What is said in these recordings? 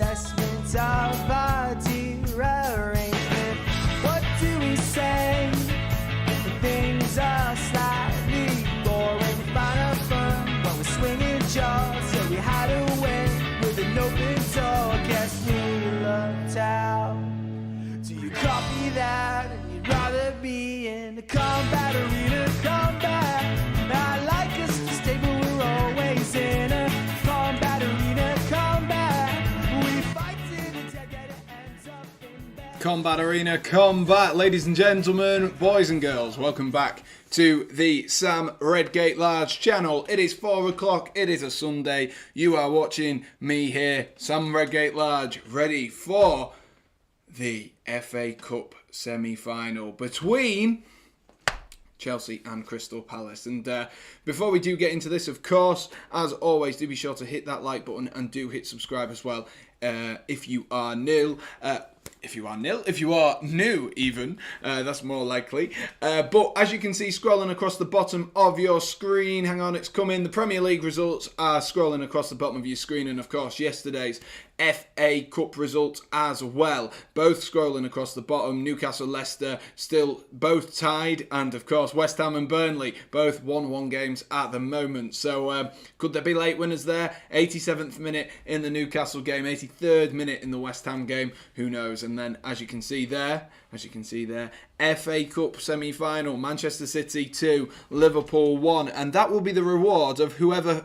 assessment of our derangement. What do we say when things are slightly boring? We find a fun when we're swinging jaws, so we hide away with an open door. Guess we looked out. Do you copy that? And you'd rather be in the combat arena, combat. I like us to stay, but we're always in a combat arena, combat. We fight to the death that it ends up in bed. Combat Arena, combat. Ladies and gentlemen, boys and girls, welcome back to the Sam Redgate-Large channel. It is 4 o'clock, it is a Sunday. You are watching me here, Sam Redgate-Large, ready for the FA Cup semi-final between Chelsea and Crystal Palace. And before we do get into this, of course, as always, do be sure to hit that like button and do hit subscribe as well if you are new. If you are new even, that's more likely. But as you can see scrolling across the bottom of your screen, hang on, it's coming. The Premier League results are scrolling across the bottom of your screen, and of course yesterday's FA Cup results as well, both scrolling across the bottom. Newcastle, Leicester still both tied, and of course West Ham and Burnley both 1-1 games at the moment. So could there be late winners there? 87th minute in the Newcastle game, 83rd minute in the West Ham game, who knows? And then as you can see there, FA Cup semi-final, Manchester City 2, Liverpool 1, and that will be the reward of whoever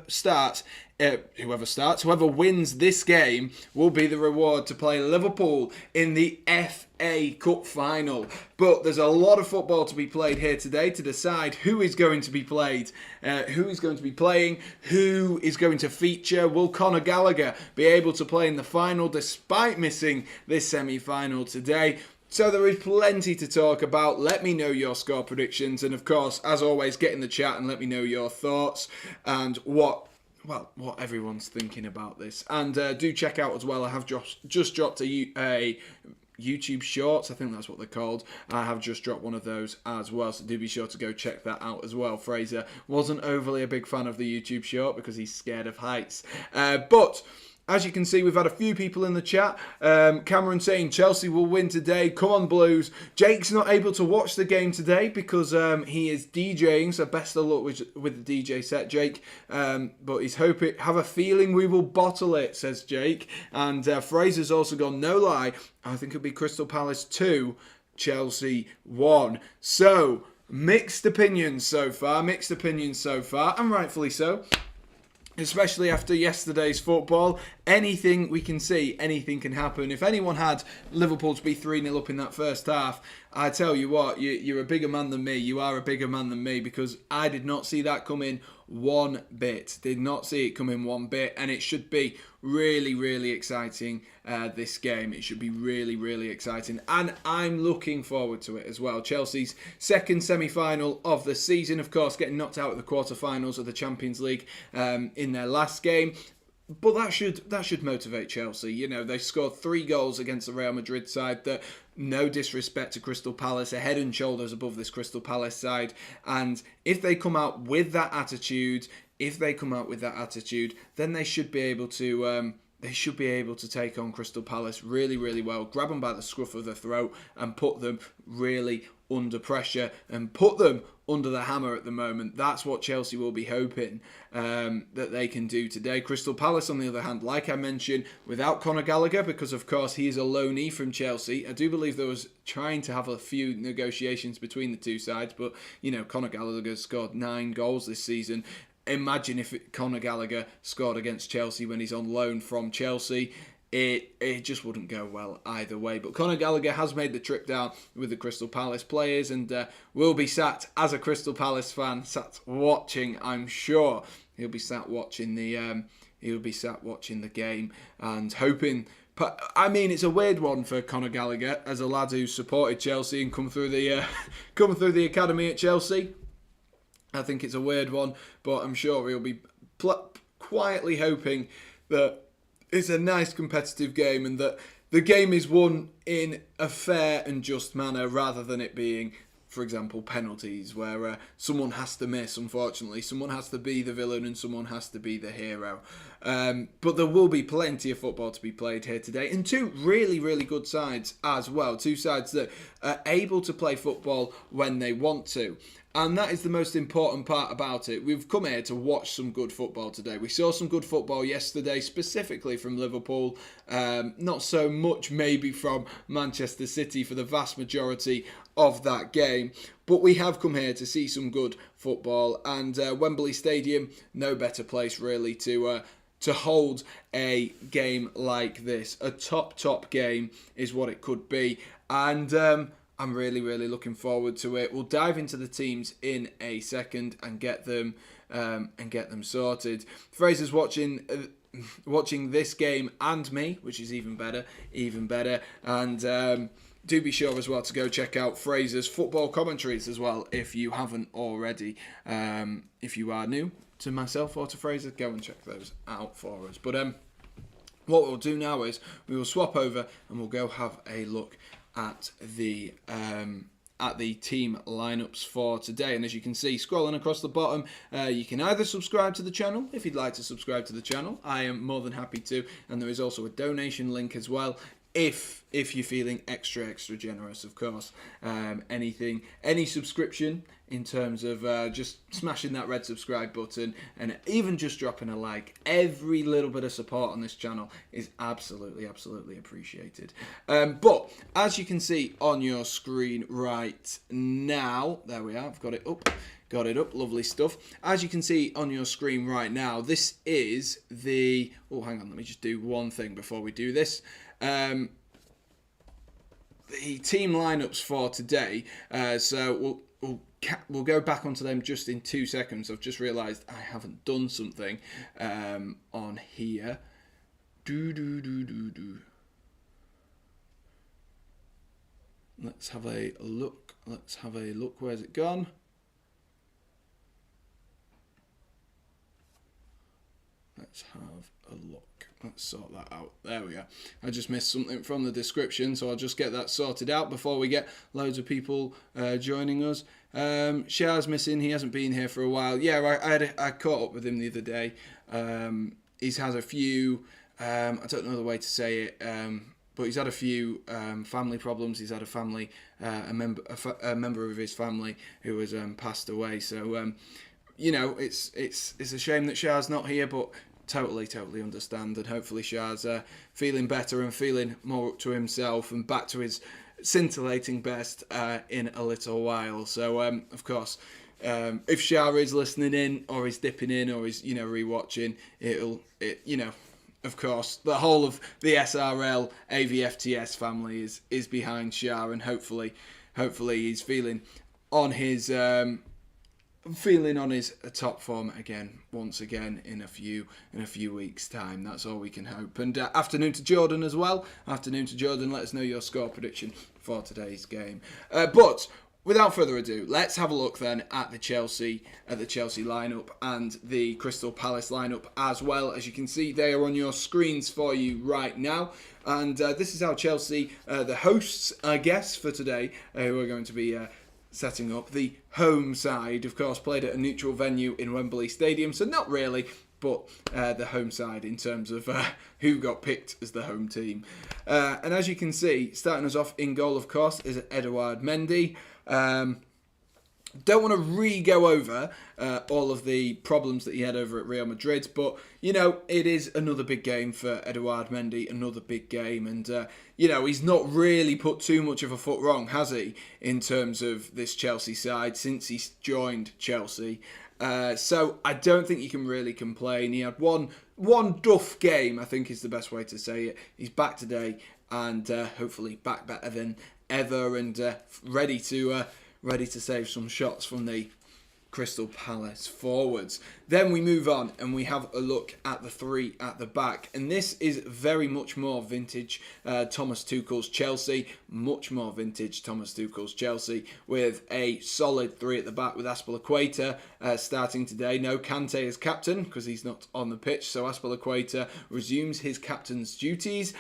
wins this game will be the reward to play Liverpool in the FA Cup final. But there's a lot of football to be played here today to decide who is going to be played, who is going to be playing, who is going to feature. Will Conor Gallagher be able to play in the final despite missing this semi-final today? So there is plenty to talk about. Let me know your score predictions, and of course, as always, get in the chat and let me know your thoughts and what everyone's thinking about this. And do check out as well, I have just dropped a YouTube Shorts, I think that's what they're called. I have just dropped one of those as well, so do be sure to go check that out as well. Fraser wasn't overly a big fan of the YouTube Short because he's scared of heights. But as you can see, we've had a few people in the chat. Cameron saying Chelsea will win today. Come on, Blues. Jake's not able to watch the game today because he is DJing, so best of luck with the DJ set, Jake. But he's hoping, have a feeling we will bottle it, says Jake. And Fraser's also gone, no lie, I think it'll be Crystal Palace 2, Chelsea 1. So, mixed opinions so far, and rightfully so. Especially after yesterday's football, anything we can see, anything can happen. If anyone had Liverpool to be 3-0 up in that first half, I tell you what, you're a bigger man than me. You are a bigger man than me, because I did not see that coming one bit. Did not see it coming one bit, and it should be really, really exciting, this game. It should be really, really exciting, and I'm looking forward to it as well. Chelsea's second semi-final of the season, of course, getting knocked out at the quarter-finals of the Champions League in their last game. But that should motivate Chelsea. You know, they scored 3 goals against the Real Madrid side that, no disrespect to Crystal Palace, are head and shoulders above this Crystal Palace side. And if they come out with that attitude, then they should be able to take on Crystal Palace really, really well, grab them by the scruff of the throat and put them really under pressure and put them under the hammer at the moment. That's what Chelsea will be hoping that they can do today. Crystal Palace, on the other hand, like I mentioned, without Conor Gallagher, because of course he is a loanee from Chelsea. I do believe there was trying to have a few negotiations between the two sides, but you know, Conor Gallagher scored 9 goals this season. Imagine if Conor Gallagher scored against Chelsea when he's on loan from Chelsea. It just wouldn't go well either way. But Conor Gallagher has made the trip down with the Crystal Palace players, and will be sat as a Crystal Palace fan, sat watching. I'm sure he'll be sat watching the game and hoping. But I mean, it's a weird one for Conor Gallagher as a lad who supported Chelsea and come through the academy at Chelsea. I think it's a weird one, but I'm sure he'll be quietly hoping that it's a nice competitive game and that the game is won in a fair and just manner rather than it being for example, penalties where someone has to miss, unfortunately. Someone has to be the villain and someone has to be the hero. But there will be plenty of football to be played here today. And two really, really good sides as well. Two sides that are able to play football when they want to. And that is the most important part about it. We've come here to watch some good football today. We saw some good football yesterday, specifically from Liverpool. Not so much maybe from Manchester City for the vast majority of that game. But we have come here to see some good football. And Wembley Stadium, no better place really to hold a game like this. A top game is what it could be. And I'm really, really looking forward to it. We'll dive into the teams in a second and get them sorted. Fraser's watching this game and me, which is even better. And do be sure as well to go check out Fraser's football commentaries as well if you haven't already. If you are new to myself or to Fraser, go and check those out for us. But what we'll do now is we will swap over and we'll go have a look at the team lineups for today. And as you can see, scrolling across the bottom, you can either subscribe to the channel if you'd like to subscribe to the channel. I am more than happy to, and there is also a donation link as well if you're feeling extra generous, of course. Any subscription in terms of just smashing that red subscribe button and even just dropping a like. Every little bit of support on this channel is absolutely appreciated. But as you can see on your screen right now, there we are, I've got it up. Lovely stuff. As you can see on your screen right now, this is the... Oh, hang on, let me just do one thing before we do this. The team lineups for today. So we'll go back onto them just in 2 seconds. I've just realised I haven't done something on here. Let's have a look. Where's it gone? Let's have a look. Let's sort that out. There we are. I just missed something from the description, so I'll just get that sorted out before we get loads of people joining us. Shah's missing. He hasn't been here for a while. Yeah, I caught up with him the other day. He's had a few... I don't know the way to say it, but he's had a few family problems. He's had a member of his family who has passed away. So... it's a shame that Shah's not here, but totally understand, and hopefully Shah's feeling better and feeling more up to himself and back to his scintillating best in a little while. So of course, if Shah is listening in or is dipping in or is rewatching, of course the whole of the SRL AVFTS family is behind Shah, and hopefully he's feeling on his top form once again in a few weeks' time. That's all we can hope. And afternoon to Jordan as well. Afternoon to Jordan. Let us know your score prediction for today's game. But without further ado, let's have a look then at the Chelsea lineup and the Crystal Palace lineup as well. As you can see, they are on your screens for you right now. And this is how Chelsea, the hosts, I guess, for today, who are going to be setting up. The home side, of course, played at a neutral venue in Wembley Stadium, so not really, but the home side in terms of who got picked as the home team. And as you can see, starting us off in goal, of course, is Edouard Mendy. Don't want to re-go over all of the problems that he had over at Real Madrid, but, it is another big game for Edouard Mendy, another big game, and, he's not really put too much of a foot wrong, has he, in terms of this Chelsea side since he's joined Chelsea. So I don't think you can really complain. He had one duff game, I think is the best way to say it. He's back today, and hopefully back better than ever, and ready to save some shots from the Crystal Palace forwards. Then we move on and we have a look at the three at the back. And this is very much more vintage Thomas Tuchel's Chelsea. Much more vintage Thomas Tuchel's Chelsea, with a solid three at the back with Azpilicueta starting today. No Kante as captain because he's not on the pitch. So Azpilicueta resumes his captain's duties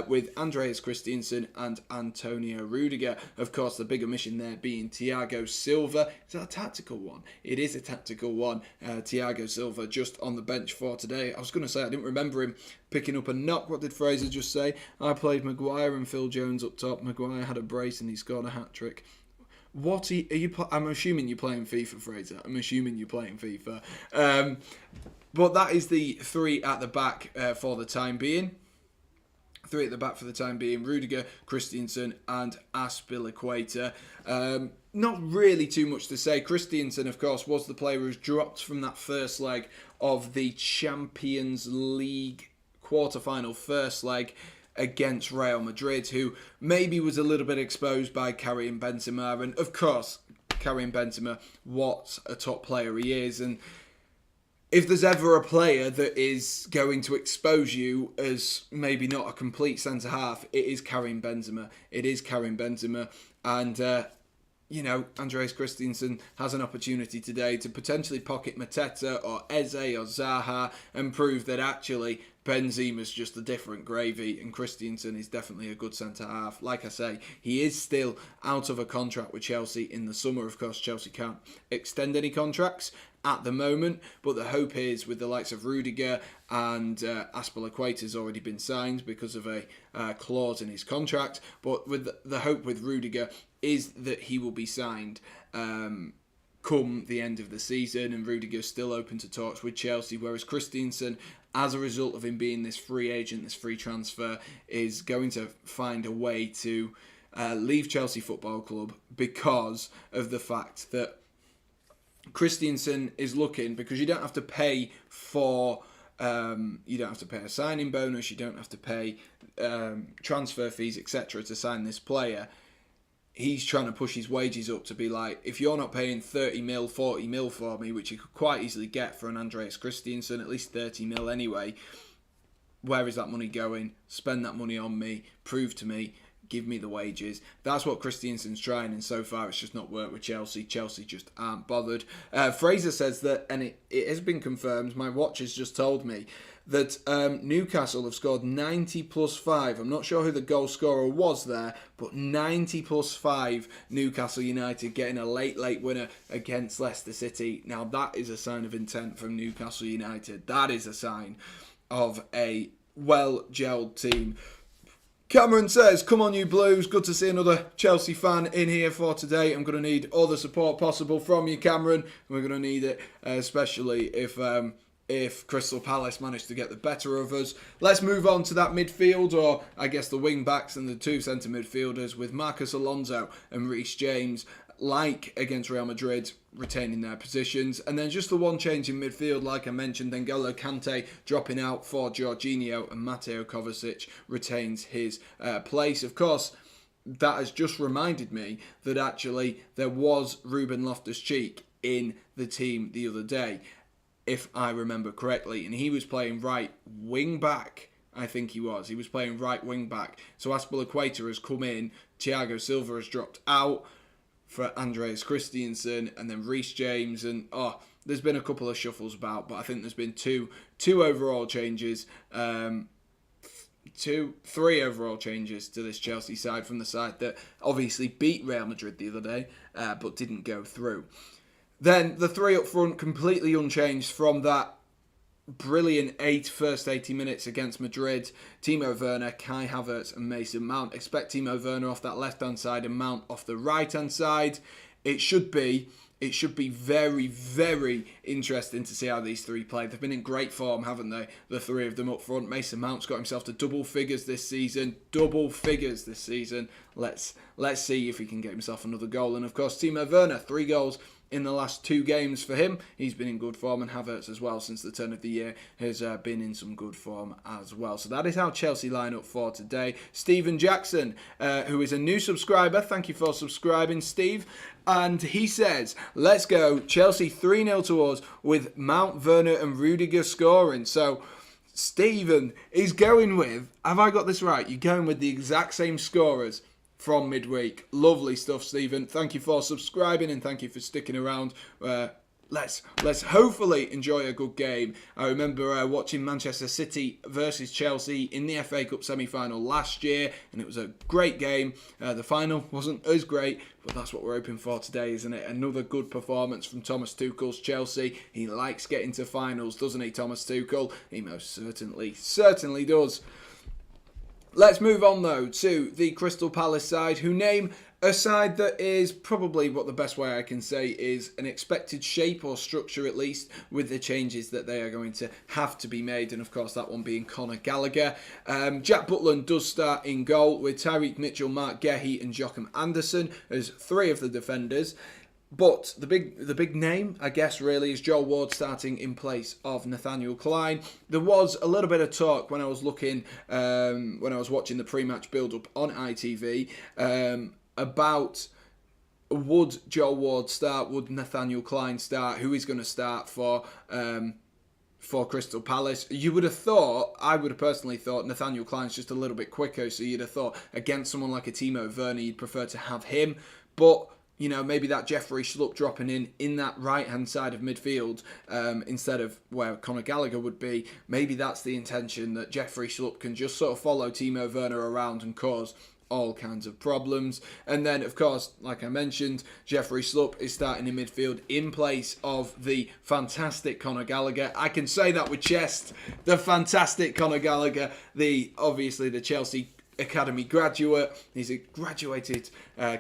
with Andreas Christensen and Antonio Rudiger. Of course, the big omission there being Thiago Silva. Is that a tactical one? It is a tactical one. Thiago Silva just on the bench for today. I was going to say I didn't remember him picking up a knock. What did Fraser just say? I played Maguire and Phil Jones up top. Maguire had a brace and he scored a hat-trick. What are you? I'm assuming you're playing FIFA, Fraser. I'm assuming you're playing FIFA. But that is the three at the back for the time being. Three at the back for the time being: Rudiger, Christensen and Azpilicueta. Not really too much to say. Christensen, of course, was the player who was dropped from that first leg of the Champions League quarter-final first leg against Real Madrid, who maybe was a little bit exposed by Karim Benzema. And, of course, Karim Benzema, what a top player he is. And if there's ever a player that is going to expose you as maybe not a complete centre-half, it is Karim Benzema. It is Karim Benzema. And, Andreas Christensen has an opportunity today to potentially pocket Mateta or Eze or Zaha and prove that actually Benzema's just a different gravy and Christensen is definitely a good centre-half. Like I say, he is still out of a contract with Chelsea in the summer. Of course, Chelsea can't extend any contracts at the moment, but the hope is with the likes of Rudiger and Azpilicueta has already been signed because of a clause in his contract, but with the hope with Rudiger is that he will be signed come the end of the season, and Rudiger's still open to talks with Chelsea, whereas Christensen, as a result of him being this free agent, this free transfer, is going to find a way to leave Chelsea Football Club because of the fact that Christensen is looking, because you don't have to pay for you don't have to pay a signing bonus, you don't have to pay transfer fees, etc. to sign this player. He's trying to push his wages up to be like, if you're not paying 30 mil, 40 mil for me, which you could quite easily get for an Andreas Christensen, at least 30 mil anyway, where is that money going? Spend that money on me, prove to me, give me the wages. That's what Christensen's trying, and so far it's just not worked with Chelsea. Chelsea just aren't bothered. Fraser says that, and it has been confirmed, my watch has just told me, that Newcastle have scored 90 plus 5. I'm not sure who the goal scorer was there, but 90 plus 5 Newcastle United getting a late winner against Leicester City. Now that is a sign of intent from Newcastle United. That is a sign of a well-gelled team. Cameron says, come on you Blues, good to see another Chelsea fan in here for today. I'm going to need all the support possible from you, Cameron. We're going to need it, especially if Crystal Palace manage to get the better of us. Let's move on to that midfield, or I guess the wing-backs and the two centre midfielders, with Marcus Alonso and Reece James, like against Real Madrid, retaining their positions. And then just the one change in midfield, like I mentioned, N'Golo Kante dropping out for Jorginho, and Mateo Kovacic retains his place. Of course, that has just reminded me that actually there was Ruben Loftus-Cheek in the team the other day, if I remember correctly, and he was playing right wing back. I think he was. He was playing right wing back. So Azpilicueta has come in, Thiago Silva has dropped out for Andreas Christensen, and then Reece James, and there's been a couple of shuffles about, but I think there's been two overall changes, three overall changes to this Chelsea side from the side that obviously beat Real Madrid the other day, but didn't go through. Then the three up front, completely unchanged from that brilliant first 80 minutes against Madrid. Timo Werner, Kai Havertz and Mason Mount. Expect Timo Werner off that left-hand side and Mount off the right-hand side. It should be very, very interesting to see how these three play. They've been in great form, haven't they? The three of them up front. Mason Mount's got himself to double figures this season. Let's see if he can get himself another goal. And of course, Timo Werner, 3 goals in the last 2 games for him. He's been in good form, and Havertz as well since the turn of the year has been in some good form as well. So that is how Chelsea line up for today. Stephen Jackson, who is a new subscriber, thank you for subscribing, Steve. And he says, let's go, Chelsea 3-0 to us with Mount, Werner and Rudiger scoring. So Stephen is going with, have I got this right? You're going with the exact same scorers from midweek. Lovely stuff, Stephen. Thank you for subscribing and thank you for sticking around. Let's hopefully enjoy a good game. I remember watching Manchester City versus Chelsea in the FA Cup semi-final last year, and it was a great game. The final wasn't as great, but that's what we're hoping for today, isn't it? Another good performance from Thomas Tuchel's Chelsea. He likes getting to finals, doesn't he, Thomas Tuchel? He most certainly does. Let's move on, though, to the Crystal Palace side, who name a side that is probably what the best way I can say is an expected shape or structure, at least, with the changes that they are going to have to be made. And, of course, that one being Conor Gallagher. Jack Butland does start in goal with Tyreek Mitchell, Mark Gehi and Joachim Andersen as 3 of the defenders. But the big name, I guess, really is Joel Ward starting in place of Nathaniel Clyne. There was a little bit of talk when I was watching the pre-match build-up on ITV about would Joel Ward start, would Nathaniel Clyne start, who is going to start for Crystal Palace. You would have thought, I would have personally thought, Nathaniel Clyne's just a little bit quicker, so you'd have thought against someone like a Timo Werner, you'd prefer to have him. But you know, maybe that Jeffrey Schlupp dropping in that right-hand side of midfield instead of where Conor Gallagher would be. Maybe that's the intention, that Jeffrey Schlupp can just sort of follow Timo Werner around and cause all kinds of problems. And then, of course, like I mentioned, Jeffrey Schlupp is starting in midfield in place of the fantastic Conor Gallagher. I can say that with chest. The fantastic Conor Gallagher, obviously the Chelsea Academy graduate. He's a graduated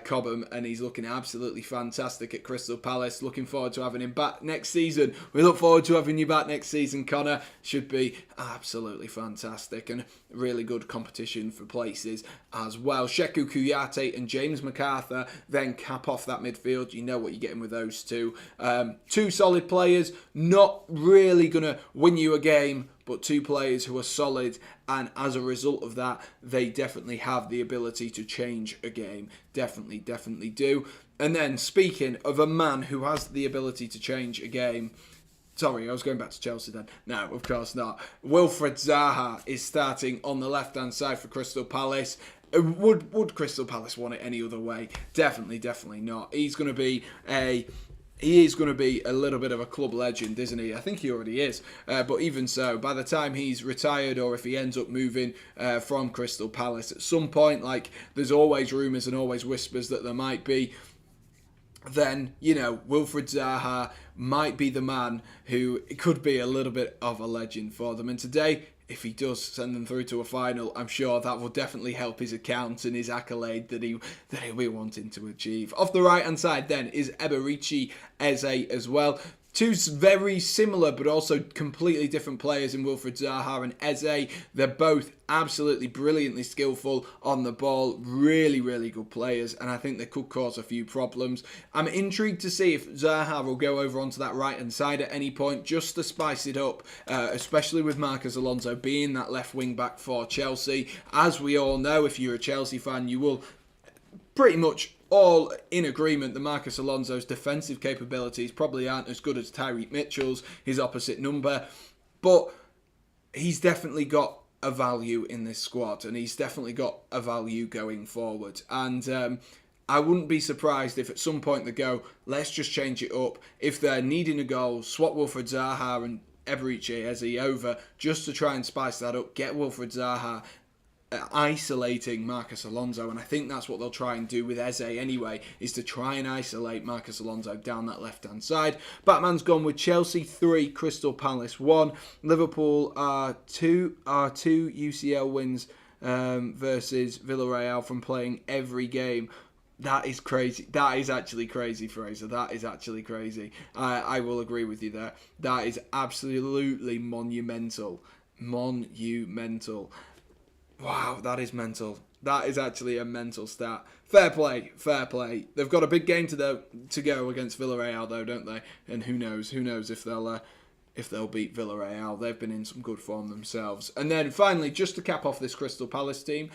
Cobham, and he's looking absolutely fantastic at Crystal Palace. Looking forward to having him back next season. We look forward to having you back next season, Connor. Should be absolutely fantastic and really good competition for places as well. Sheku Kouyaté and James McArthur then cap off that midfield. You know what you're getting with those two. 2 solid players, not really going to win you a game, but 2 players who are solid, and as a result of that, they definitely have the ability to change a game. Definitely do. And then, speaking of a man who has the ability to change a game, sorry, I was going back to Chelsea then. No, of course not. Wilfried Zaha is starting on the left-hand side for Crystal Palace. Would Crystal Palace want it any other way? Definitely not. He is going to be a little bit of a club legend, isn't he? I think he already is. But even so, by the time he's retired, or if he ends up moving from Crystal Palace at some point, like there's always rumours and always whispers that there might be, then, you know, Wilfried Zaha might be the man who could be a little bit of a legend for them. And today, if he does send them through to a final, I'm sure that will definitely help his account and his accolade that he'll be wanting to achieve. Off the right-hand side then is Eberechi Eze as well. 2 very similar but also completely different players in Wilfried Zaha and Eze. They're both absolutely brilliantly skillful on the ball. Really good players, and I think they could cause a few problems. I'm intrigued to see if Zaha will go over onto that right-hand side at any point just to spice it up, especially with Marcos Alonso being that left wing-back for Chelsea. As we all know, if you're a Chelsea fan, you will pretty much all in agreement that Marcos Alonso's defensive capabilities probably aren't as good as Tyreek Mitchell's, his opposite number, but he's definitely got a value in this squad, and he's definitely got a value going forward. And I wouldn't be surprised if at some point they go, let's just change it up. If they're needing a goal, swap Wilfried Zaha and Eberechi Eze over just to try and spice that up, get Wilfried Zaha isolating Marcos Alonso, and I think that's what they'll try and do with Eze anyway, is to try and isolate Marcos Alonso down that left-hand side. Batman's gone with Chelsea 3, Crystal Palace 1. Liverpool are two UCL wins versus Villarreal from playing every game. That is crazy. That is actually crazy, Fraser. That is actually crazy. I will agree with you there. That is absolutely monumental. Wow, that is mental. That is actually a mental stat. Fair play, fair play. They've got a big game to go against Villarreal, though, don't they? And who knows if they'll beat Villarreal. They've been in some good form themselves. And then finally, just to cap off this Crystal Palace team,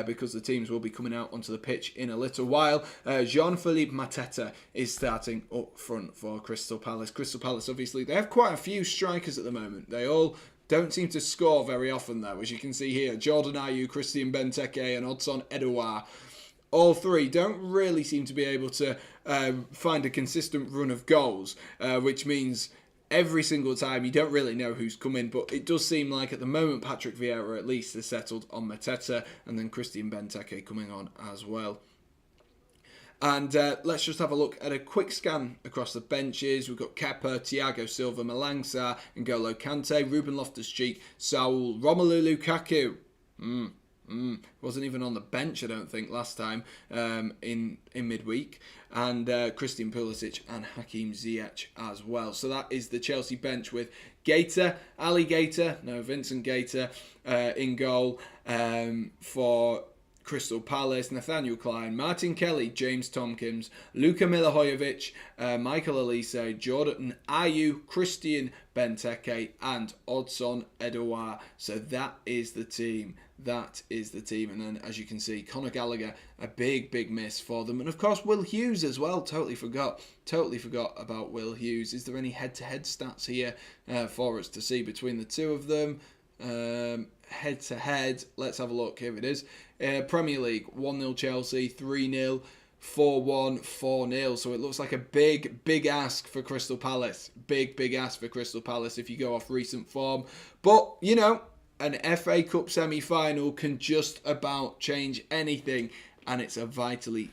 because the teams will be coming out onto the pitch in a little while, Jean-Philippe Mateta is starting up front for Crystal Palace. Crystal Palace, obviously, they have quite a few strikers at the moment. They all don't seem to score very often, though, as you can see here. Jordan Ayew, Christian Benteke and Odson Edouard. All three don't really seem to be able to find a consistent run of goals, which means every single time you don't really know who's coming, but it does seem like at the moment Patrick Vieira at least is settled on Mateta, and then Christian Benteke coming on as well. And let's just have a look at a quick scan across the benches. We've got Kepa, Thiago Silva, Malang Sarr, N'Golo Kante, Ruben Loftus-Cheek, Saul, Romelu Lukaku. Wasn't even on the bench, I don't think, last time in midweek. And Christian Pulisic and Hakim Ziyech as well. So that is the Chelsea bench with Vincent Gaeta in goal for Crystal Palace, Nathaniel Klein, Martin Kelly, James Tompkins, Luka Milivojevic, Michael Olise, Jordan Ayew, Christian Benteke and Odson Edouard. So that is the team. And then, as you can see, Conor Gallagher, a big miss for them. And, of course, Will Hughes as well. Totally forgot about Will Hughes. Is there any head-to-head stats here for us to see between the two of them? Head-to-head, let's have a look. Here it is. Premier League, 1-0 Chelsea, 3-0, 4-1, 4-0. So it looks like a big ask for Crystal Palace. Big ask for Crystal Palace if you go off recent form. But, you know, an FA Cup semi-final can just about change anything, and it's a vitally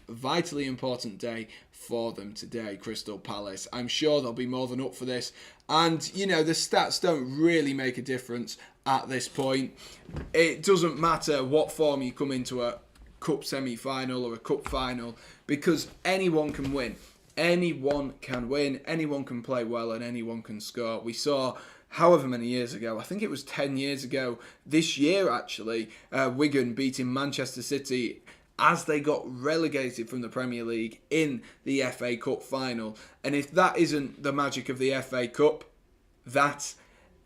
important day for them today, Crystal Palace. I'm sure they'll be more than up for this, and you know the stats don't really make a difference at this point. It doesn't matter what form you come into a cup semi-final or a cup final, because anyone can win. Anyone can win, anyone can play well, and anyone can score. We saw however many years ago, I think it was 10 years ago, this year actually, Wigan beating Manchester City as they got relegated from the Premier League in the FA Cup final. And if that isn't the magic of the FA Cup,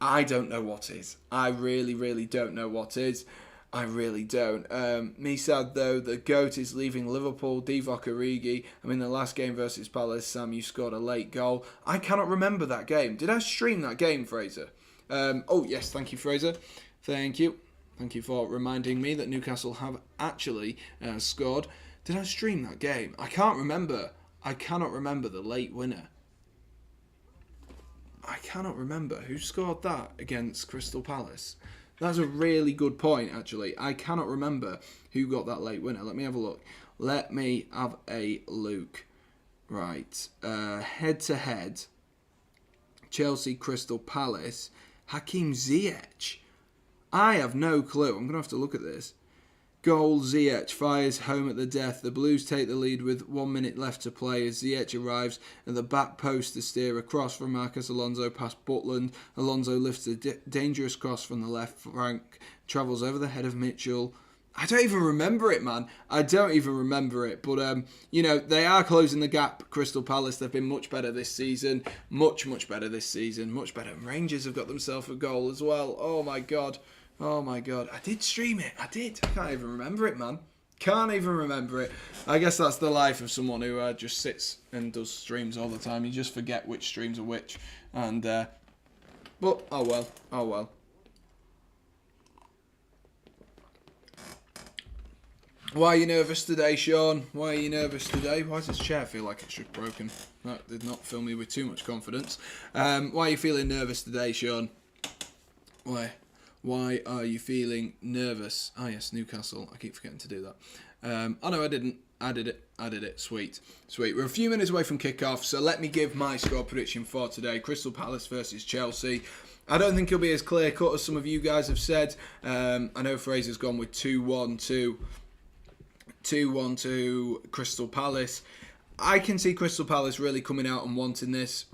I don't know what is. I really don't know what is. I really don't. Me sad though, the GOAT is leaving Liverpool, Divock Origi. I mean, the last game versus Palace, Sam, you scored a late goal. I cannot remember that game. Did I stream that game, Fraser? Oh, yes, thank you, Fraser. Thank you. Thank you for reminding me that Newcastle have actually scored. Did I stream that game? I can't remember. I cannot remember the late winner. I cannot remember who scored that against Crystal Palace. That's a really good point, actually. I cannot remember who got that late winner. Let me have a look. Right. Head-to-head. Chelsea, Crystal Palace. Hakim Ziyech. I have no clue. I'm going to have to look at this. Goal, Ziyech fires home at the death. The Blues take the lead with 1 minute left to play as Ziyech arrives at the back post to steer a cross from Marcus Alonso past Butland. Alonso lifts a dangerous cross from the left flank, travels over the head of Mitchell. I don't even remember it, man. I don't even remember it. But, you know, they are closing the gap, Crystal Palace. They've been much better this season. Much better this season. Much better. Rangers have got themselves a goal as well. Oh, my God. I did stream it. I did. I can't even remember it, man. Can't even remember it. I guess that's the life of someone who just sits and does streams all the time. You just forget which streams are which. And, but, oh well. Why are you nervous today, Sean? Why are you nervous today? Why does this chair feel like it's just broken? That did not fill me with too much confidence. Why are you feeling nervous today, Sean? Why are you feeling nervous? Ah, yes, Newcastle. I keep forgetting to do that. Oh, no, I didn't. I did it. Sweet. We're a few minutes away from kickoff, so let me give my score prediction for today. Crystal Palace versus Chelsea. I don't think it'll be as clear-cut as some of you guys have said. I know Fraser's gone with 2-1 to Crystal Palace. I can see Crystal Palace really coming out and wanting this.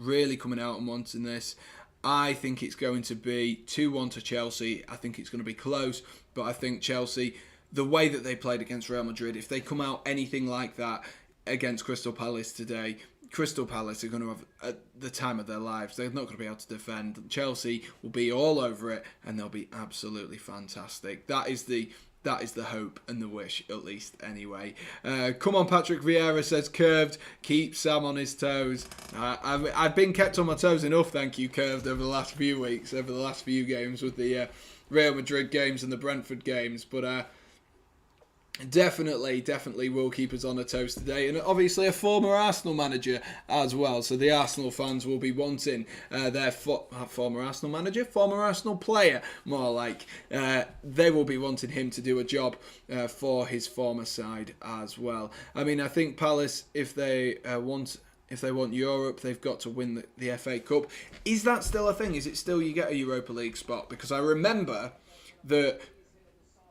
I think it's going to be 2-1 to Chelsea. I think it's going to be close, but I think Chelsea, the way that they played against Real Madrid, if they come out anything like that against Crystal Palace today, Crystal Palace are going to have the time of their lives. They're not going to be able to defend. Chelsea will be all over it, and they'll be absolutely fantastic. That is the hope and the wish, at least, anyway. Come on, Patrick Vieira says, Curved, keep Sam on his toes. I've been kept on my toes enough, thank you, Curved, over the last few weeks, over the last few games with the Real Madrid games and the Brentford games, but definitely will keep us on our toes today. And obviously a former Arsenal manager as well. So the Arsenal fans will be wanting their former Arsenal manager, former Arsenal player, more like. They will be wanting him to do a job for his former side as well. I mean, I think Palace, if they want Europe, they've got to win the FA Cup. Is that still a thing? Is it still you get a Europa League spot? Because I remember that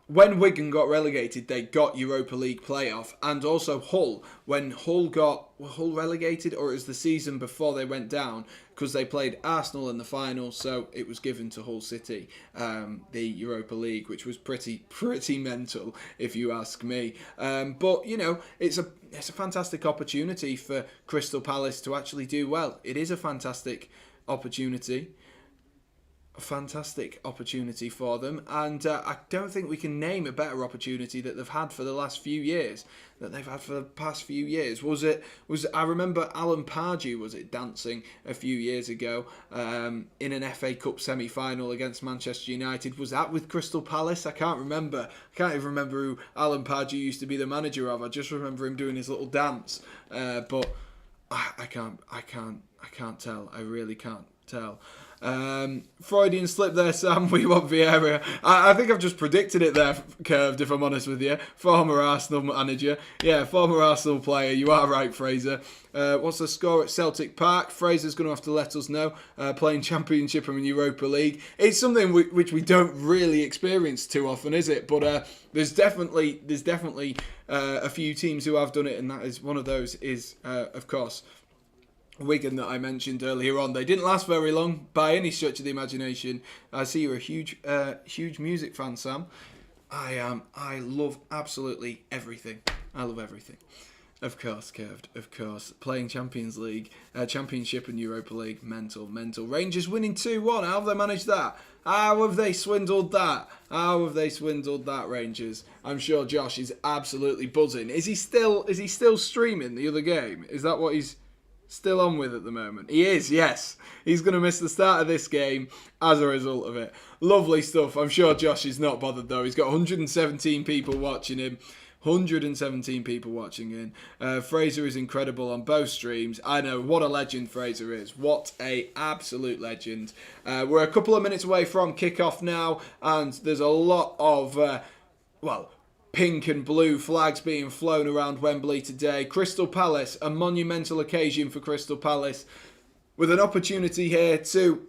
when Wigan got relegated, they got Europa League playoff, and also Hull. When were Hull relegated, or it was the season before they went down, because they played Arsenal in the final, so it was given to Hull City, the Europa League, which was pretty mental, if you ask me. But you know, it's a fantastic opportunity for Crystal Palace to actually do well. It is a fantastic opportunity. A fantastic opportunity for them, and I don't think we can name a better opportunity that they've had for the last few years. I remember Alan Pardew dancing a few years ago in an FA Cup semi-final against Manchester United. Was that with Crystal Palace? I can't remember. I can't even remember who Alan Pardew used to be the manager of. I just remember him doing his little dance, but I can't tell. I really can't tell. Freudian slip there, Sam. We want Vieira. I think I've just predicted it there, Curved, if I'm honest with you. Former Arsenal manager. Yeah, former Arsenal player. You are right, Fraser. What's the score at Celtic Park? Fraser's going to have to let us know. Playing Championship and Europa League. It's something which we don't really experience too often, is it? But there's definitely a few teams who have done it, and that is one of those is, of course, Wigan that I mentioned earlier on. They didn't last very long by any stretch of the imagination. I see you're a huge music fan, Sam. I am. I love absolutely everything. I love everything. Of course, Curved. Of course. Playing Champions League, Championship and Europa League. Mental. Rangers winning 2-1. How have they managed that? How have they swindled that? Rangers? I'm sure Josh is absolutely buzzing. Is he still streaming the other game? Is that what he's still on with at the moment? He is, yes. He's going to miss the start of this game as a result of it. Lovely stuff. I'm sure Josh is not bothered though. He's got 117 people watching him. 117 people watching in. Fraser is incredible on both streams. I know, what a legend Fraser is. What a absolute legend. We're a couple of minutes away from kickoff now, and there's a lot of, pink and blue flags being flown around Wembley today. Crystal Palace, a monumental occasion for Crystal Palace, with an opportunity here to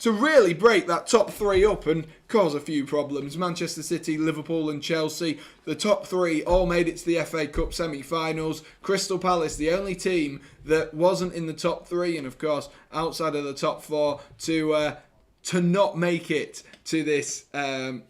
really break that top three up and cause a few problems. Manchester City, Liverpool and Chelsea, the top three all made it to the FA Cup semi-finals. Crystal Palace, the only team that wasn't in the top three, and of course outside of the top four, to not make it to this, to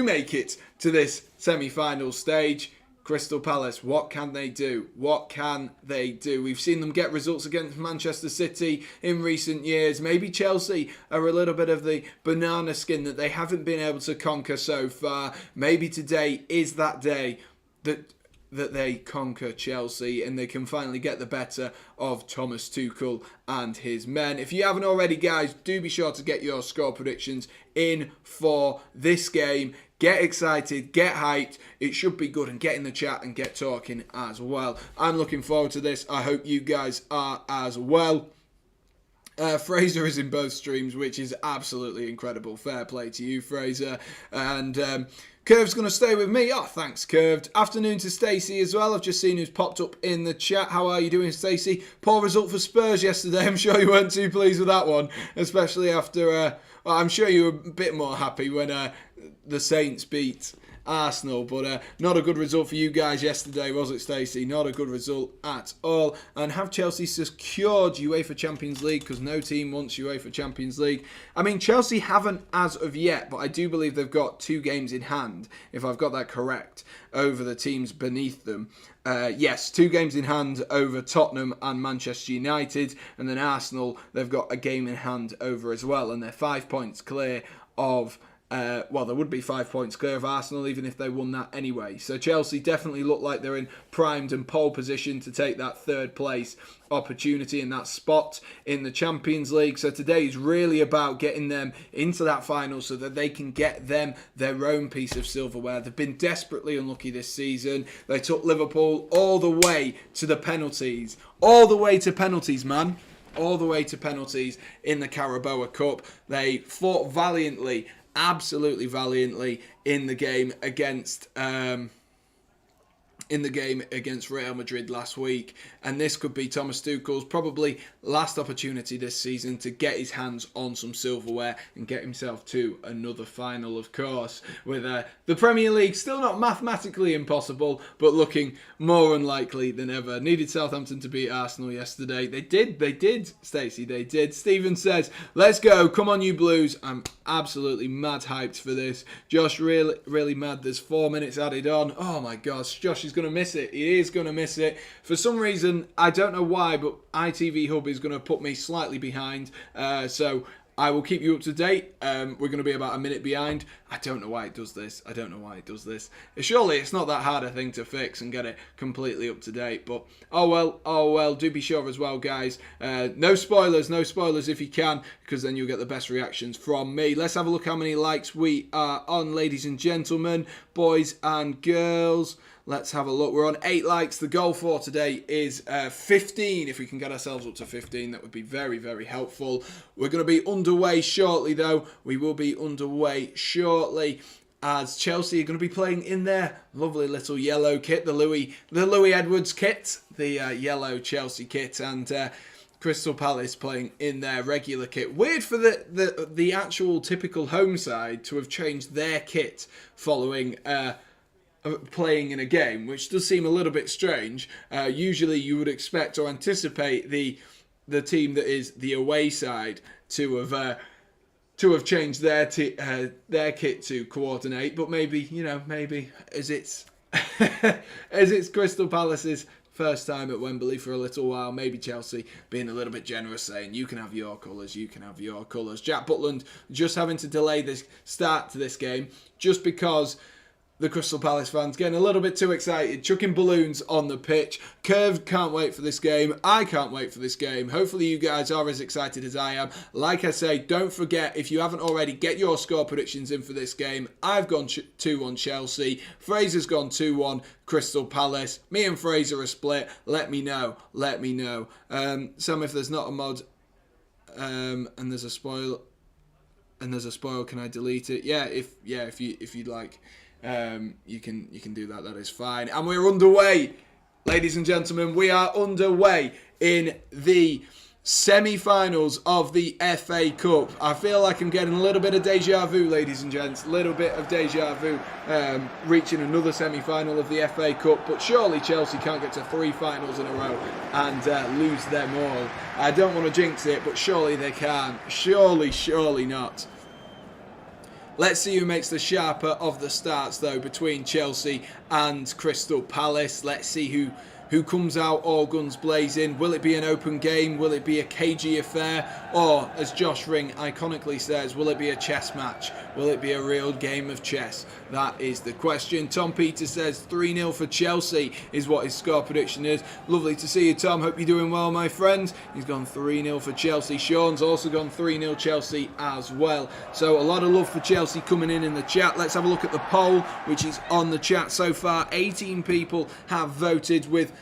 make it to this semi-final stage. Crystal Palace, what can they do? We've seen them get results against Manchester City in recent years. Maybe Chelsea are a little bit of the banana skin that they haven't been able to conquer so far. Maybe today is that day that they conquer Chelsea and they can finally get the better of Thomas Tuchel and his men. If you haven't already, guys, do be sure to get your score predictions in for this game. Get excited, get hyped. It should be good, and get in the chat and get talking as well. I'm looking forward to this. I hope you guys are as well. Fraser is in both streams, which is absolutely incredible. Fair play to you, Fraser. And Curve's going to stay with me. Oh, thanks, Curved. Afternoon to Stacey as well. I've just seen who's popped up in the chat. How are you doing, Stacey? Poor result for Spurs yesterday. I'm sure you weren't too pleased with that one, especially after... I'm sure you were a bit more happy when the Saints beat Arsenal. But not a good result for you guys yesterday, was it, Stacey? Not a good result at all. And have Chelsea secured UEFA Champions League? Because no team wants UEFA Champions League. I mean, Chelsea haven't as of yet, but I do believe they've got 2 games in hand, if I've got that correct, over the teams beneath them. Yes, 2 games in hand over Tottenham and Manchester United, and then Arsenal, they've got a game in hand over as well, and they're 5 points clear of, well, there would be 5 points clear of Arsenal even if they won that anyway. So Chelsea definitely look like they're in primed and pole position to take that 3rd place opportunity in that spot in the Champions League. So today is really about getting them into that final so that they can get them their own piece of silverware. They've been desperately unlucky this season. They took Liverpool all the way to the penalties. All the way to penalties, man. All the way to penalties in the Carabao Cup. They fought valiantly, absolutely valiantly in the game against Real Madrid last week, and this could be Thomas Tuchel's probably last opportunity this season to get his hands on some silverware and get himself to another final, of course, with the Premier League still not mathematically impossible, but looking more unlikely than ever. Needed Southampton to beat Arsenal yesterday. They did, Stacey, they did. Stephen says, let's go, come on you Blues. I'm absolutely mad hyped for this. Josh, really mad. There's 4 minutes added on. Oh my gosh, Josh is going to miss it. He is going to miss it. For some reason, I don't know why, but ITV Hub is going to put me slightly behind. So I will keep you up to date. We're going to be about a minute behind. I don't know why it does this. Surely it's not that hard a thing to fix and get it completely up to date. But oh well. Do be sure as well, guys. No spoilers if you can, because then you'll get the best reactions from me. Let's have a look how many likes we are on, ladies and gentlemen, boys and girls. Let's have a look. We're on 8 likes. The goal for today is 15. If we can get ourselves up to 15, that would be very, very helpful. We're going to be underway shortly, though. We will be underway shortly as Chelsea are going to be playing in their lovely little yellow kit, the Louis Edwards kit, the yellow Chelsea kit, and Crystal Palace playing in their regular kit. Weird for the actual typical home side to have changed their kit following playing in a game, which does seem a little bit strange. Usually you would expect or anticipate the team that is the away side to have changed their kit to coordinate, but maybe as it's as it's Crystal Palace's first time at Wembley for a little while, maybe Chelsea being a little bit generous, saying you can have your colours. Jack Butland just having to delay this start to this game just because the Crystal Palace fans getting a little bit too excited, chucking balloons on the pitch. Curved can't wait for this game. I can't wait for this game. Hopefully you guys are as excited as I am. Like I say, don't forget, if you haven't already, get your score predictions in for this game. I've gone 2-1 Chelsea. Fraser's gone 2-1 Crystal Palace. Me and Fraser are split. Let me know. Sam, if there's not a mod and there's a spoil, can I delete it? If you'd like. You can do that. That is fine. And we're underway, ladies and gentlemen. We are underway in the semi-finals of the FA Cup. I feel like I'm getting a little bit of deja vu, ladies and gents. A little bit of deja vu, reaching another semi-final of the FA Cup. But surely Chelsea can't get to 3 finals in a row and lose them all. I don't want to jinx it, but surely they can. Surely not. Let's see who makes the sharper of the starts, though, between Chelsea and Crystal Palace. Let's see who comes out all guns blazing. Will it be an open game? Will it be a cagey affair? Or, as Josh Ring iconically says, will it be a chess match? Will it be a real game of chess? That is the question. Tom Peters says 3-0 for Chelsea is what his score prediction is. Lovely to see you, Tom. Hope you're doing well, my friend. He's gone 3-0 for Chelsea. Sean's also gone 3-0 Chelsea as well. So a lot of love for Chelsea coming in the chat. Let's have a look at the poll, which is on the chat so far. 18 people have voted with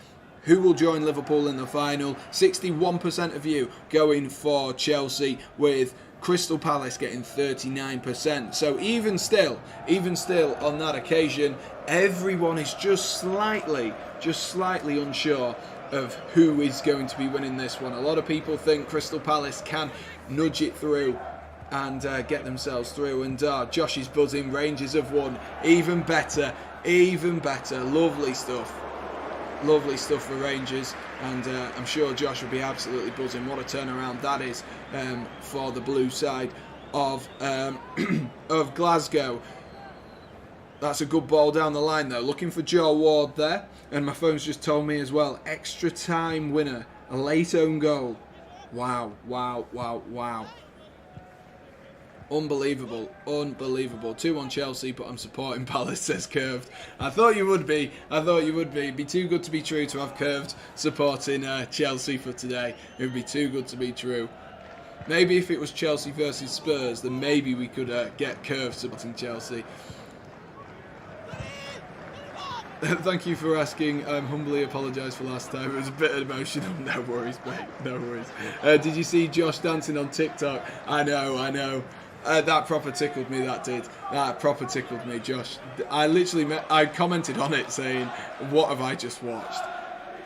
who will join Liverpool in the final. 61% of you going for Chelsea, with Crystal Palace getting 39%. So even still on that occasion, everyone is just slightly unsure of who is going to be winning this one. A lot of people think Crystal Palace can nudge it through and get themselves through. And Josh is buzzing. Rangers have won. Even better. Even better. Lovely stuff. Lovely stuff for Rangers, and I'm sure Josh will be absolutely buzzing. What a turnaround that is for the blue side of of Glasgow. That's a good ball down the line though. Looking for Joe Ward there, and my phone's just told me as well. Extra time winner, a late own goal. Wow, wow, wow, wow. Unbelievable, unbelievable. 2-1 Chelsea, but I'm supporting Palace, says Curved. I thought you would be. I thought you would be. It'd be too good to be true to have Curved supporting Chelsea for today. It would be too good to be true. Maybe if it was Chelsea versus Spurs, then maybe we could get Curved supporting Chelsea. Thank you for asking. I humbly apologise for last time. It was a bit emotional. No worries, mate. No worries. Did you see Josh dancing on TikTok? I know, I know. That proper tickled me, that did. That proper tickled me, Josh. I commented on it saying, what have I just watched?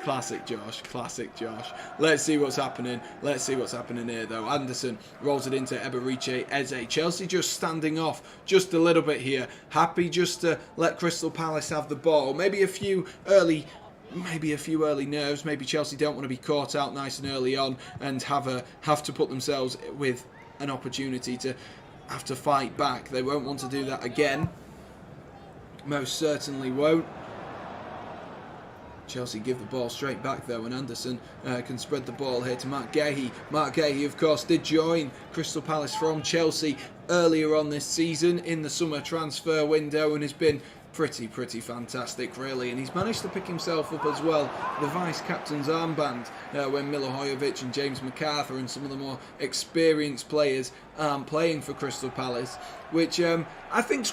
Classic Josh, classic Josh. Let's see what's happening. Let's see what's happening here, though. Anderson rolls it into Eberiche Eze. Chelsea just standing off just a little bit here. Happy just to let Crystal Palace have the ball. Maybe a few early nerves. Maybe Chelsea don't want to be caught out nice and early on and have to put themselves with an opportunity to have to fight back. They won't want to do that again. Most certainly won't. Chelsea give the ball straight back though, and Anderson can spread the ball here to Mark Gahey. Mark Gahey, of course, did join Crystal Palace from Chelsea earlier on this season in the summer transfer window, and has been pretty fantastic, really. And he's managed to pick himself up as well the vice-captain's armband when Milivojevic and James McArthur and some of the more experienced players aren't playing for Crystal Palace, which I think it's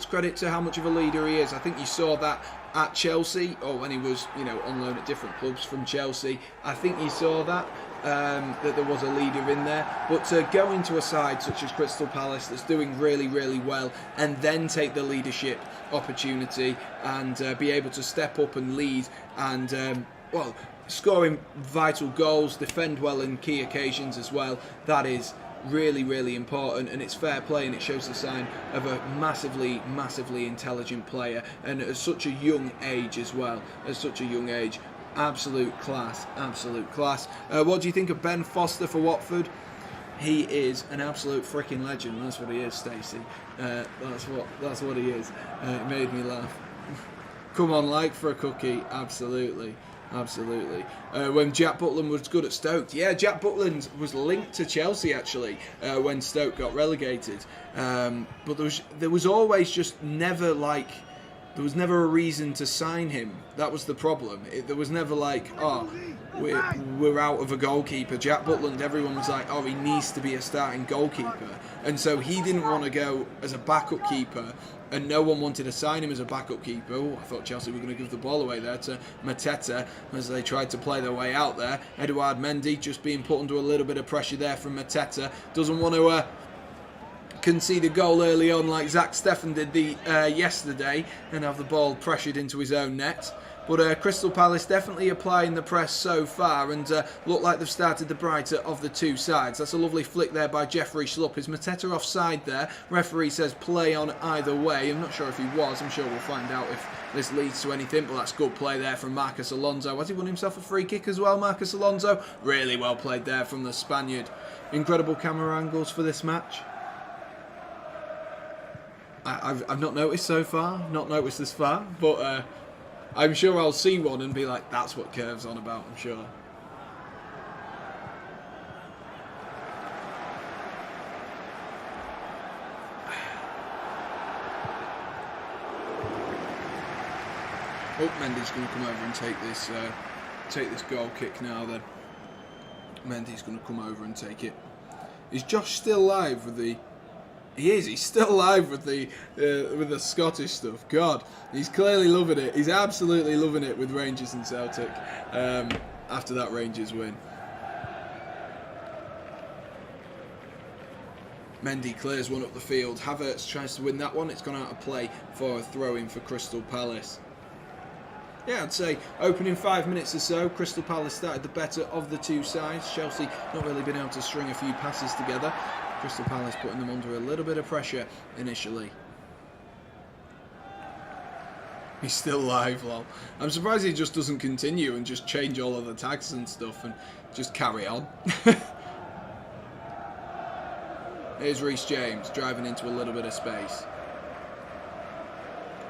credit to how much of a leader he is. I think you saw that at Chelsea, or when he was, on loan at different clubs from Chelsea. I think you saw that there was a leader in there. But to go into a side such as Crystal Palace that's doing really well, and then take the leadership opportunity and be able to step up and lead and scoring vital goals, defend well in key occasions as well, that is really important, and it's fair play, and it shows the sign of a massively intelligent player, and at such a young age as well. At such a young age, absolute class. What do you think of Ben Foster for Watford? He is an absolute freaking legend. That's what he is, Stacey. That's what he is. It made me laugh. Come on, like for a cookie. Absolutely. When Jack Butland was good at Stoke. Yeah, Jack Butland was linked to Chelsea actually when Stoke got relegated. But there was always just never there was never a reason to sign him. That was the problem. There was never we're out of a goalkeeper. Jack Butland, everyone was like, he needs to be a starting goalkeeper. And so he didn't want to go as a backup keeper, and no one wanted to sign him as a backup keeper. I thought Chelsea were going to give the ball away there to Mateta as they tried to play their way out there. Edouard Mendy just being put under a little bit of pressure there from Mateta. Doesn't want to concede a goal early on like Zach Steffen did yesterday and have the ball pressured into his own net. But Crystal Palace definitely applying the press so far, and look like they've started the brighter of the two sides. That's a lovely flick there by Jeffrey Schlupp. Is Mateta offside there? Referee says play on either way. I'm not sure if he was. I'm sure we'll find out if this leads to anything, but that's good play there from Marcus Alonso. Has he won himself a free kick as well, Marcus Alonso? Really well played there from the Spaniard. Incredible camera angles for this match. I've not noticed so far, not noticed this far, but I'm sure I'll see one and be like, that's what Curve's on about, I'm sure. Mendy's going to come over and take this goal kick now then. Mendy's going to come over and take it. Is Josh still live with the... He's still live with the Scottish stuff. God, he's clearly loving it. He's absolutely loving it with Rangers and Celtic after that Rangers win. Mendy clears one up the field. Havertz tries to win that one. It's gone out of play for a throw-in for Crystal Palace. Yeah, I'd say opening 5 minutes or so, Crystal Palace started the better of the two sides. Chelsea not really been able to string a few passes together. Crystal Palace putting them under a little bit of pressure initially. He's still live, lol. I'm surprised he just doesn't continue and just change all of the tags and stuff and just carry on. Here's Reece James driving into a little bit of space.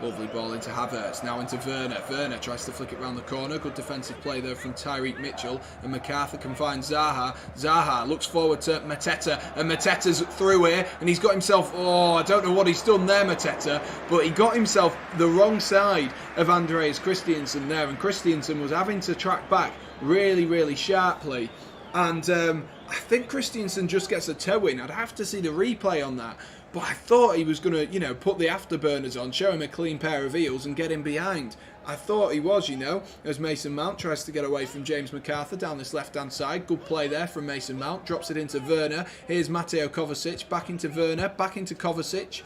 Lovely ball into Havertz, now into Werner. Werner tries to flick it round the corner. Good defensive play there from Tyreek Mitchell. And MacArthur can find Zaha. Zaha looks forward to Mateta. And Mateta's through here. And he's got himself... Oh, I don't know what he's done there, Mateta. But he got himself the wrong side of Andreas Christensen there. And Christensen was having to track back really, really sharply. And I think Christensen just gets a toe in. I'd have to see the replay on that. But I thought he was going to, you know, put the afterburners on, show him a clean pair of heels and get him behind. I thought he was, you know, as Mason Mount tries to get away from James MacArthur down this left-hand side. Good play there from Mason Mount. Drops it into Werner. Here's Mateo Kovacic. Back into Werner. Back into Kovacic.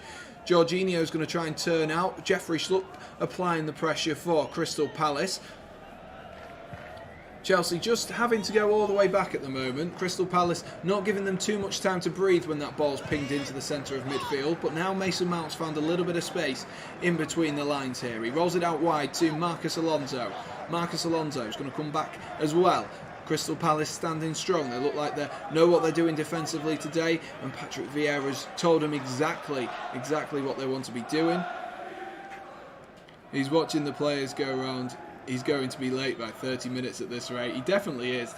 Jorginho's going to try and turn out. Jeffrey Schlupp applying the pressure for Crystal Palace. Chelsea just having to go all the way back at the moment. Crystal Palace not giving them too much time to breathe when that ball's pinged into the centre of midfield. But now Mason Mount's found a little bit of space in between the lines here. He rolls it out wide to Marcus Alonso. Marcus Alonso is going to come back as well. Crystal Palace standing strong. They look like they know what they're doing defensively today. And Patrick Vieira's told them exactly what they want to be doing. He's watching the players go around. He's going to be late by 30 minutes at this rate. He definitely is,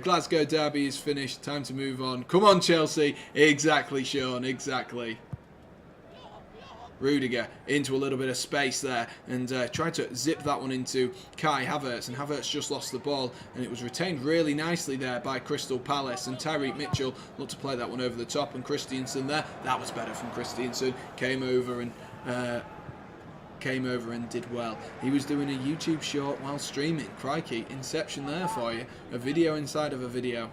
Glasgow derby is finished. Time to move on. Come on, Chelsea. Exactly, Sean, exactly. Rudiger into a little bit of space there and tried to zip that one into Kai Havertz. And Havertz just lost the ball and it was retained really nicely there by Crystal Palace. And Tyreek Mitchell looked to play that one over the top. And Christensen there. That was better from Christensen. Came over and did well. He was doing a YouTube short while streaming. Crikey, inception there for you. A video inside of a video.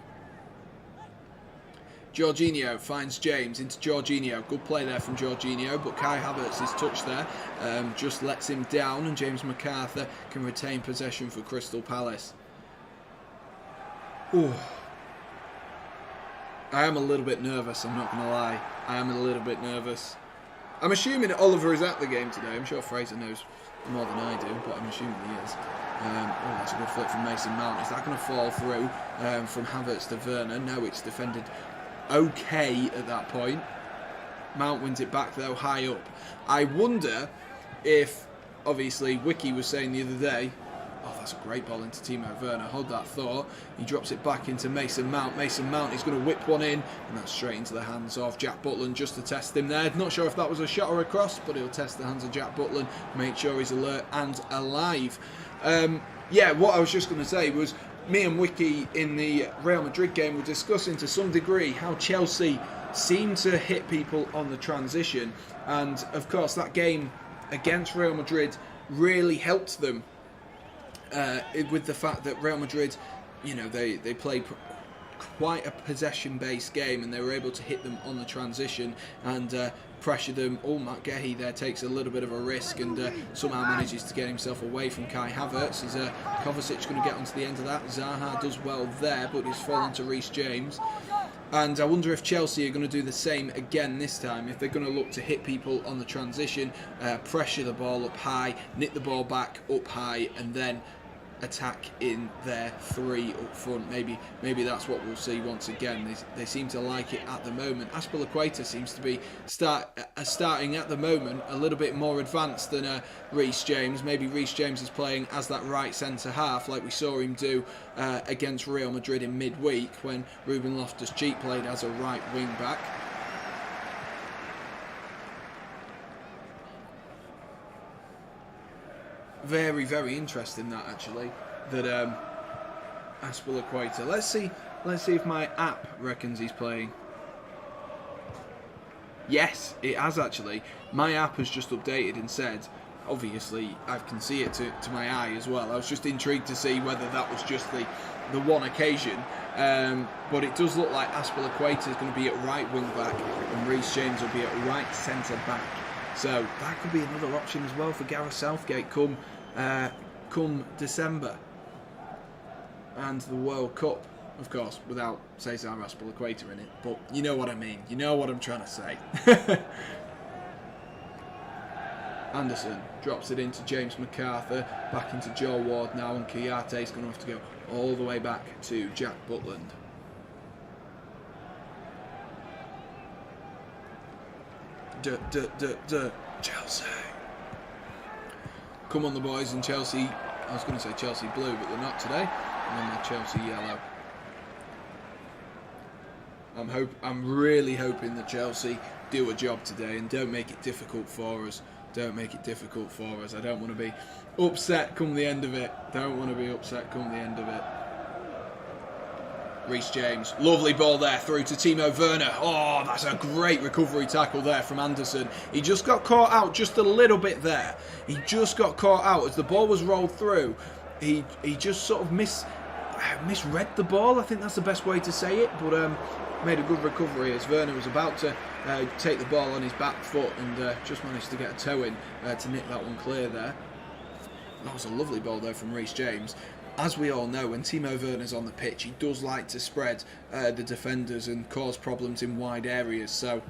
Jorginho finds James into Jorginho. Good play there from Jorginho, but Kai Havertz's touch there just lets him down and James MacArthur can retain possession for Crystal Palace. Ooh. I am a little bit nervous, I'm not going to lie. I am a little bit nervous. I'm assuming Oliver is at the game today. I'm sure Fraser knows more than I do, but I'm assuming he is. That's a good flip from Mason Mount. Is that going to fall through from Havertz to Werner? No, it's defended okay at that point. Mount wins it back, though, high up. I wonder if, obviously, Wiki was saying the other day, oh, that's a great ball into Timo Werner. Hold that thought. He drops it back into Mason Mount. Mason Mount is going to whip one in, and that's straight into the hands of Jack Butland just to test him there. Not sure if that was a shot or a cross, but he'll test the hands of Jack Butland, make sure he's alert and alive. Yeah, what I was just going to say was, me and Wiki in the Real Madrid game were discussing to some degree how Chelsea seem to hit people on the transition. And, of course, that game against Real Madrid really helped them. With the fact that Real Madrid, you know, they played quite a possession-based game and they were able to hit them on the transition and pressure them. Oh, Matt Gehi there takes a little bit of a risk and somehow manages to get himself away from Kai Havertz. Is Kovacic going to get onto the end of that? Zaha does well there, but he's fallen to Reece James. And I wonder if Chelsea are going to do the same again this time, if they're going to look to hit people on the transition, pressure the ball up high, nick the ball back up high, and then attack in their three up front. Maybe that's what we'll see once again. They seem to like it at the moment. Azpilicueta seems to be starting at the moment a little bit more advanced than Reece James. Maybe Reece James is playing as that right centre half like we saw him do against Real Madrid in midweek when Ruben Loftus-Cheek played as a right wing back. Very, very interesting that actually. That Azpilicueta. Let's see if my app reckons he's playing. Yes, it has actually. My app has just updated and said, obviously I can see it to my eye as well. I was just intrigued to see whether that was just the one occasion. But it does look like Azpilicueta is going to be at right wing back and Reece James will be at right centre back. So that could be another option as well for Gareth Southgate come December and the World Cup. of course, without Cesar Azpilicueta in it. But you know what I mean. You know what I'm trying to say. Anderson drops it into James MacArthur, back into Joel Ward now, and Kiate's going to have to go all the way back to Jack Butland. Chelsea. Come on the boys in Chelsea. I was going to say Chelsea blue, but they're not today. And then they're Chelsea yellow. I'm really hoping that Chelsea do a job today and don't make it difficult for us. Don't make it difficult for us. I don't want to be upset come the end of it. Don't want to be upset come the end of it. Reece James, lovely ball there through to Timo Werner. Oh, that's a great recovery tackle there from Anderson. He just got caught out just a little bit there. He just got caught out as the ball was rolled through. He just sort of misread the ball. I think that's the best way to say it. But made a good recovery as Werner was about to take the ball on his back foot and just managed to get a toe in to nick that one clear there. That was a lovely ball though from Reece James. As we all know, when Timo Werner's on the pitch, he does like to spread the defenders and cause problems in wide areas. So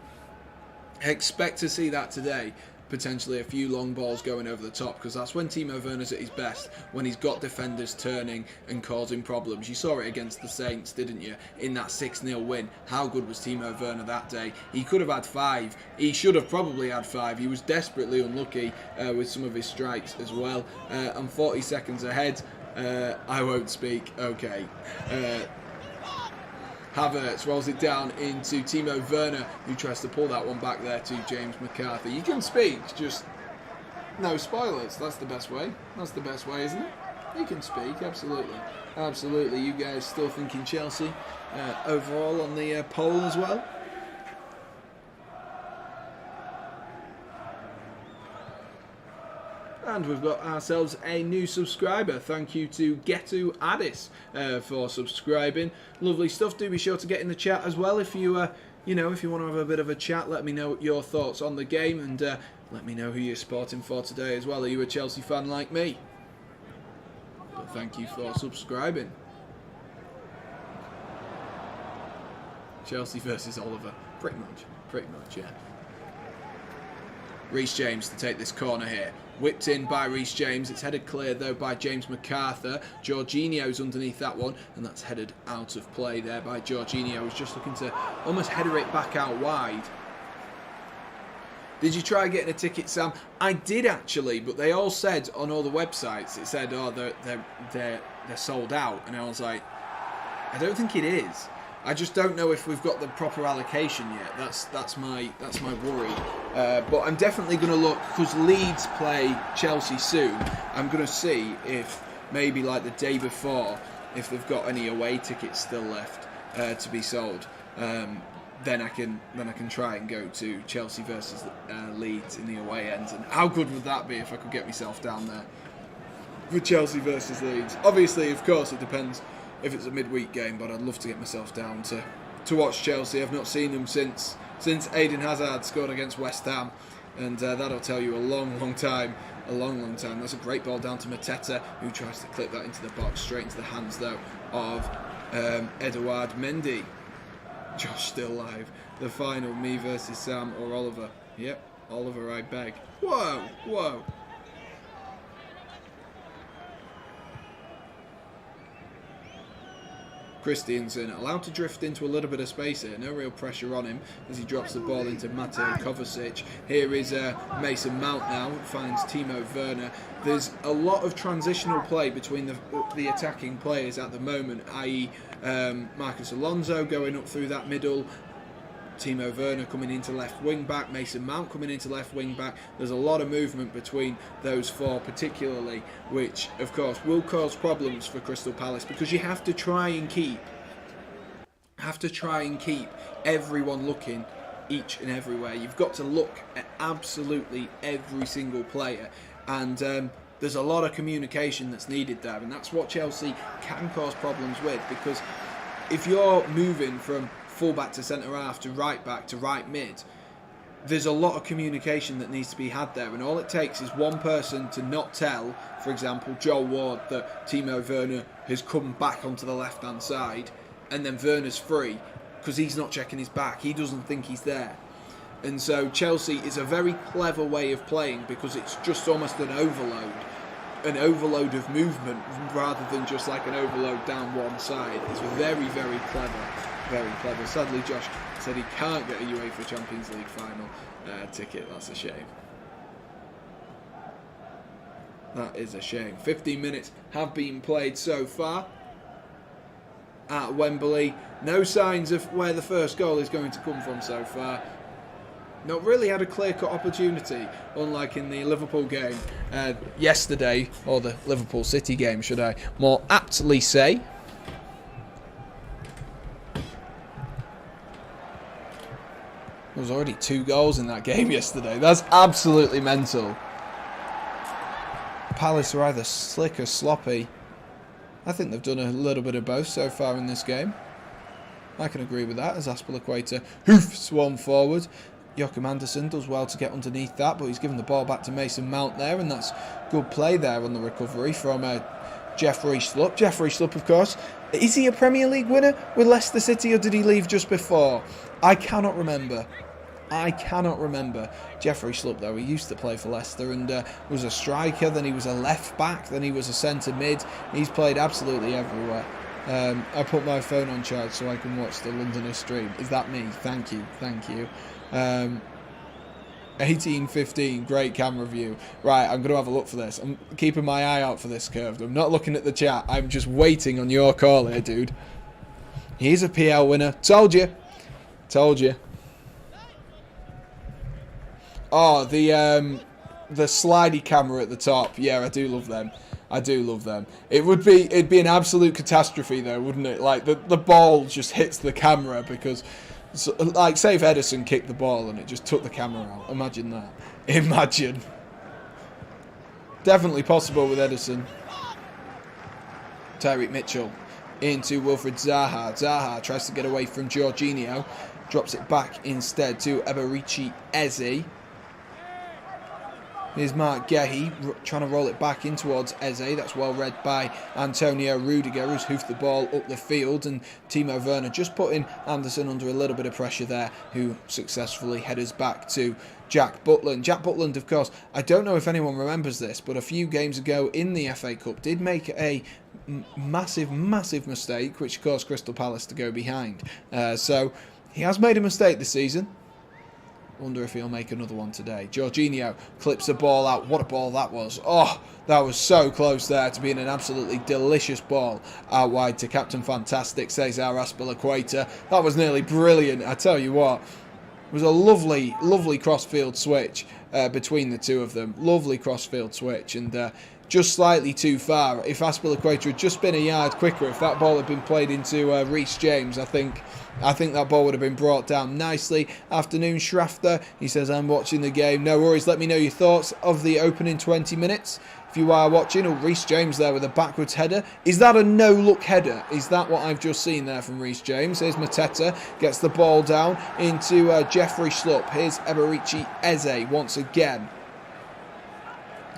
expect to see that today. Potentially a few long balls going over the top, because that's when Timo Werner's at his best, when he's got defenders turning and causing problems. You saw it against the Saints, didn't you, in that 6-0 win. How good was Timo Werner that day? He could have had 5. He should have probably had 5. He was desperately unlucky with some of his strikes as well. And 40 seconds ahead, I won't speak. Okay. Havertz rolls it down into Timo Werner, who tries to pull that one back there to James MacArthur. You can speak, just no spoilers. That's the best way. That's the best way, isn't it? You can speak, absolutely. Absolutely. You guys still thinking Chelsea overall on the poll as well? And we've got ourselves a new subscriber. Thank you to Getu Addis for subscribing. Lovely stuff. Do be sure to get in the chat as well if you, if you want to have a bit of a chat. Let me know your thoughts on the game and let me know who you're supporting for today as well. Are you a Chelsea fan like me? But thank you for subscribing. Chelsea versus Oliver. Pretty much, yeah. Reece James to take this corner here. Whipped in by Reece James. It's headed clear though by James MacArthur. Jorginho's underneath that one, and that's headed out of play there by Jorginho. He's just looking to almost header it back out wide. Did you try getting a ticket, Sam? I did actually, but they all said on all the websites, it said, oh, they're sold out, and I was like, I don't think it is. I just don't know if we've got the proper allocation yet. That's my worry. But I'm definitely going to look, because Leeds play Chelsea soon. I'm going to see if maybe like the day before, if they've got any away tickets still left to be sold. Then I can try and go to Chelsea versus Leeds in the away end. And how good would that be if I could get myself down there for Chelsea versus Leeds? Obviously, of course, it depends if it's a midweek game, but I'd love to get myself down to watch Chelsea. I've not seen them since Eden Hazard scored against West Ham, and that'll tell you a long time. A long time. That's a great ball down to Mateta, who tries to clip that into the box, straight into the hands though of Edouard Mendy. Josh still live. The final, me versus Sam or Oliver. Yep, Oliver, I beg. Whoa. Christiansen allowed to drift into a little bit of space here. No real pressure on him as he drops the ball into Mateo Kovacic. Here is Mason Mount now, finds Timo Werner. There's a lot of transitional play between the attacking players at the moment, i.e. Marcus Alonso going up through that middle, Timo Werner coming into left wing back, Mason Mount coming into left wing back. There's a lot of movement between those four particularly, which of course will cause problems for Crystal Palace, because you have to try and keep everyone looking each and everywhere. You've got to look at absolutely every single player, and there's a lot of communication that's needed there, and that's what Chelsea can cause problems with, because if you're moving from full-back to centre-half to right-back to right mid, there's a lot of communication that needs to be had there, and all it takes is one person to not tell, for example, Joel Ward, that Timo Werner has come back onto the left-hand side, and then Werner's free because he's not checking his back. He doesn't think he's there. And so Chelsea is a very clever way of playing because it's just almost an overload of movement rather than just like an overload down one side. It's very, very clever, very clever. Sadly, Josh said he can't get a UEFA Champions League final ticket. That's a shame. That is a shame. 15 minutes have been played so far at Wembley. No signs of where the first goal is going to come from so far. Not really had a clear-cut opportunity, unlike in the Liverpool game yesterday, or the Liverpool City game, should I more aptly say. There was already 2 goals in that game yesterday. That's absolutely mental. Palace are either slick or sloppy. I think they've done a little bit of both so far in this game. I can agree with that, as Azpilicueta hoofs one forward. Joachim Andersen does well to get underneath that, but he's given the ball back to Mason Mount there, and that's good play there on the recovery from Jeffrey Schlupp. Jeffrey Schlupp, of course. Is he a Premier League winner with Leicester City, or did he leave just before? I cannot remember. Jeffrey Schlupp, though, he used to play for Leicester and was a striker, then he was a left back, then he was a centre mid. He's played absolutely everywhere. I put my phone on charge so I can watch the Londoner stream. Is that me? Thank you. 18:15, great camera view. Right, I'm going to have a look for this. I'm keeping my eye out for this curved. I'm not looking at the chat. I'm just waiting on your call here, dude. He's a PL winner. Told you. Oh, the slidey camera at the top. Yeah, I do love them. It'd be an absolute catastrophe though, wouldn't it? Like the ball just hits the camera because, like, say if Ederson kicked the ball and it just took the camera out. Imagine that. Imagine. Definitely possible with Ederson. Tyreek Mitchell into Wilfried Zaha. Zaha tries to get away from Jorginho. Drops it back instead to Eberici Eze. Here's Mark Gehi trying to roll it back in towards Eze. That's well read by Antonio Rudiger, who's hoofed the ball up the field. And Timo Werner just putting Anderson under a little bit of pressure there, who successfully headers back to Jack Butland. Jack Butland, of course, I don't know if anyone remembers this, but a few games ago in the FA Cup did make a massive mistake, which caused Crystal Palace to go behind. So he has made a mistake this season. Wonder if he'll make another one today. Jorginho clips the ball out. What a ball that was. Oh, that was so close there to being an absolutely delicious ball out wide to Captain Fantastic, Cesar Azpilicueta. That was nearly brilliant, I tell you what. It was a lovely cross-field switch between the two of them. Lovely cross-field switch, and just slightly too far. If Azpilicueta had just been a yard quicker, if that ball had been played into Reece James, I think that ball would have been brought down nicely. Afternoon, Schrafter. He says, I'm watching the game. No worries. Let me know your thoughts of the opening 20 minutes. If you are watching, Reece James there with a backwards header. Is that a no-look header? Is that what I've just seen there from Reece James? Here's Mateta. Gets the ball down into Jeffrey Schlupp. Here's Eberici Eze once again.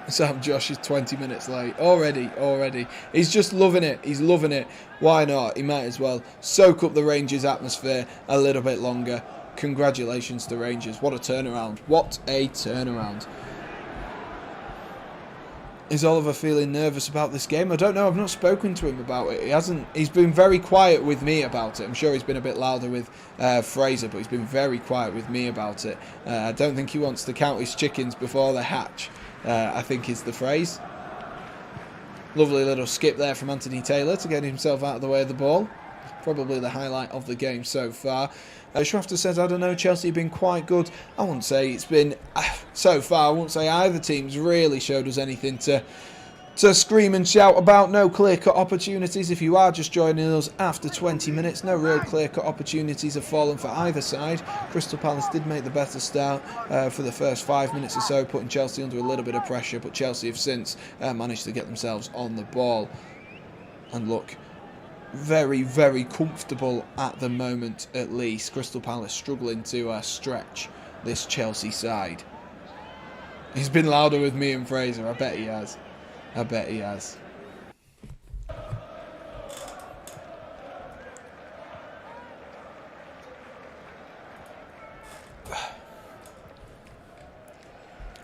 Sam Josh is 20 minutes late. Already. He's just loving it. He's loving it. Why not? He might as well soak up the Rangers atmosphere a little bit longer. Congratulations to Rangers. What a turnaround. Is Oliver feeling nervous about this game? I don't know. I've not spoken to him about it. He's been very quiet with me about it. I'm sure he's been a bit louder with Fraser, but he's been very quiet with me about it. I don't think he wants to count his chickens before they hatch. I think is the phrase. Lovely little skip there from Anthony Taylor to get himself out of the way of the ball. Probably the highlight of the game so far. Schrafter says, I don't know, Chelsea have been quite good. I wouldn't say it's been, so far, I wouldn't say either team's really showed us anything to scream and shout about. No clear-cut opportunities. If you are just joining us after 20 minutes, no real clear-cut opportunities have fallen for either side. Crystal Palace did make the better start for the first 5 minutes or so, putting Chelsea under a little bit of pressure, but Chelsea have since managed to get themselves on the ball. And look, very, very comfortable at the moment, at least. Crystal Palace struggling to stretch this Chelsea side. He's been louder with me and Fraser, I bet he has.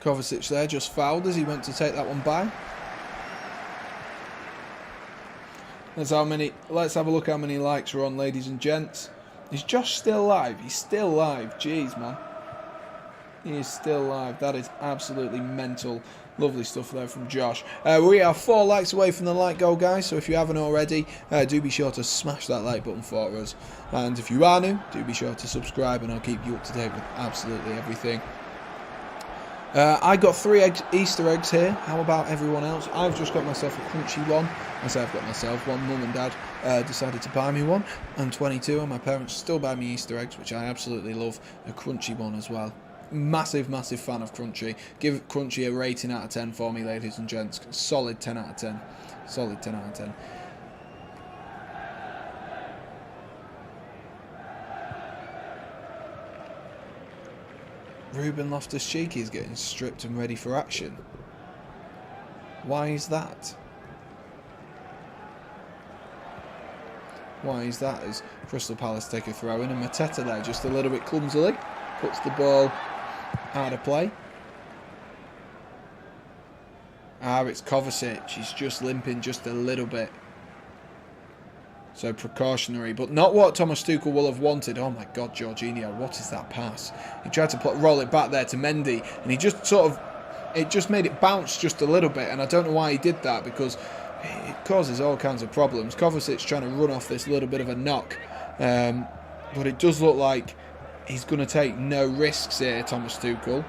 Kovacic there just fouled as he went to take that one by. Let's have a look how many likes are on, ladies and gents. Is Josh still live? He's still live. Jeez, man. He is still live. That is absolutely mental. Lovely stuff there from Josh. We are 4 likes away from the like goal, guys. So if you haven't already, do be sure to smash that like button for us. And if you are new, do be sure to subscribe, and I'll keep you up to date with absolutely everything. I got 3 Easter eggs here. How about everyone else? I've just got myself a crunchy one. I say I've got myself one. Mum and Dad decided to buy me one. I'm 22 and my parents still buy me Easter eggs, which I absolutely love. A crunchy one as well. Massive, massive fan of Crunchy. Give Crunchy a rating out of 10 for me, ladies and gents. Solid 10 out of 10. Solid 10 out of 10. Ruben Loftus-Cheek is getting stripped and ready for action. Why is that? Why is that? As Crystal Palace take a throw in, and Mateta there just a little bit clumsily puts the ball out of play. It's Kovacic. He's just limping just a little bit. So precautionary, but not what Thomas Tuchel will have wanted. Oh my God, Jorginho, what is that pass? He tried to roll it back there to Mendy, and he just it just made it bounce just a little bit, and I don't know why he did that, because it causes all kinds of problems. Kovacic trying to run off this little bit of a knock, but it does look like he's going to take no risks here, Thomas Tuchel.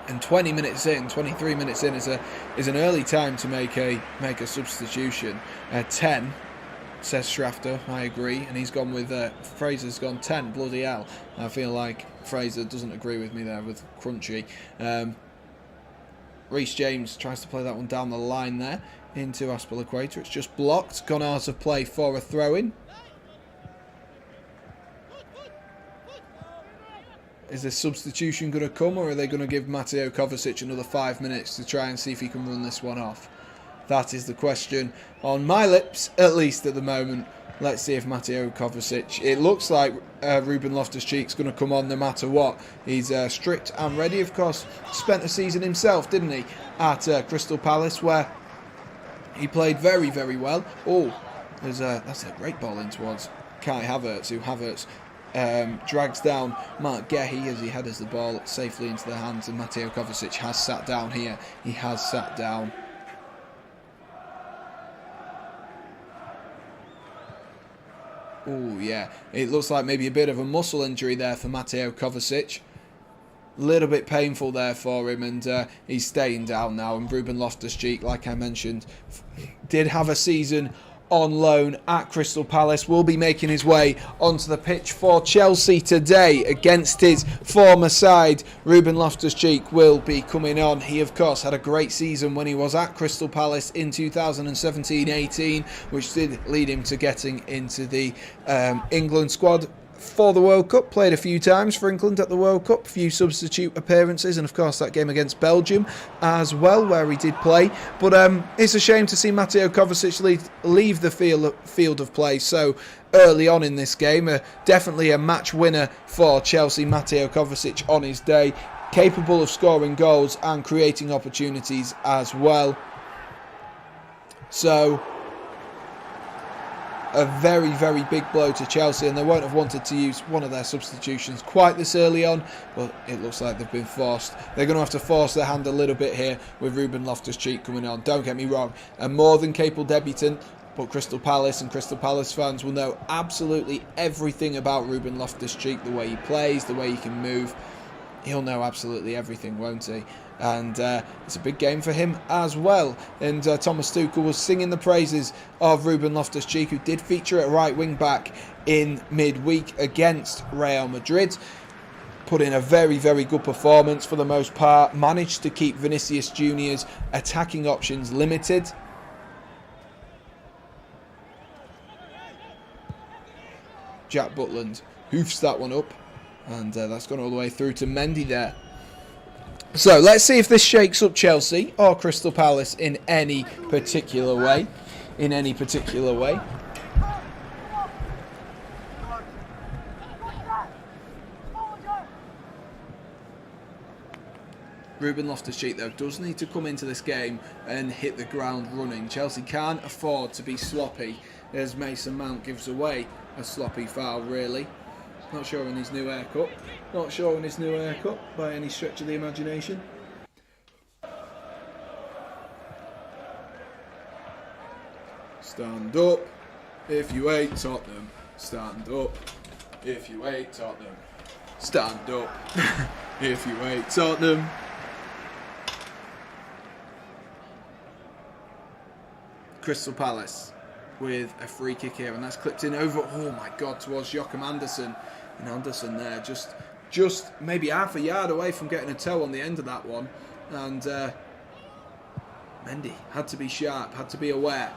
And 20 minutes in, 23 minutes in is an early time to make a substitution. 10. Says Schrafter, I agree, and he's gone with Fraser's gone 10. Bloody hell! I feel like Fraser doesn't agree with me there with Crunchy. Reece James tries to play that one down the line there into Aspilicueta. It's just blocked. Gone out of play for a throw-in. Is this substitution going to come, or are they going to give Mateo Kovacic another 5 minutes to try and see if he can run this one off? That is the question on my lips, at least at the moment. Let's see if Mateo Kovacic... It looks like Ruben Loftus-Cheek's going to come on no matter what. He's strict and ready, of course. Spent a season himself, didn't he, at Crystal Palace, where he played very, very well. Oh, that's a great ball in towards Kai Havertz, who Havertz drags down Mark Gehi as he headers the ball safely into the hands, and Mateo Kovacic has sat down here. He has sat down. Oh, yeah. It looks like maybe a bit of a muscle injury there for Mateo Kovacic. Little bit painful there for him, and he's staying down now. And Ruben Loftus-Cheek, like I mentioned, did have a season on loan at Crystal Palace, will be making his way onto the pitch for Chelsea today against his former side. Ruben Loftus-Cheek will be coming on. He, of course, had a great season when he was at Crystal Palace in 2017-18, which did lead him to getting into the England squad for the World Cup. Played a few times for England at the World Cup, few substitute appearances, and of course that game against Belgium as well, where he did play. But it's a shame to see Mateo Kovacic leave the field of play so early on in this game. Definitely a match winner for Chelsea, Mateo Kovacic on his day, capable of scoring goals and creating opportunities as well. So a very, very big blow to Chelsea, and they won't have wanted to use one of their substitutions quite this early on, but it looks like they've been forced. They're going to have to force their hand a little bit here with Ruben Loftus-Cheek coming on. Don't get me wrong, a more than capable debutant, but Crystal Palace and Crystal Palace fans will know absolutely everything about Ruben Loftus-Cheek, the way he plays, the way he can move. He'll know absolutely everything, won't he? And it's a big game for him as well. And Thomas Tuchel was singing the praises of Ruben Loftus-Cheek, who did feature at right wing back in midweek against Real Madrid. Put in a very, very good performance for the most part. Managed to keep Vinicius Junior's attacking options limited. Jack Butland hoofs that one up. And that's gone all the way through to Mendy there. So let's see if this shakes up Chelsea or Crystal Palace in any particular way. Ruben Loftus-Cheek, though, does need to come into this game and hit the ground running. Chelsea can't afford to be sloppy, as Mason Mount gives away a sloppy foul, really. Not sure on his new haircut. Not sure on his new haircut by any stretch of the imagination. Stand up if you hate Tottenham. Stand up if you hate Tottenham. Stand up if you hate Tottenham. Crystal Palace with a free kick here, and that's clipped in over, oh my god, towards Joachim Andersen. And Andersen there, just maybe half a yard away from getting a toe on the end of that one. And Mendy had to be sharp, had to be aware.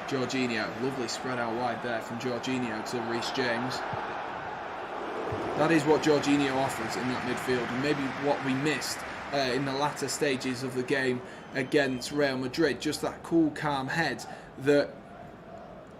Jorginho, lovely spread out wide there from Jorginho to Reece James. That is what Jorginho offers in that midfield, and maybe what we missed in the latter stages of the game against Real Madrid. Just that cool, calm head that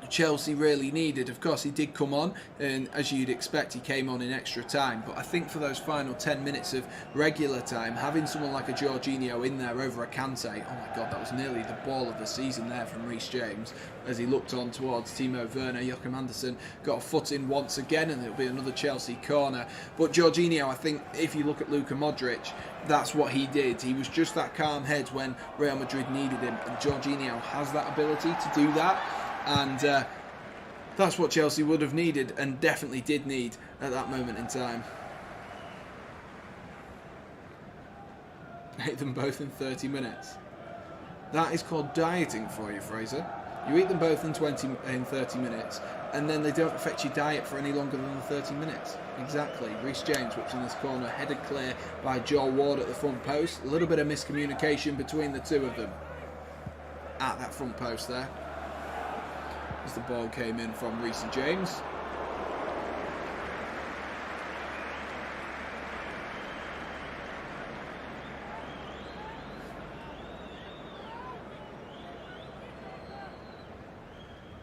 Chelsea really needed. Of course, he did come on, and as you'd expect, he came on in extra time. But I think for those final 10 minutes of regular time, having someone like a Jorginho in there over a Kante, oh my God, that was nearly the ball of the season there from Reece James as he looked on towards Timo Werner. Joachim Andersen got a foot in once again, and it'll be another Chelsea corner. But Jorginho, I think, if you look at Luka Modric, that's what he did. He was just that calm head when Real Madrid needed him, and Jorginho has that ability to do that. And that's what Chelsea would have needed, and definitely did need at that moment in time. Ate them both in 30 minutes. That is called dieting for you, Fraser. You eat them both in 30 minutes, and then they don't affect your diet for any longer than the 30 minutes. Exactly. Reece James whips in this corner, headed clear by Joel Ward at the front post. A little bit of miscommunication between the two of them at that front post there, as the ball came in from Reece James.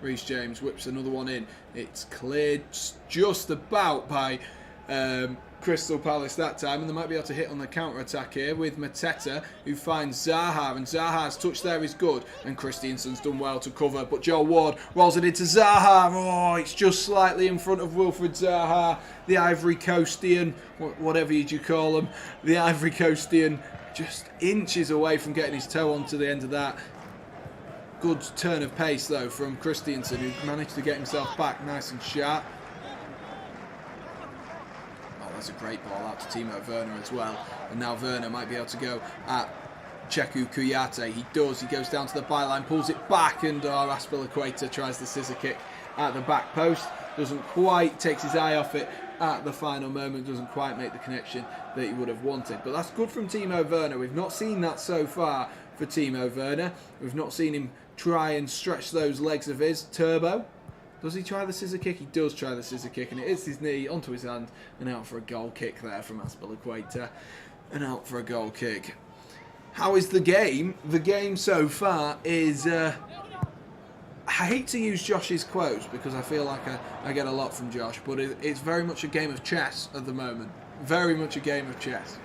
Reece James whips another one in. It's cleared just about by Crystal Palace that time, and they might be able to hit on the counter-attack here with Mateta, who finds Zaha, and Zaha's touch there is good, and Christiansen's done well to cover, but Joel Ward rolls it into Zaha. Oh, it's just slightly in front of Wilfried Zaha, the Ivory Coastian, whatever you call him, the Ivory Coastian, just inches away from getting his toe onto the end of that. Good turn of pace though from Christiansen, who managed to get himself back nice and sharp. That's a great ball out to Timo Werner as well, and now Werner might be able to go at Cheku Kouyaté. He does, he goes down to the byline, pulls it back, and Azpilicueta tries the scissor kick at the back post, doesn't quite, takes his eye off it at the final moment, doesn't quite make the connection that he would have wanted. But that's good from Timo Werner. We've not seen that so far for Timo Werner. We've not seen him try and stretch those legs of his. Turbo, does he try the scissor kick? He does try the scissor kick, and it hits his knee onto his hand, and out for a goal kick there from Azpilicueta, and out for a goal kick. How is the game? The game so far is, I hate to use Josh's quotes because I feel like I get a lot from Josh, but it's very much a game of chess at the moment. Very much a game of chess.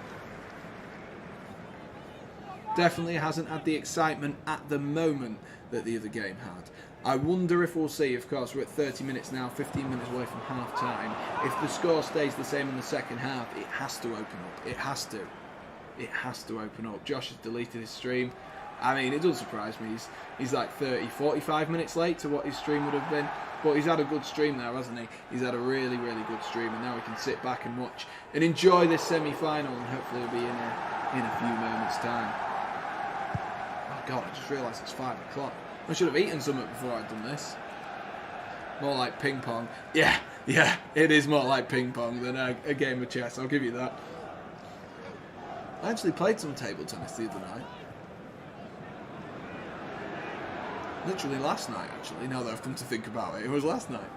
Definitely hasn't had the excitement at the moment that the other game had. I wonder if we'll see, of course, we're at 30 minutes now, 15 minutes away from half time. If the score stays the same in the second half, it has to open up. It has to. It has to open up. Josh has deleted his stream. I mean, it doesn't surprise me. He's like 30, 45 minutes late to what his stream would have been. But he's had a good stream now, hasn't he? He's had a really, really good stream, and now we can sit back and watch and enjoy this semi-final, and hopefully it'll be in a few moments' time. Oh God, I just realised it's 5 o'clock. I should have eaten something before I'd done this. More like ping pong. Yeah, it is more like ping pong than a game of chess, I'll give you that. I actually played some table tennis the other night. Literally last night, actually, now that I've come to think about it. It was last night.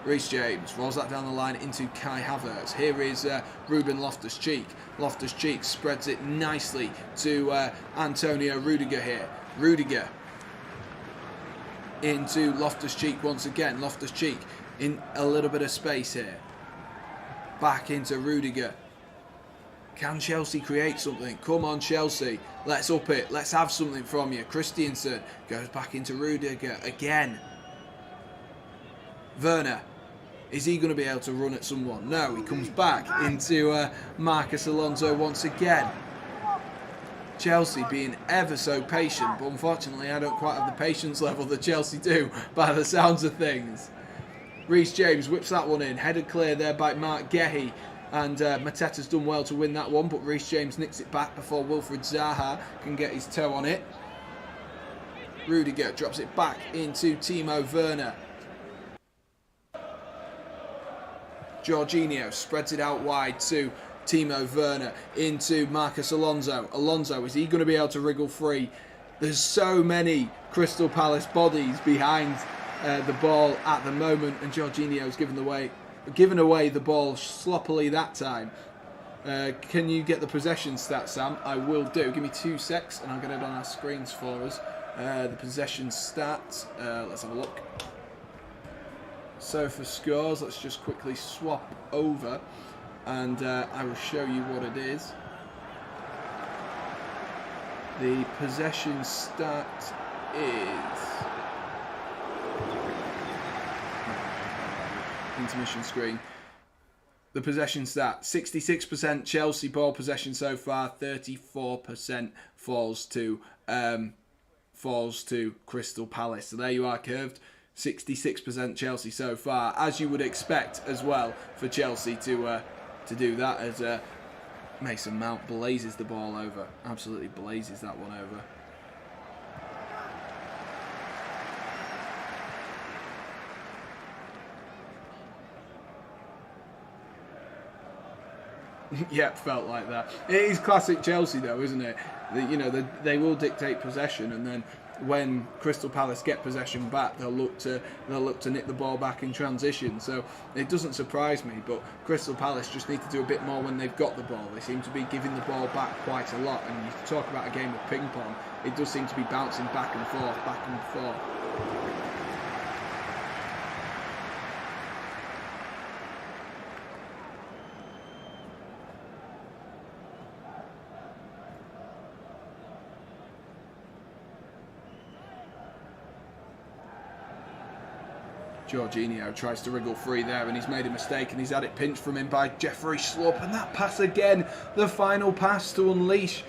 Reece James rolls that down the line into Kai Havertz. Here is Ruben Loftus-Cheek. Loftus-Cheek spreads it nicely to Antonio Rudiger here. Rudiger into Loftus-Cheek once again. Loftus-Cheek in a little bit of space here. Back into Rudiger. Can Chelsea create something? Come on, Chelsea. Let's up it. Let's have something from you. Christiansen goes back into Rudiger again. Werner. Is he going to be able to run at someone? No, he comes back into Marcus Alonso once again. Chelsea being ever so patient, but unfortunately I don't quite have the patience level that Chelsea do by the sounds of things. Reece James whips that one in, headed clear there by Mark Gehi, and Mateta's done well to win that one, but Reece James nicks it back before Wilfried Zaha can get his toe on it. Rudiger drops it back into Timo Werner. Jorginho spreads it out wide to Timo Werner into Marcus Alonso. Alonso, is he going to be able to wriggle free? There's so many Crystal Palace bodies behind the ball at the moment, and Jorginho's given away the ball sloppily that time. Can you get the possession stats, Sam? I will do. Give me 2 secs and I'll get it on our screens for us. The possession stats. Let's have a look. So for scores, let's just quickly swap over and I will show you what it is. The possession stat is... intermission screen. The possession stat, 66% Chelsea ball possession so far, 34% falls to Crystal Palace. So there you are, curved. 66% Chelsea so far, as you would expect as well for Chelsea to do that, as Mason Mount blazes the ball over. Absolutely blazes that one over. Yep, felt like that. It is classic Chelsea though, isn't it? They will dictate possession, and then when Crystal Palace get possession back, they'll look to nick the ball back in transition. So it doesn't surprise me, but Crystal Palace just need to do a bit more when they've got the ball. They seem to be giving the ball back quite a lot, and you talk about a game of ping pong, it does seem to be bouncing back and forth, back and forth. Jorginho tries to wriggle free there, and he's made a mistake, and he's had it pinched from him by Jeffrey Schlupp, and that pass again, the final pass to unleash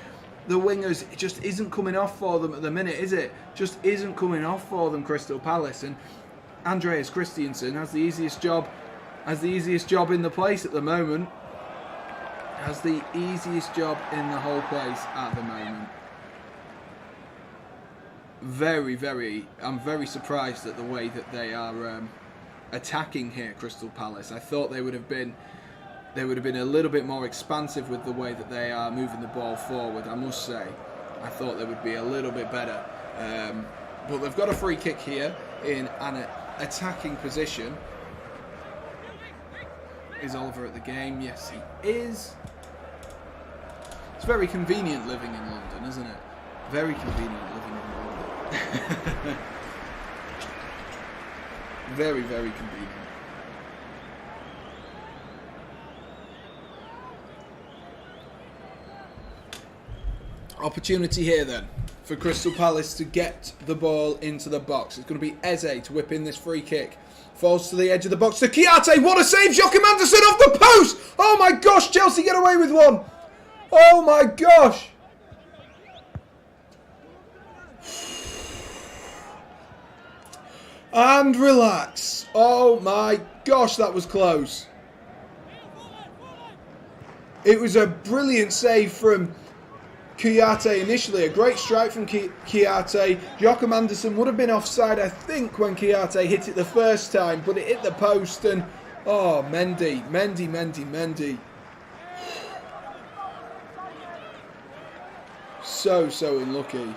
the wingers, it just isn't coming off for them at the minute, is it? Just isn't coming off for them, Crystal Palace, and Andreas Christiansen has the easiest job in the place at the moment. Has the easiest job in the whole place at the moment. I'm very surprised at the way that they are attacking here, Crystal Palace. I thought they would have been a little bit more expansive with the way that they are moving the ball forward, I must say. I thought they would be a little bit better. But they've got a free kick here in an attacking position. Is Oliver at the game? Yes, he is. It's very convenient living in London, isn't it? Very convenient living in London. Very, very convenient. Opportunity here then for Crystal Palace to get the ball into the box. It's going to be Eze to whip in this free kick. Falls to the edge of the box to Chiarte. What a save! Joachim Andersen off the post! Oh my gosh, Chelsea get away with one! Oh my gosh! And relax. Oh my gosh, that was close. It was a brilliant save from Chiarte initially. A great strike from Chiarte. Joachim Andersen would have been offside, I think, when Chiarte hit it the first time, but it hit the post and... oh, Mendy. So unlucky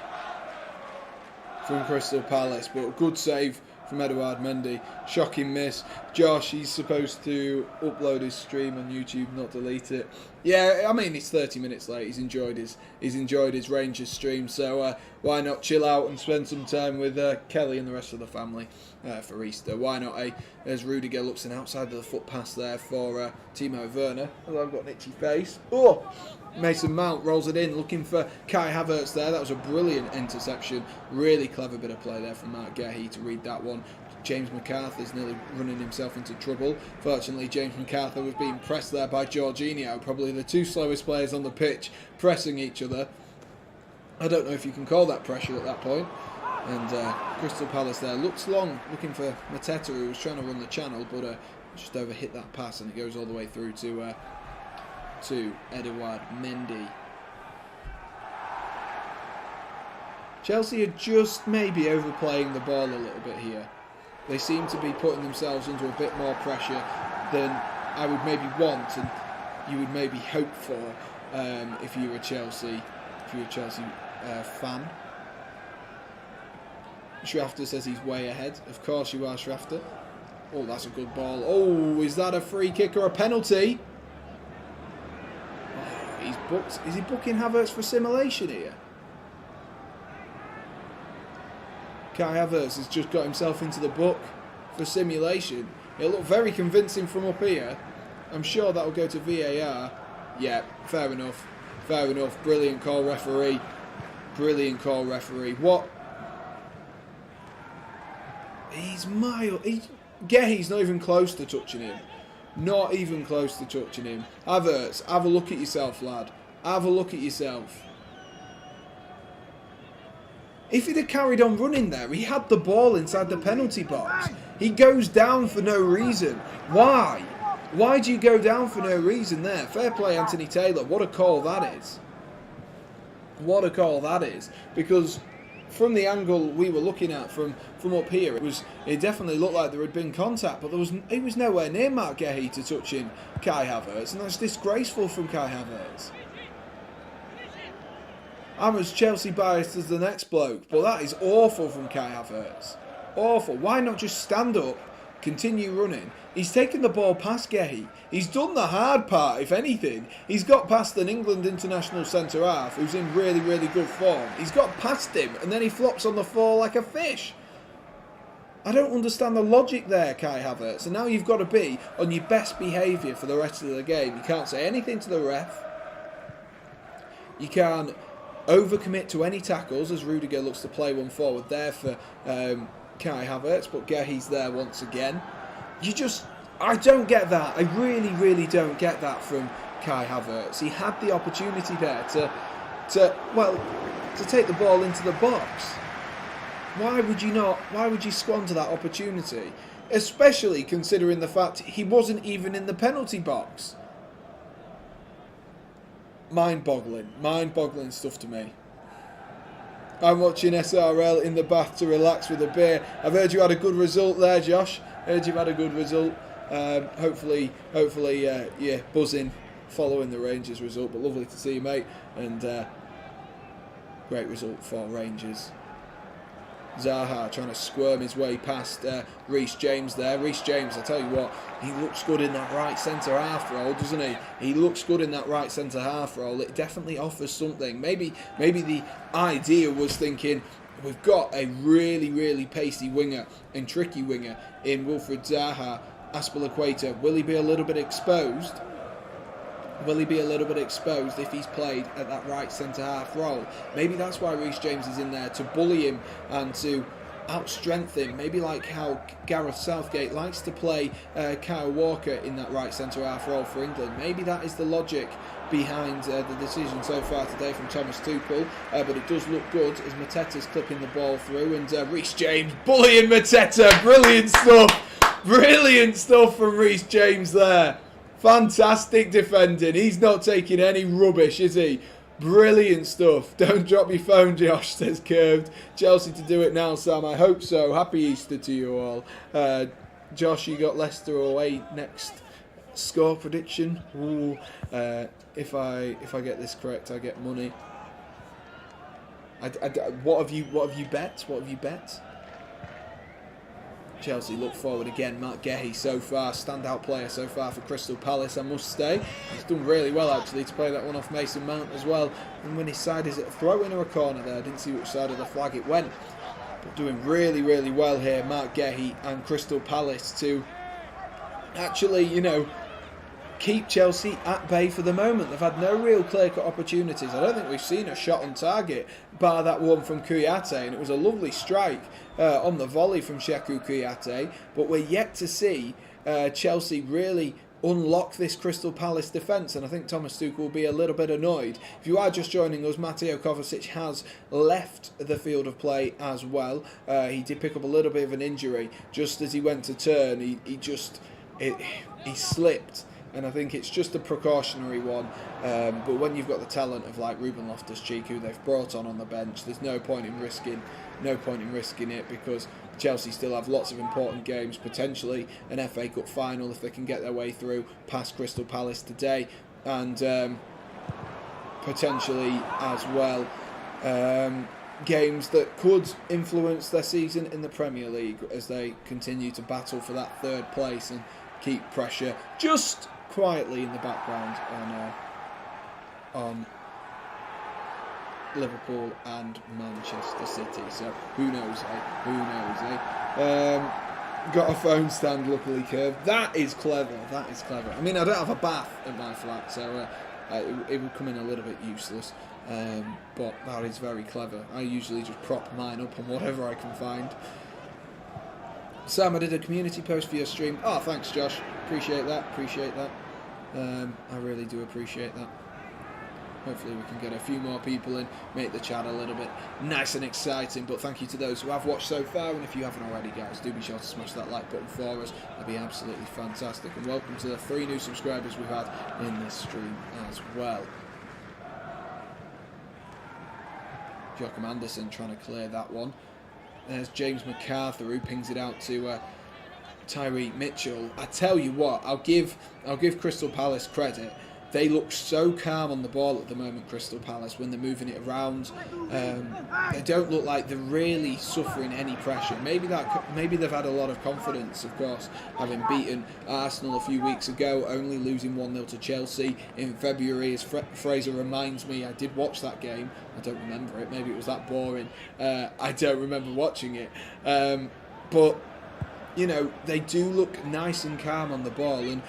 from Crystal Palace, but good save from Edouard Mendy. Shocking miss. Josh, he's supposed to upload his stream on YouTube, not delete it. Yeah, I mean, it's 30 minutes late. He's enjoyed his Rangers stream, so why not chill out and spend some time with Kelly and the rest of the family for Easter? Why not, eh? As Rudiger looks in outside of the foot pass there for Timo Werner. Although I've got an itchy face. Oh! Mason Mount rolls it in, looking for Kai Havertz there. That was a brilliant interception. Really clever bit of play there from Mark Gehi to read that one. James McArthur's nearly running himself into trouble. Fortunately, James McArthur was being pressed there by Jorginho. Probably the two slowest players on the pitch, pressing each other. I don't know if you can call that pressure at that point. And Crystal Palace there looks long, looking for Mateta, who was trying to run the channel, but just overhit that pass, and it goes all the way through to Edouard Mendy. Chelsea are just maybe overplaying the ball a little bit here. They seem to be putting themselves under a bit more pressure than I would maybe want, and you would maybe hope for if you were a Chelsea fan. Schrafter says he's way ahead. Of course you are, Schrafter. Oh, that's a good ball. Oh, is that a free kick or a penalty? Oh, he's booked. Is he booking Havertz for simulation here? Kai Havertz has just got himself into the book for simulation. It looked very convincing from up here. I'm sure that will go to VAR. Yeah, fair enough. Fair enough. Brilliant call, referee. Brilliant call, referee. What? He's mild. Gehi's not even close to touching him. Not even close to touching him. Havertz, have a look at yourself, lad. Have a look at yourself. If he'd have carried on running there, he had the ball inside the penalty box. He goes down for no reason. Why? Why do you go down for no reason there? Fair play, Anthony Taylor. What a call that is. What a call that is. Because from the angle we were looking at from up here, it definitely looked like there had been contact, but he was nowhere near Mark Gehi to touching Kai Havertz, and that's disgraceful from Kai Havertz. I'm as Chelsea biased as the next bloke, but that is awful from Kai Havertz. Awful. Why not just stand up, continue running? He's taken the ball past Gehi. He's done the hard part, if anything. He's got past an England international centre-half who's in really, really good form. He's got past him, and then he flops on the floor like a fish. I don't understand the logic there, Kai Havertz. And now you've got to be on your best behaviour for the rest of the game. You can't say anything to the ref. You can't overcommit to any tackles, as Rudiger looks to play one forward there for Kai Havertz, but Gehi's there once again. I don't get that. I really, really don't get that from Kai Havertz. He had the opportunity there to take the ball into the box. Why would you squander that opportunity? Especially considering the fact he wasn't even in the penalty box. Mind-boggling stuff to me. I'm watching SRL in the bath to relax with a beer. I've heard you had a good result there, Josh. Heard you've had a good result. Hopefully, yeah, buzzing following the Rangers result. But lovely to see you, mate. And great result for Rangers. Zaha trying to squirm his way past Reece James there. Reece James, I tell you what, he looks good in that right centre-half role, doesn't he? He looks good in that right centre-half role. It definitely offers something. Maybe the idea was thinking, we've got a really, really pacey winger and tricky winger in Wilfried Zaha. Azpilicueta, will he be a little bit exposed? Will he be a little bit exposed if he's played at that right centre-half role? Maybe that's why Reece James is in there, to bully him and to out-strengthen him. Maybe like how Gareth Southgate likes to play Kyle Walker in that right centre-half role for England. Maybe that is the logic behind the decision so far today from Thomas Tuchel. But it does look good as Mateta's clipping the ball through, and Reece James bullying Mateta. Brilliant stuff. Brilliant stuff from Reece James there. Fantastic defending. He's not taking any rubbish, is he? Brilliant stuff. Don't drop your phone, Josh, says Curved. Chelsea to do it now, Sam. I hope so. Happy Easter to you all. Josh, you got Leicester away next score prediction. Ooh. If I get this correct, I get money. What have you bet? What have you bet? Chelsea look forward again. Mark Gehi so far, standout player so far for Crystal Palace, I must say. He's done really well actually to play that one off Mason Mount as well. And when his side is a throw in or a corner there, I didn't see which side of the flag it went. But doing really, really well here, Mark Gehi and Crystal Palace to actually, you know, keep Chelsea at bay for the moment. They've had no real clear-cut opportunities. I don't think we've seen a shot on target, bar that one from Kouyaté, and it was a lovely strike on the volley from Sheku Kouyaté, but we're yet to see Chelsea really unlock this Crystal Palace defence, and I think Thomas Tuchel will be a little bit annoyed. If you are just joining us, Mateo Kovacic has left the field of play as well. He did pick up a little bit of an injury just as he went to turn. He slipped, and I think it's just a precautionary one. But when you've got the talent of like Ruben Loftus-Cheek, who they've brought on the bench, there's no point in risking it, because Chelsea still have lots of important games, potentially an FA Cup final if they can get their way through past Crystal Palace today, and potentially as well games that could influence their season in the Premier League as they continue to battle for that third place and keep pressure just quietly in the background on Liverpool and Manchester City. So who knows, got a phone stand luckily curved. That is clever. I mean, I don't have a bath at my flat, so it would come in a little bit useless, but that is very clever. I usually just prop mine up on whatever I can find. Sam, I did a community post for your stream. Oh, thanks Josh, appreciate that. I really do appreciate that. Hopefully we can get a few more people in, make the chat a little bit nice and exciting. But thank you to those who have watched so far, and if you haven't already, guys, do be sure to smash that like button for us. That'd be absolutely fantastic. And welcome to the 3 new subscribers we've had in this stream as well. Joachim Anderson trying to clear that one. There's James MacArthur who pings it out to Tyreek Mitchell. I tell you what, I'll give Crystal Palace credit. They look so calm on the ball at the moment, Crystal Palace, when they're moving it around. They don't look like they're really suffering any pressure. Maybe they've had a lot of confidence, of course, having beaten Arsenal a few weeks ago, only losing 1-0 to Chelsea in February. As Fraser reminds me, I did watch that game. I don't remember it. Maybe it was that boring. I don't remember watching it. But you know, they do look nice and calm on the ball, and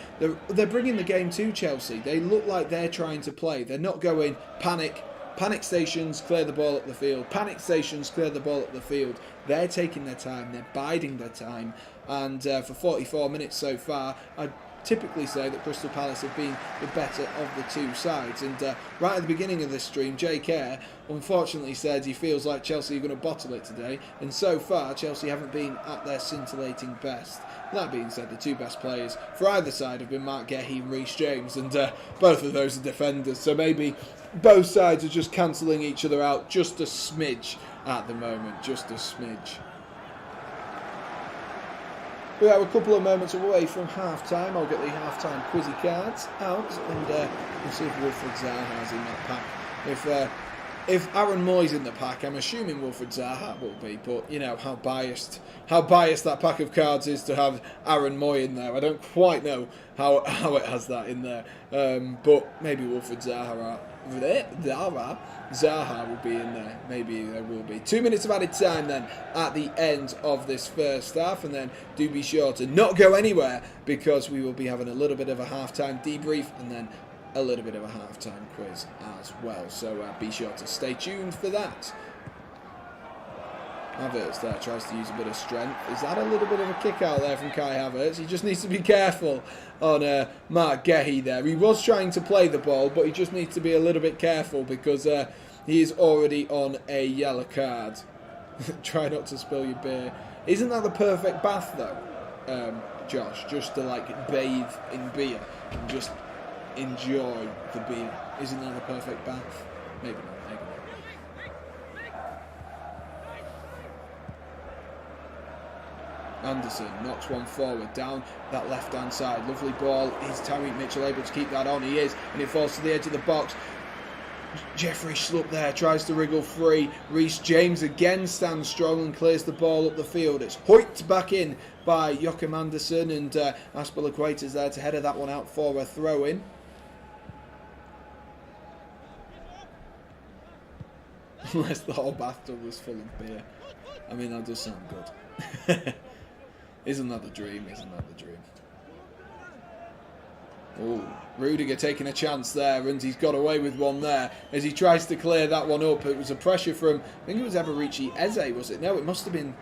they're bringing the game to Chelsea. They look like they're trying to play. They're not going panic stations, clear the ball up the field. Panic stations, clear the ball up the field. They're taking their time. They're biding their time. And for 44 minutes so far, I'd typically say that Crystal Palace have been the better of the two sides. And right at the beginning of this stream, Jay Kerr unfortunately said he feels like Chelsea are going to bottle it today, and so far Chelsea haven't been at their scintillating best. That being said, the two best players for either side have been Mark Gehi and Reece James, and both of those are defenders, so maybe both sides are just cancelling each other out just a smidge at the moment, just a smidge. We are a couple of moments away from half-time. I'll get the half-time quizzy cards out, and we'll see if Wilfried Zaha's in that pack. If Aaron Moy's in the pack, I'm assuming Wilfried Zaha will be, but you know how biased that pack of cards is to have Aaron Moy in there. I don't quite know how it has that in there, but maybe Wilfried Zaha will be in there. Maybe there will be. 2 minutes of added time then at the end of this first half, and then do be sure to not go anywhere, because we will be having a little bit of a half-time debrief and then a little bit of a half-time quiz as well. So be sure to stay tuned for that. Havertz there tries to use a bit of strength. Is that a little bit of a kick out there from Kai Havertz? He just needs to be careful on Mark Gehi there. He was trying to play the ball, but he just needs to be a little bit careful, because he is already on a yellow card. Try not to spill your beer. Isn't that the perfect bath though, Josh? Just to like bathe in beer and just enjoy the beer. Isn't that the perfect bath? Maybe not. Anderson knocks one forward down that left hand side. Lovely ball. Is Tyreek Mitchell able to keep that on? He is, and it falls to the edge of the box. Jeffrey Schlupp there tries to wriggle free. Reece James again stands strong and clears the ball up the field. It's hoiked back in by Joachim Andersen, and Aspilicueta's there to header that one out for a throw-in. Unless the whole bathtub was full of beer. I mean, that does sound good. Isn't that the dream? Isn't that the dream? Oh, Rudiger taking a chance there, and he's got away with one there as he tries to clear that one up. It was a pressure from, I think it was Eberici Eze, was it? No, it must have been,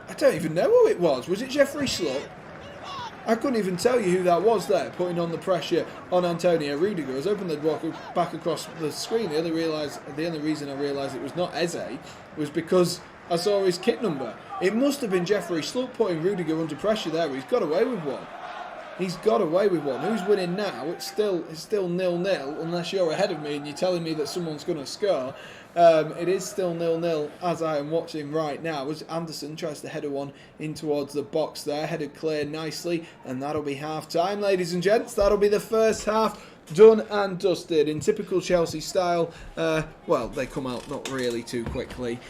I don't even know who it was. Was it Jeffrey Schlupp? I couldn't even tell you who that was there, putting on the pressure on Antonio Rudiger. I was hoping they'd walk back across the screen. The only reason I realised it was not Eze was because I saw his kit number. It must have been Jeffrey Schlupp putting Rudiger under pressure there. He's got away with one. He's got away with one. Who's winning now? It's still 0-0, unless you're ahead of me and you're telling me that someone's going to score. It is still 0-0 as I am watching right now. As Anderson tries to header one in towards the box there. Headed clear nicely, and that'll be half-time, ladies and gents. That'll be the first half done and dusted. In typical Chelsea style, well, they come out not really too quickly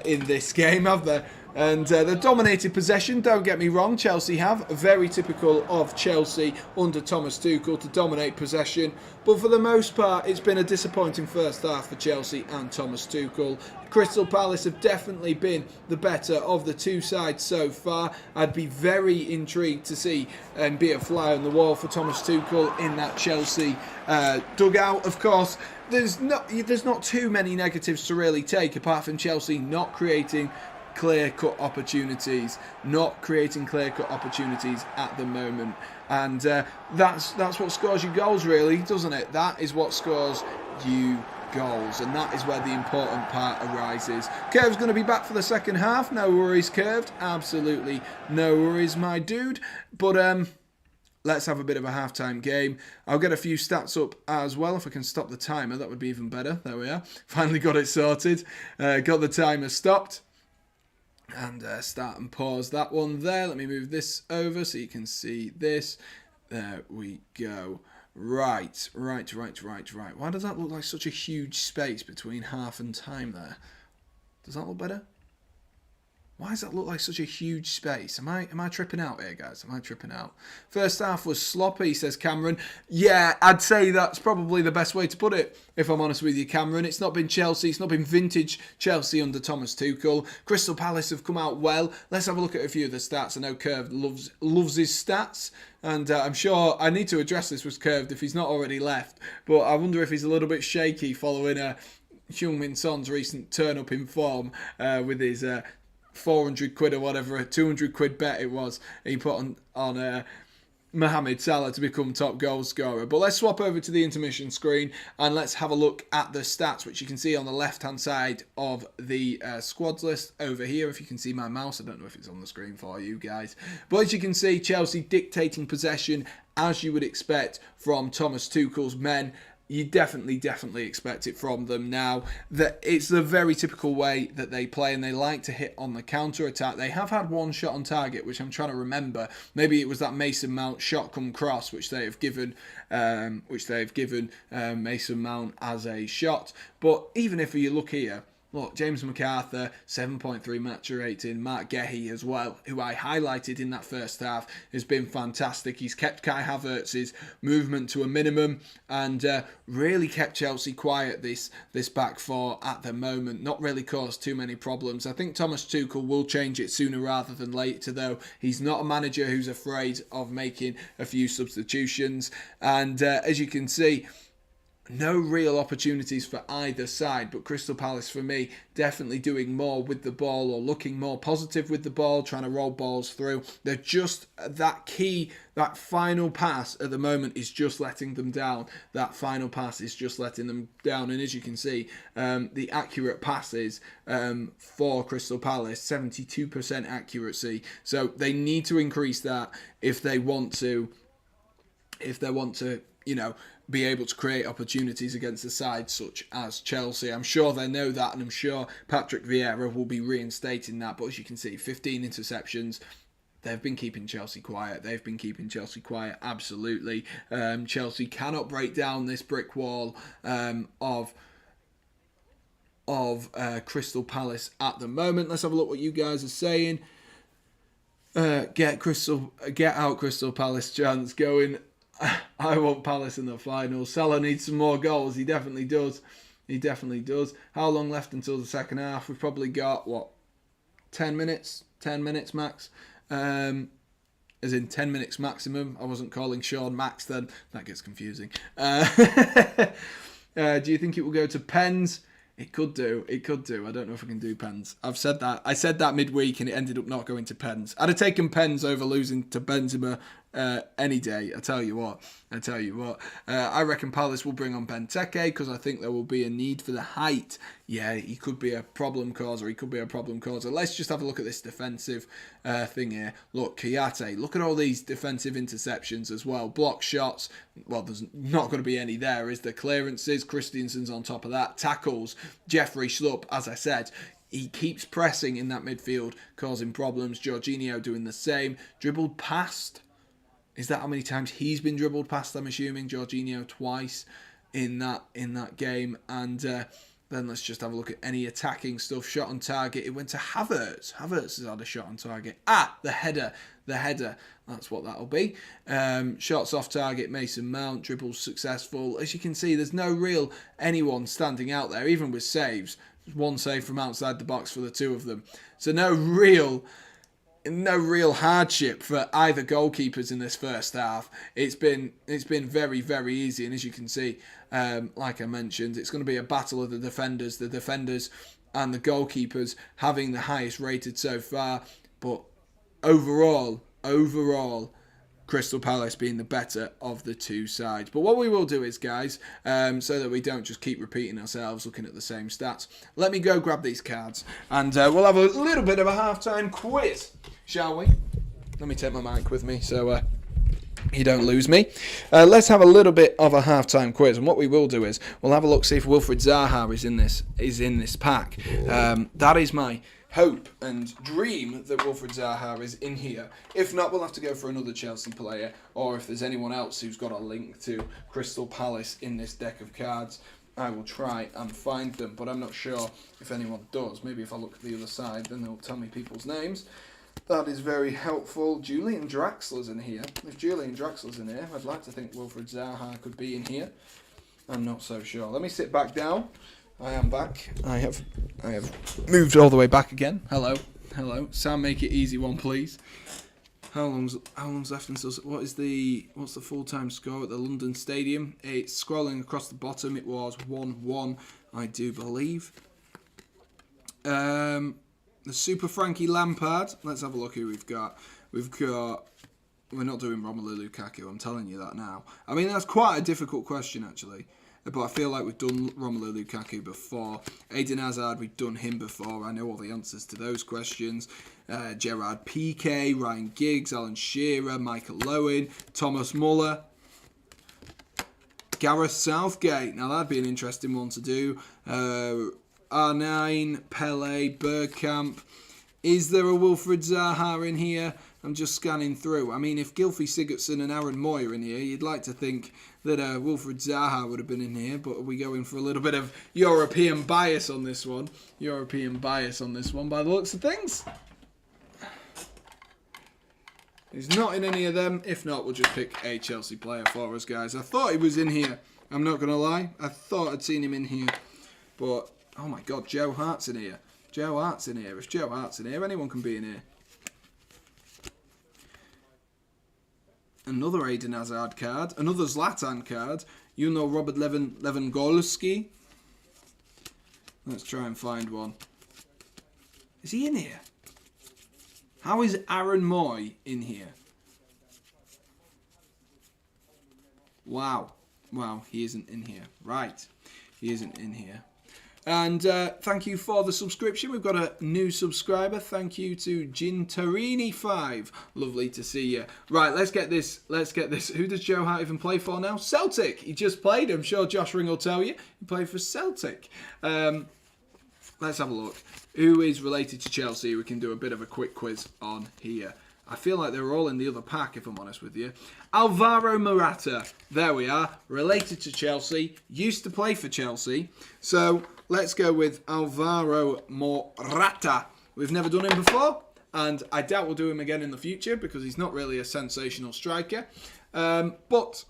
in this game, have they? And they've dominated possession, don't get me wrong, Chelsea have. Very typical of Chelsea under Thomas Tuchel to dominate possession. But for the most part, it's been a disappointing first half for Chelsea and Thomas Tuchel. Crystal Palace have definitely been the better of the two sides so far. I'd be very intrigued to see and be a fly on the wall for Thomas Tuchel in that Chelsea dugout. Of course, there's not too many negatives to really take, apart from Chelsea not creating clear-cut opportunities, at the moment, and that's what scores you goals, really, doesn't it? That is what scores you goals, and that is where the important part arises. Curve's going to be back for the second half. No worries, Curved. Absolutely no worries, my dude. But let's have a bit of a halftime game. I'll get a few stats up as well. If I can stop the timer, that would be even better. There we are. Finally got it sorted. Got the timer stopped. And start and pause that one there. Let me move this over so you can see this. There we go. Right. Why does that look like such a huge space between half and time there? Does that look better? Why does that look like such a huge space? Am I tripping out here, guys? Am I tripping out? First half was sloppy, says Cameron. Yeah, I'd say that's probably the best way to put it, if I'm honest with you, Cameron. It's not been Chelsea. It's not been vintage Chelsea under Thomas Tuchel. Crystal Palace have come out well. Let's have a look at a few of the stats. I know Curved loves his stats, and I'm sure I need to address this with Curved if he's not already left. But I wonder if he's a little bit shaky following Heung-min Son's recent turn-up in form with his 400 quid or whatever, 200 quid bet it was he put on Mohamed Salah to become top goal scorer. But let's swap over to the intermission screen and let's have a look at the stats, which you can see on the left hand side of the squads list over here. If you can see my mouse, I don't know if it's on the screen for you guys, but as you can see, Chelsea dictating possession as you would expect from Thomas Tuchel's men. You definitely expect it from them now. That it's the very typical way that they play, and they like to hit on the counter-attack. They have had one shot on target, which I'm trying to remember. Maybe it was that Mason Mount shot come cross, which they have given Mason Mount as a shot. But even if you look here, look, James McArthur, 7.3 match rating. Mark Gehi as well, who I highlighted in that first half, has been fantastic. He's kept Kai Havertz's movement to a minimum and really kept Chelsea quiet this back four at the moment. Not really caused too many problems. I think Thomas Tuchel will change it sooner rather than later, though. He's not a manager who's afraid of making a few substitutions. And as you can see, no real opportunities for either side, but Crystal Palace, for me, definitely doing more with the ball or looking more positive with the ball, trying to roll balls through. They're just, that final pass at the moment is just letting them down. That final pass is just letting them down. And as you can see, the accurate passes for Crystal Palace, 72% accuracy. So they need to increase that if they want to, be able to create opportunities against a side such as Chelsea. I'm sure they know that, and I'm sure Patrick Vieira will be reinstating that. But as you can see, 15 interceptions, they've been keeping Chelsea quiet. They've been keeping Chelsea quiet, absolutely. Chelsea cannot break down this brick wall of Crystal Palace at the moment. Let's have a look what you guys are saying. Get out Crystal Palace chants going. I want Palace in the final. Salah needs some more goals. He definitely does. He definitely does. How long left until the second half? We've probably got, 10 minutes? 10 minutes max. As in 10 minutes maximum. I wasn't calling Sean Max then. That gets confusing. Do you think it will go to pens? It could do. It could do. I don't know if I can do pens. I've said that. I said that midweek and it ended up not going to pens. I'd have taken pens over losing to Benzema any day. I tell you what. I reckon Palace will bring on Benteke because I think there will be a need for the height. Yeah, he could be a problem causer. Let's just have a look at this defensive thing here. Look, Kiyate. Look at all these defensive interceptions as well. Block shots. Well, there's not going to be any there, is there? Clearances. Christensen's on top of that. Tackles. Jeffrey Schlupp, as I said. He keeps pressing in that midfield, causing problems. Jorginho doing the same. Dribbled past. Is that how many times he's been dribbled past? I'm assuming Jorginho twice in that game. And then let's just have a look at any attacking stuff. Shot on target. It went to Havertz. Havertz has had a shot on target. The header. That's what that'll be. Shots off target. Mason Mount. Dribbles successful. As you can see, there's no real anyone standing out there, even with saves. One save from outside the box for the two of them. So no real hardship for either goalkeepers in this first half. It's been very, very easy, and as you can see, like I mentioned, it's going to be a battle of the defenders and the goalkeepers having the highest rated so far. But overall, Crystal Palace being the better of the two sides. But what we will do is, guys, so that we don't just keep repeating ourselves looking at the same stats, let me go grab these cards and we'll have a little bit of a halftime quiz, shall we? Let me take my mic with me so you don't lose me. Let's have a little bit of a halftime quiz, and what we will do is we'll have a look, see if Wilfried Zaha is in this pack. That is my hope and dream that Wilfried Zaha is in here. If not, we'll have to go for another Chelsea player, or if there's anyone else who's got a link to Crystal Palace in this deck of cards, I will try and find them, but I'm not sure if anyone does. Maybe if I look at the other side, then they'll tell me people's names. That is very helpful. Julian Draxler's in here. If Julian Draxler's in here, I'd like to think Wilfried Zaha could be in here. I'm not so sure. Let me sit back down. I am back. I have moved all the way back again. Hello. Sam, make it easy one, please. How long's left until what's the full time score at the London Stadium? It's scrolling across the bottom. It was 1-1, I do believe. The Super Frankie Lampard. Let's have a look who we've got. We're not doing Romelu Lukaku. I'm telling you that now. I mean, that's quite a difficult question actually. But I feel like we've done Romelu Lukaku before. Eden Hazard, we've done him before. I know all the answers to those questions. Gerard Piqué, Ryan Giggs, Alan Shearer, Michael Owen, Thomas Muller, Gareth Southgate. Now that'd be an interesting one to do. R9, Pele, Bergkamp. Is there a Wilfried Zaha in here? I'm just scanning through. I mean, if Gylfi Sigurdsson and Aaron Moy are in here, you'd like to think that Wilfried Zaha would have been in here, but are we going for a little bit of European bias on this one? By the looks of things. He's not in any of them. If not, we'll just pick a Chelsea player for us, guys. I thought he was in here. I'm not going to lie. I thought I'd seen him in here. But, oh my God, Joe Hart's in here. If Joe Hart's in here, anyone can be in here. Another Eden Hazard card. Another Zlatan card. You know Robert Lewandowski. Let's try and find one. Is he in here? How is Aaron Moy in here? Wow, he isn't in here. Right, he isn't in here. And thank you for the subscription. We've got a new subscriber. Thank you to Gintarini5. Lovely to see you. Right, let's get this. Who does Joe Hart even play for now? Celtic. He just played. I'm sure Josh Ring will tell you. He played for Celtic. Let's have a look. Who is related to Chelsea? We can do a bit of a quick quiz on here. I feel like they were all in the other pack, if I'm honest with you. Alvaro Morata. There we are. Related to Chelsea. Used to play for Chelsea. So let's go with Alvaro Morata. We've never done him before. And I doubt we'll do him again in the future because he's not really a sensational striker. But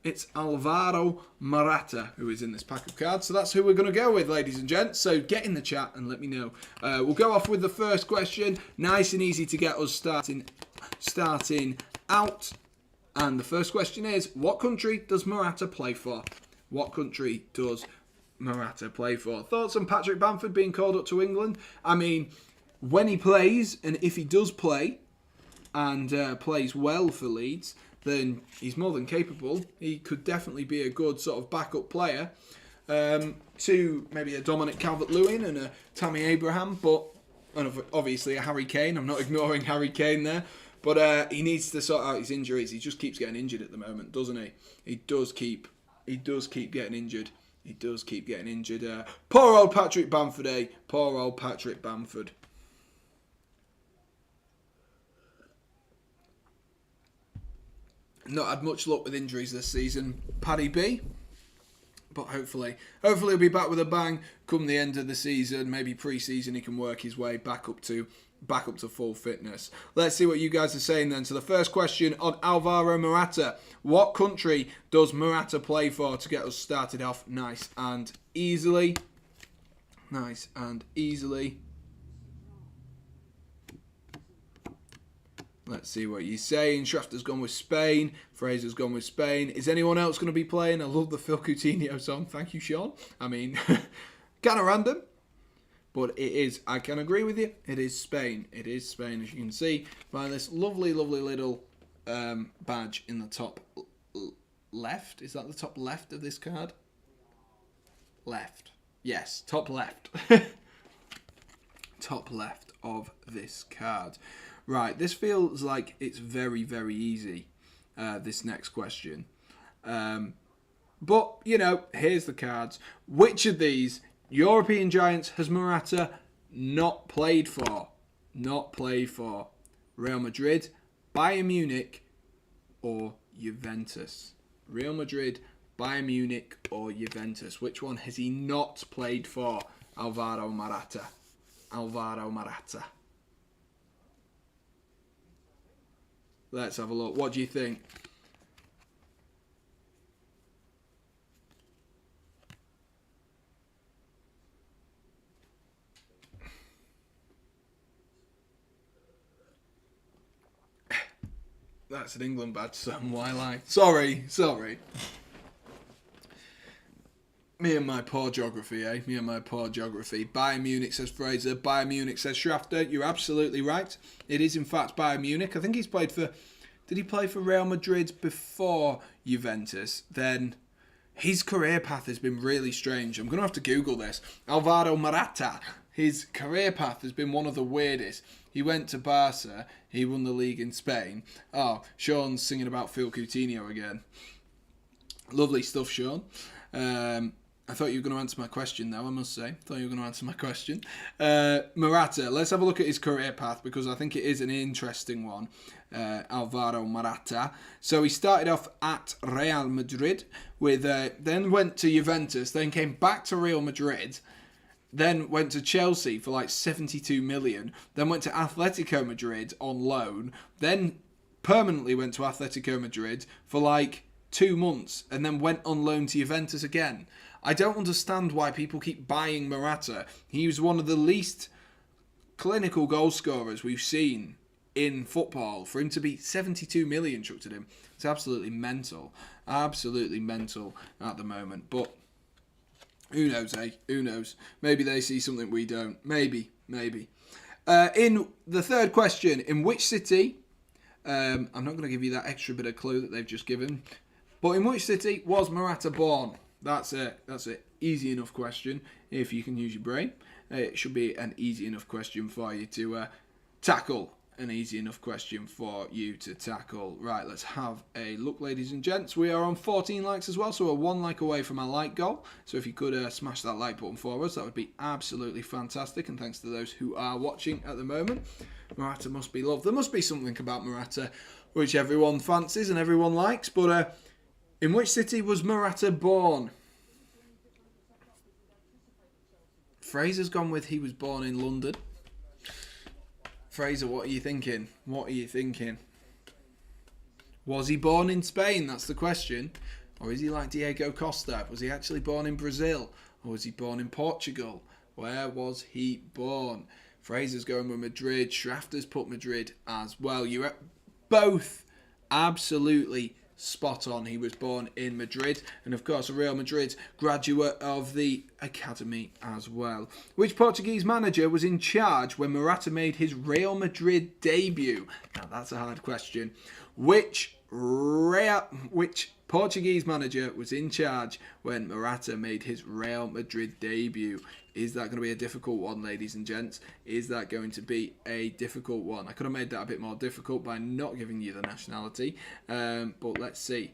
it's Alvaro Morata who is in this pack of cards. So that's who we're going to go with, ladies and gents. So get in the chat and let me know. We'll go off with the first question. Nice and easy to get us starting out. And the first question is, what country does Morata play for? What country does Morata play for? Thoughts on Patrick Bamford being called up to England? I mean, when he plays, and if he does play, and plays well for Leeds, then he's more than capable. He could definitely be a good sort of backup player to maybe a Dominic Calvert-Lewin and a Tammy Abraham, but and obviously a Harry Kane. I'm not ignoring Harry Kane there, but he needs to sort out his injuries. He just keeps getting injured at the moment, doesn't he? He does keep getting injured. He does keep getting injured. Poor old Patrick Bamford, eh? Poor old Patrick Bamford. Not had much luck with injuries this season, Paddy B. But hopefully he'll be back with a bang come the end of the season. Maybe pre-season he can work his way back up to full fitness. Let's see what you guys are saying then. So the first question on Alvaro Morata. What country does Morata play for to get us started off nice and easily? Nice and easily. Let's see what you're saying. Shafter's gone with Spain. Fraser's gone with Spain. Is anyone else going to be playing? I love the Phil Coutinho song. Thank you, Sean. I mean, kind of random. But it is. I can agree with you. It is Spain. It is Spain, as you can see by this lovely, lovely little badge in the top left. Is that the top left of this card? Left. Yes, top left. Top left of this card. Right, this feels like it's very, very easy, this next question. But, you know, here's the cards. Which of these European giants has Morata not played for? Not played for. Real Madrid, Bayern Munich, or Juventus? Real Madrid, Bayern Munich, or Juventus? Which one has he not played for? Alvaro Morata. Alvaro Morata. Let's have a look. What do you think? That's an England badge, Sam. Why lie? Sorry. Me and my poor geography, eh? Me and my poor geography. Bayern Munich, says Fraser. Bayern Munich, says Shafter. You're absolutely right. It is, in fact, Bayern Munich. I think he's played for... Did he play for Real Madrid before Juventus? Then his career path has been really strange. I'm going to have to Google this. Alvaro Morata. His career path has been one of the weirdest. He went to Barca. He won the league in Spain. Oh, Sean's singing about Phil Coutinho again. Lovely stuff, Sean. I thought you were going to answer my question, though, I must say. Morata, let's have a look at his career path because I think it is an interesting one. Alvaro Morata. So he started off at Real Madrid, then went to Juventus, then came back to Real Madrid, then went to Chelsea for like 72 million, then went to Atletico Madrid on loan, then permanently went to Atletico Madrid for like 2 months, and then went on loan to Juventus again. I don't understand why people keep buying Morata. He was one of the least clinical goal scorers we've seen in football. For him to be 72 million chucked at him, it's absolutely mental. Absolutely mental at the moment. But who knows, eh? Who knows? Maybe they see something we don't. Maybe. In the third question, in which city... I'm not going to give you that extra bit of clue that they've just given. But in which city was Morata born? That's it. Easy enough question. If you can use your brain, it should be an easy enough question for you to tackle. an easy enough question for you to tackle. Right, let's have a look, ladies and gents. We are on 14 likes as well, so we're 1 like away from our like goal. So if you could smash that like button for us, that would be absolutely fantastic. And thanks to those who are watching at the moment. Morata must be loved. There must be something about Morata which everyone fancies and everyone likes. But in which city was Morata born? Fraser's gone with he was born in London. Fraser, what are you thinking? What are you thinking? Was he born in Spain? That's the question. Or is he like Diego Costa? Was he actually born in Brazil? Or was he born in Portugal? Where was he born? Fraser's going with Madrid. Schrafter's put Madrid as well. You're both absolutely spot on. He was born in Madrid, and of course a Real Madrid graduate of the academy as well. Which Portuguese manager was in charge when Morata made his Real Madrid debut? Now that's a hard question. Which Portuguese manager was in charge when Morata made his Real Madrid debut? Is that going to be a difficult one, ladies and gents? Is that going to be a difficult one? I could have made that a bit more difficult by not giving you the nationality. But let's see.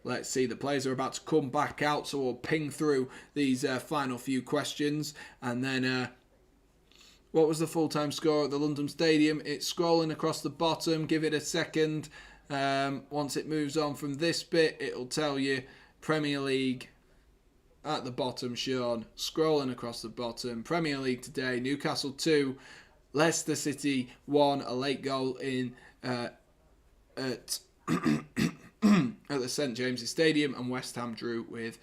Let's see. The players are about to come back out, so we'll ping through these final few questions. And then, what was the full-time score at the London Stadium? It's scrolling across the bottom. Give it a second. Once it moves on from this bit, it'll tell you Premier League at the bottom, Sean. Scrolling across the bottom. Premier League today. Newcastle 2. Leicester City 1. A late goal in at at the St James's Stadium. And West Ham drew with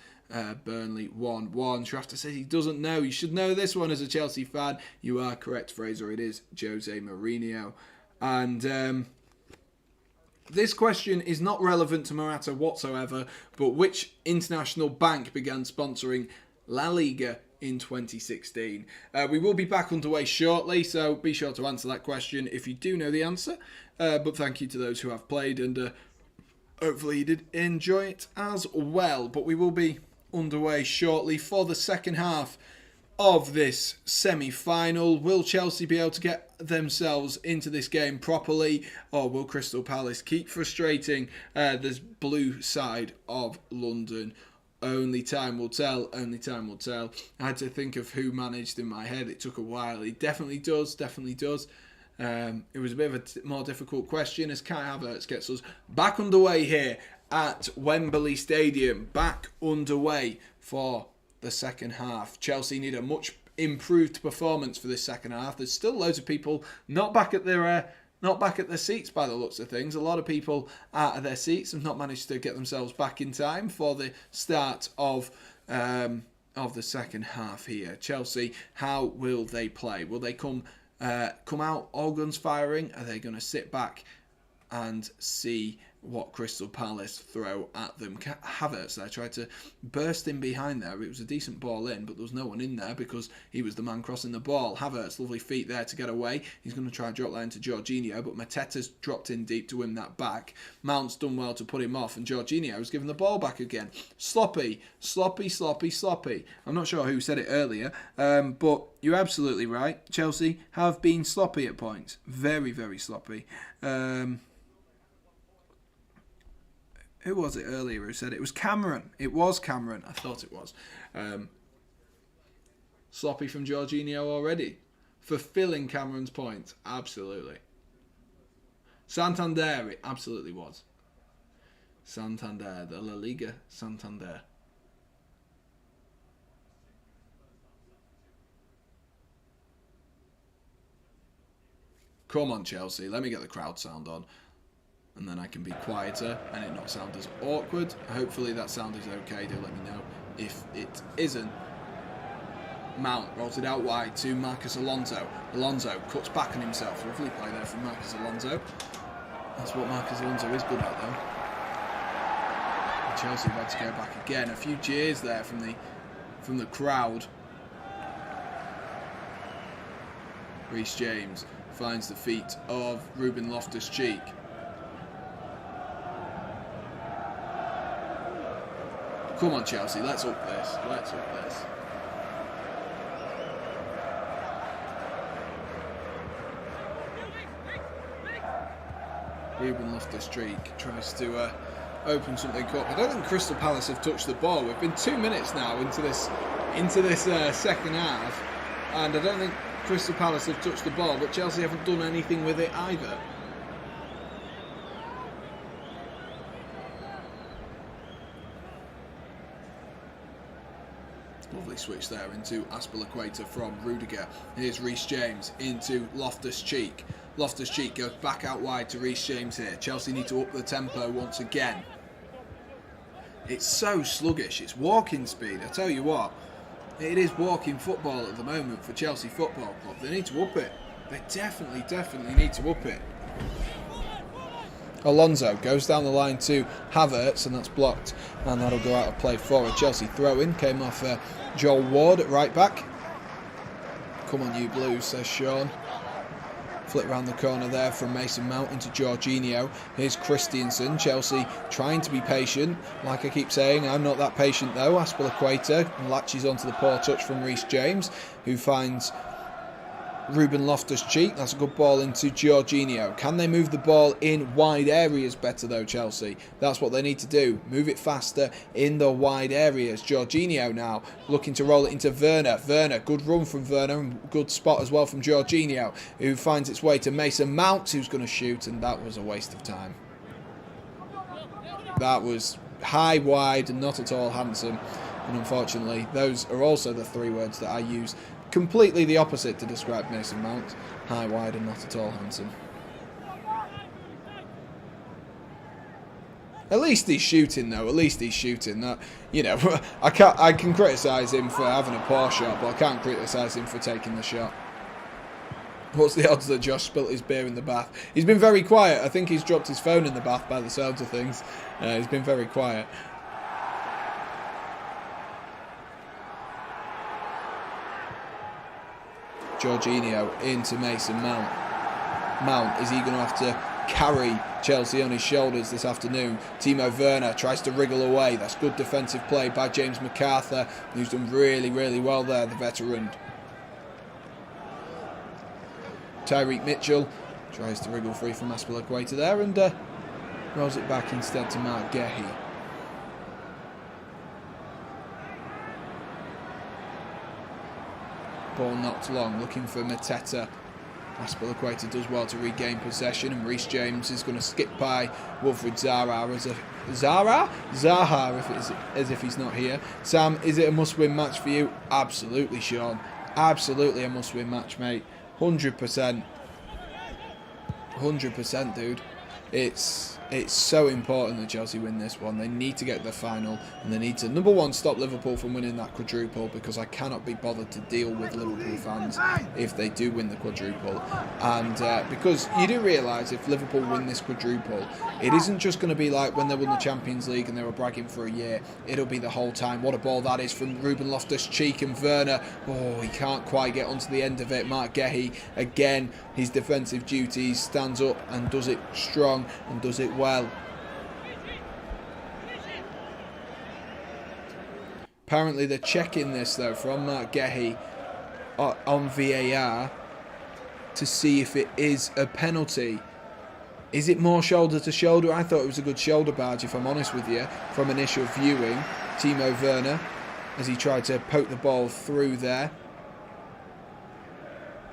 Burnley 1-1. Schrafter says he doesn't know. You should know this one as a Chelsea fan. You are correct, Fraser. It is Jose Mourinho. And this question is not relevant to Morata whatsoever, but which international bank began sponsoring La Liga in 2016? We will be back underway shortly, so be sure to answer that question if you do know the answer. But thank you to those who have played, and hopefully you did enjoy it as well. But we will be underway shortly for the second half of this semi-final. Will Chelsea be able to get themselves into this game properly, or will Crystal Palace keep frustrating this blue side of London? Only time will tell. Only time will tell. I had to think of who managed in my head. It took a while. He definitely does. Definitely does. It was a bit of a more difficult question as Kai Havertz gets us back underway here at Wembley Stadium. Back underway for the second half. Chelsea need a much improved performance for this second half. There's still loads of people not back at their seats by the looks of things. A lot of people out of their seats have not managed to get themselves back in time for the start of the second half here. Chelsea, how will they play? Will they come out all guns firing? Are they going to sit back and see what Crystal Palace throw at them? Havertz there tried to burst in behind there. It was a decent ball in, but there was no one in there because he was the man crossing the ball. Havertz, lovely feet there to get away. He's going to try and drop that into Jorginho, but Mateta's dropped in deep to win that back. Mount's done well to put him off, and Jorginho's given the ball back again. Sloppy. I'm not sure who said it earlier, but you're absolutely right. Chelsea have been sloppy at points. Very, very sloppy. Who was it earlier who said it? It was Cameron. It was Cameron. I thought it was. Sloppy from Jorginho already. Fulfilling Cameron's point. Absolutely. Santander. It absolutely was. Santander. The La Liga Santander. Come on, Chelsea. Let me get the crowd sound on. And then I can be quieter and it not sound as awkward. Hopefully that sound is okay. Do let me know if it isn't. Mount rolls it out wide to Marcus Alonso. Alonso cuts back on himself. Lovely play there from Marcus Alonso. That's what Marcus Alonso is good at, though. And Chelsea have had to go back again. A few cheers there from the crowd. Reece James finds the feet of Ruben Loftus-Cheek. Come on, Chelsea, let's up this. Let's up this. Ruben Loftus-Cheek tries to open something up. I don't think Crystal Palace have touched the ball. We've been 2 minutes now into this second half, and I don't think Crystal Palace have touched the ball, but Chelsea haven't done anything with it either. Lovely switch there into Azpilicueta from Rudiger. Here's Reece James into Loftus-Cheek. Loftus-Cheek goes back out wide to Reece James here. Chelsea need to up the tempo once again. It's so sluggish. It's walking speed. I tell you what, it is walking football at the moment for Chelsea Football Club. They need to up it. They definitely need to up it. Alonso goes down the line to Havertz, and that's blocked, and that'll go out of play for a Chelsea throw-in. Came off Joel Ward at right back. Come on, you Blues, says Sean. Flick round the corner there from Mason Mount into Jorginho. Here's Christensen. Chelsea trying to be patient. Like I keep saying, I'm not that patient though. Azpilicueta latches onto the poor touch from Reece James, who finds Ruben Loftus-Cheek. That's a good ball into Jorginho. Can they move the ball in wide areas better though, Chelsea? That's what they need to do. Move it faster in the wide areas. Jorginho now looking to roll it into Werner. Werner, good run from Werner, and good spot as well from Jorginho, who finds its way to Mason Mount, who's going to shoot, and that was a waste of time. That was high, wide, and not at all handsome. And unfortunately, those are also the three words that I use completely the opposite to describe Mason Mount. High, wide, and not at all handsome. At least he's shooting though. At least he's shooting. That, you know, I can criticise him for having a poor shot, but I can't criticise him for taking the shot. What's the odds that Josh spilt his beer in the bath? He's been very quiet. I think he's dropped his phone in the bath by the sounds of things. He's been very quiet. Jorginho into Mason Mount. Mount, is he going to have to carry Chelsea on his shoulders this afternoon? Timo Werner tries to wriggle away. That's good defensive play by James McArthur, who's done really well there, the veteran. Tyreek Mitchell tries to wriggle free from Azpilicueta there, and rolls it back instead to Mark Gehi. Ball knocked long, looking for Mateta. Azpilicueta does well to regain possession, and Reece James is going to skip by Wilfried Zaha as if he's not here. Sam, is it a must-win match for you? Absolutely, Sean. Absolutely a must-win match, mate. 100%. 100%, dude. It's so important that Chelsea win this one. They need to get to the final, and they need to, number one, stop Liverpool from winning that quadruple, because I cannot be bothered to deal with Liverpool fans if they do win the quadruple. And because you do realise if Liverpool win this quadruple, it isn't just going to be like when they won the Champions League and they were bragging for a year. It'll be the whole time. What a ball that is from Ruben Loftus-Cheek, and Werner. Oh, he can't quite get onto the end of it. Mark Gehi, again, his defensive duties, stands up and does it strong and does it well. Apparently they're checking this though from Mark Gehi on VAR to see if it is a penalty. Is it more shoulder to shoulder? I thought it was a good shoulder barge, if I'm honest with you, from initial viewing. Timo Werner, as he tried to poke the ball through there.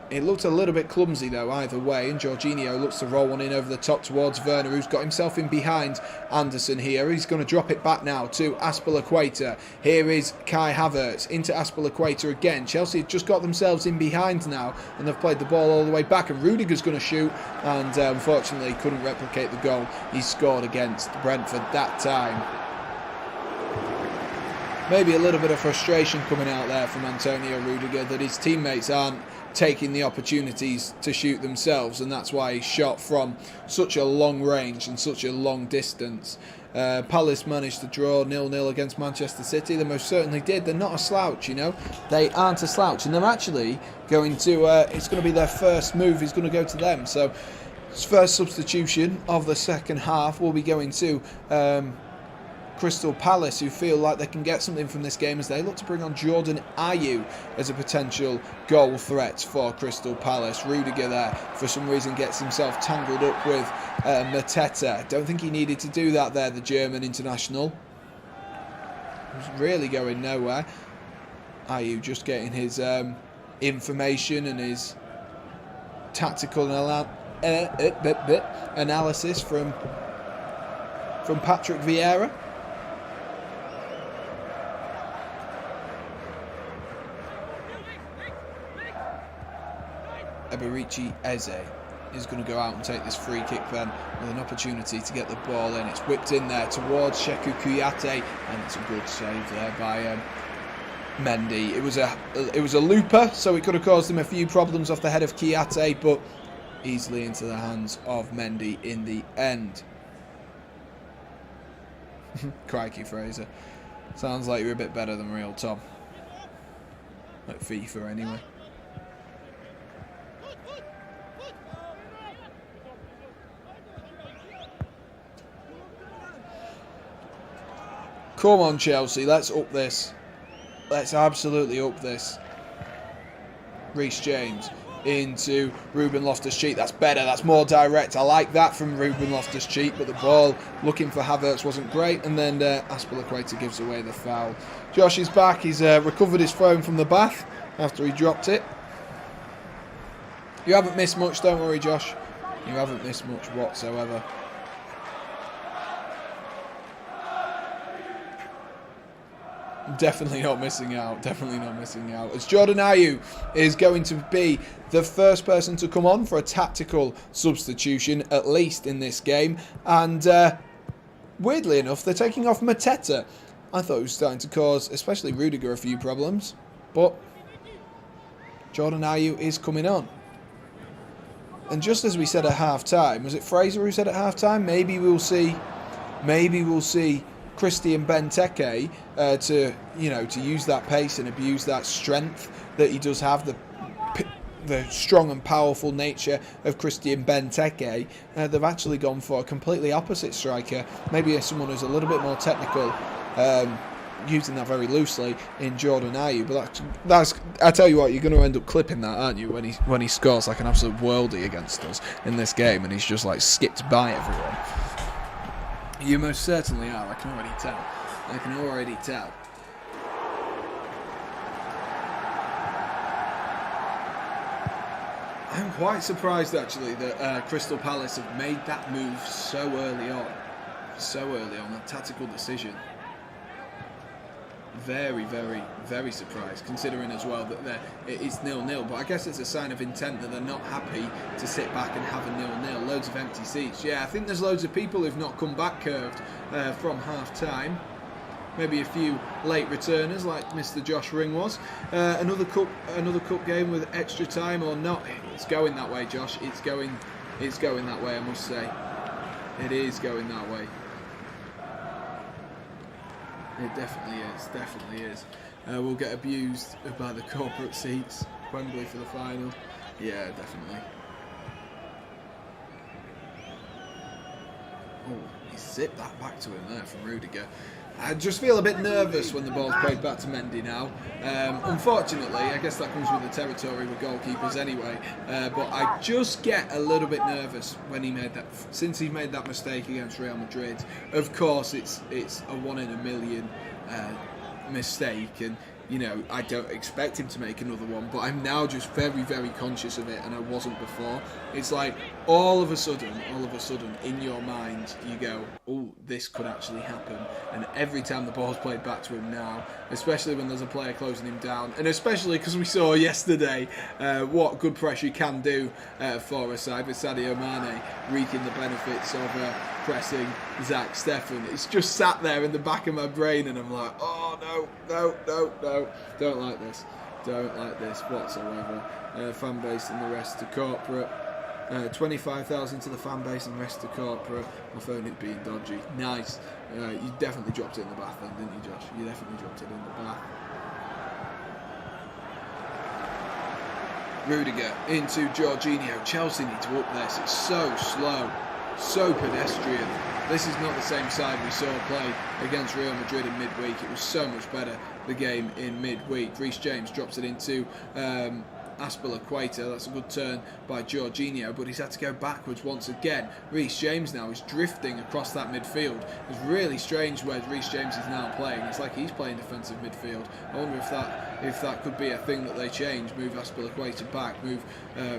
It looked a little bit clumsy though either way, and Jorginho looks to roll one in over the top towards Werner, who's got himself in behind Anderson here. He's going to drop it back now to Azpilicueta. Here is Kai Havertz into Azpilicueta again. Chelsea have just got themselves in behind now, and they've played the ball all the way back, and Rudiger's going to shoot, and unfortunately couldn't replicate the goal he scored against Brentford that time. Maybe a little bit of frustration coming out there from Antonio Rudiger that his teammates aren't taking the opportunities to shoot themselves, and that's why he shot from such a long range and such a long distance. Palace managed to draw 0-0 against Manchester City. They most certainly did. They're not a slouch, you know. They aren't a slouch, and they're actually going to, it's going to be their first move is going to go to them. So first substitution of the second half will be going to Crystal Palace, who feel like they can get something from this game as they look to bring on Jordan Ayew as a potential goal threat for Crystal Palace. Rudiger there, for some reason, gets himself tangled up with Mateta. Don't think he needed to do that there, the German international. He was really going nowhere. Ayew just getting his information and his tactical analysis from Patrick Vieira. Eberici Eze is going to go out and take this free kick then with an opportunity to get the ball in. It's whipped in there towards Sheku Kouyaté, and it's a good save there by Mendy. It was a looper, so it could have caused him a few problems off the head of Kouyaté, but easily into the hands of Mendy in the end. Crikey, Fraser. Sounds like you're a bit better than real Tom. Like FIFA anyway. Come on, Chelsea, let's up this. Let's absolutely up this. Reece James into Ruben Loftus-Cheek. That's better, that's more direct. I like that from Ruben Loftus-Cheek, but the ball looking for Havertz wasn't great, and then Azpilicueta gives away the foul. Josh is back, he's recovered his phone from the bath after he dropped it. You haven't missed much, don't worry, Josh. You haven't missed much whatsoever. Definitely not missing out. Definitely not missing out. As Jordan Ayew is going to be the first person to come on for a tactical substitution, at least in this game. And weirdly enough, they're taking off Mateta. I thought it was starting to cause, especially Rudiger, a few problems. But Jordan Ayew is coming on. And just as we said at half-time, was it Fraser who said at half-time? Maybe we'll see Christian Benteke to use that pace and abuse that strength that he does have, the strong and powerful nature of Christian Benteke. They've actually gone for a completely opposite striker, maybe someone who's a little bit more technical, using that very loosely in Jordan Ayew. But that's I tell you what, you're going to end up clipping that, aren't you, when he scores like an absolute worldie against us in this game, and he's just like skipped by everyone. You most certainly are, I can already tell. I can already tell. I'm quite surprised actually that Crystal Palace have made that move so early on. That tactical decision. Very, very, very surprised, considering as well that it's 0-0. But I guess it's a sign of intent that they're not happy to sit back and have a 0-0. Loads of empty seats. Yeah, I think there's loads of people who've not come back curved from half-time. Maybe a few late returners, like Mr. Josh Ring was. Another cup game with extra time or not. It's going that way, Josh. It's going that way, I must say. It is going that way. It definitely is. We'll get abused by the corporate seats. Wembley for the final. Yeah, definitely. Oh, he zipped that back to him there from Rudiger. I just feel a bit nervous when the ball's played back to Mendy now. Unfortunately, I guess that comes with the territory with goalkeepers anyway. But I just get a little bit nervous when since he made that mistake against Real Madrid. Of course, it's a 1 in a million mistake, and I don't expect him to make another one, but I'm now just very, very conscious of it, and I wasn't before. It's like all of a sudden, in your mind, you go, oh, this could actually happen. And every time the ball's played back to him now, especially when there's a player closing him down, and especially because we saw yesterday what good pressure can do for a side with Sadio Mane reaping the benefits of pressing Zach Steffen. It's just sat there in the back of my brain, and I'm like, oh no, don't like this whatsoever. Fan base and the rest to corporate. 25,000 to the fan base and the rest to corporate. My phone is being dodgy. Nice. You definitely dropped it in the bath then, didn't you, Josh? You definitely dropped it in the bath. Rudiger into Jorginho. Chelsea need to up this. It's so slow, so pedestrian. This is not the same side we saw play against Real Madrid in midweek. It was so much better, the game in midweek. Reece James drops it into Azpilicueta. That's a good turn by Jorginho, but he's had to go backwards once again. Reece James now is drifting across that midfield. It's really strange where Reece James is now playing. It's like he's playing defensive midfield. I wonder if that could be a thing that they change. Move Azpilicueta back, move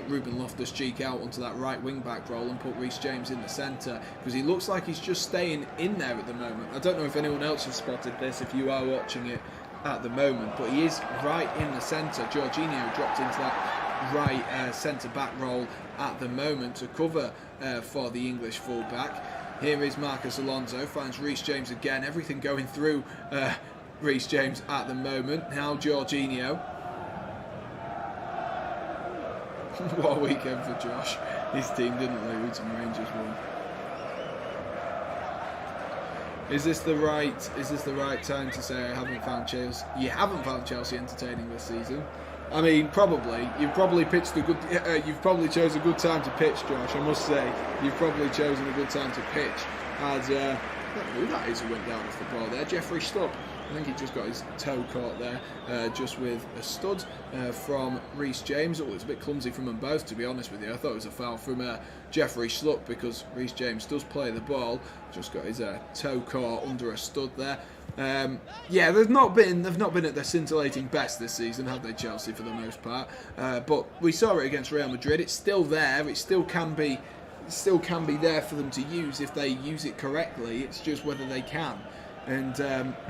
Ruben Loftus-Cheek out onto that right wing back role and put Reece James in the centre, because he looks like he's just staying in there at the moment. I don't know if anyone else has spotted this, if you are watching it at the moment, but he is right in the centre. Jorginho dropped into that right centre-back role at the moment to cover for the English full-back. Here is Marcos Alonso, finds Reece James again, everything going through Reece James at the moment. Now Jorginho. What a weekend for Josh. His team didn't lose and Rangers won. Is this the right time to say I haven't found Chelsea? You haven't found Chelsea entertaining this season. I mean, probably. You've probably pitched a good. You've probably chose a good time to pitch, Josh. I must say, you've probably chosen a good time to pitch. As I don't know who that is who went down off the ball there. Jeffrey Schlupp. I think he just got his toe caught there, just with a stud from Reece James. Oh, it was a bit clumsy from them both, to be honest with you. I thought it was a foul from Jeffrey Schlupp because Reece James does play the ball. Just got his toe caught under a stud there. Yeah, they've not been at their scintillating best this season, have they, Chelsea, for the most part? But we saw it against Real Madrid. It's still there. It still can be there for them to use if they use it correctly. It's just whether they can. And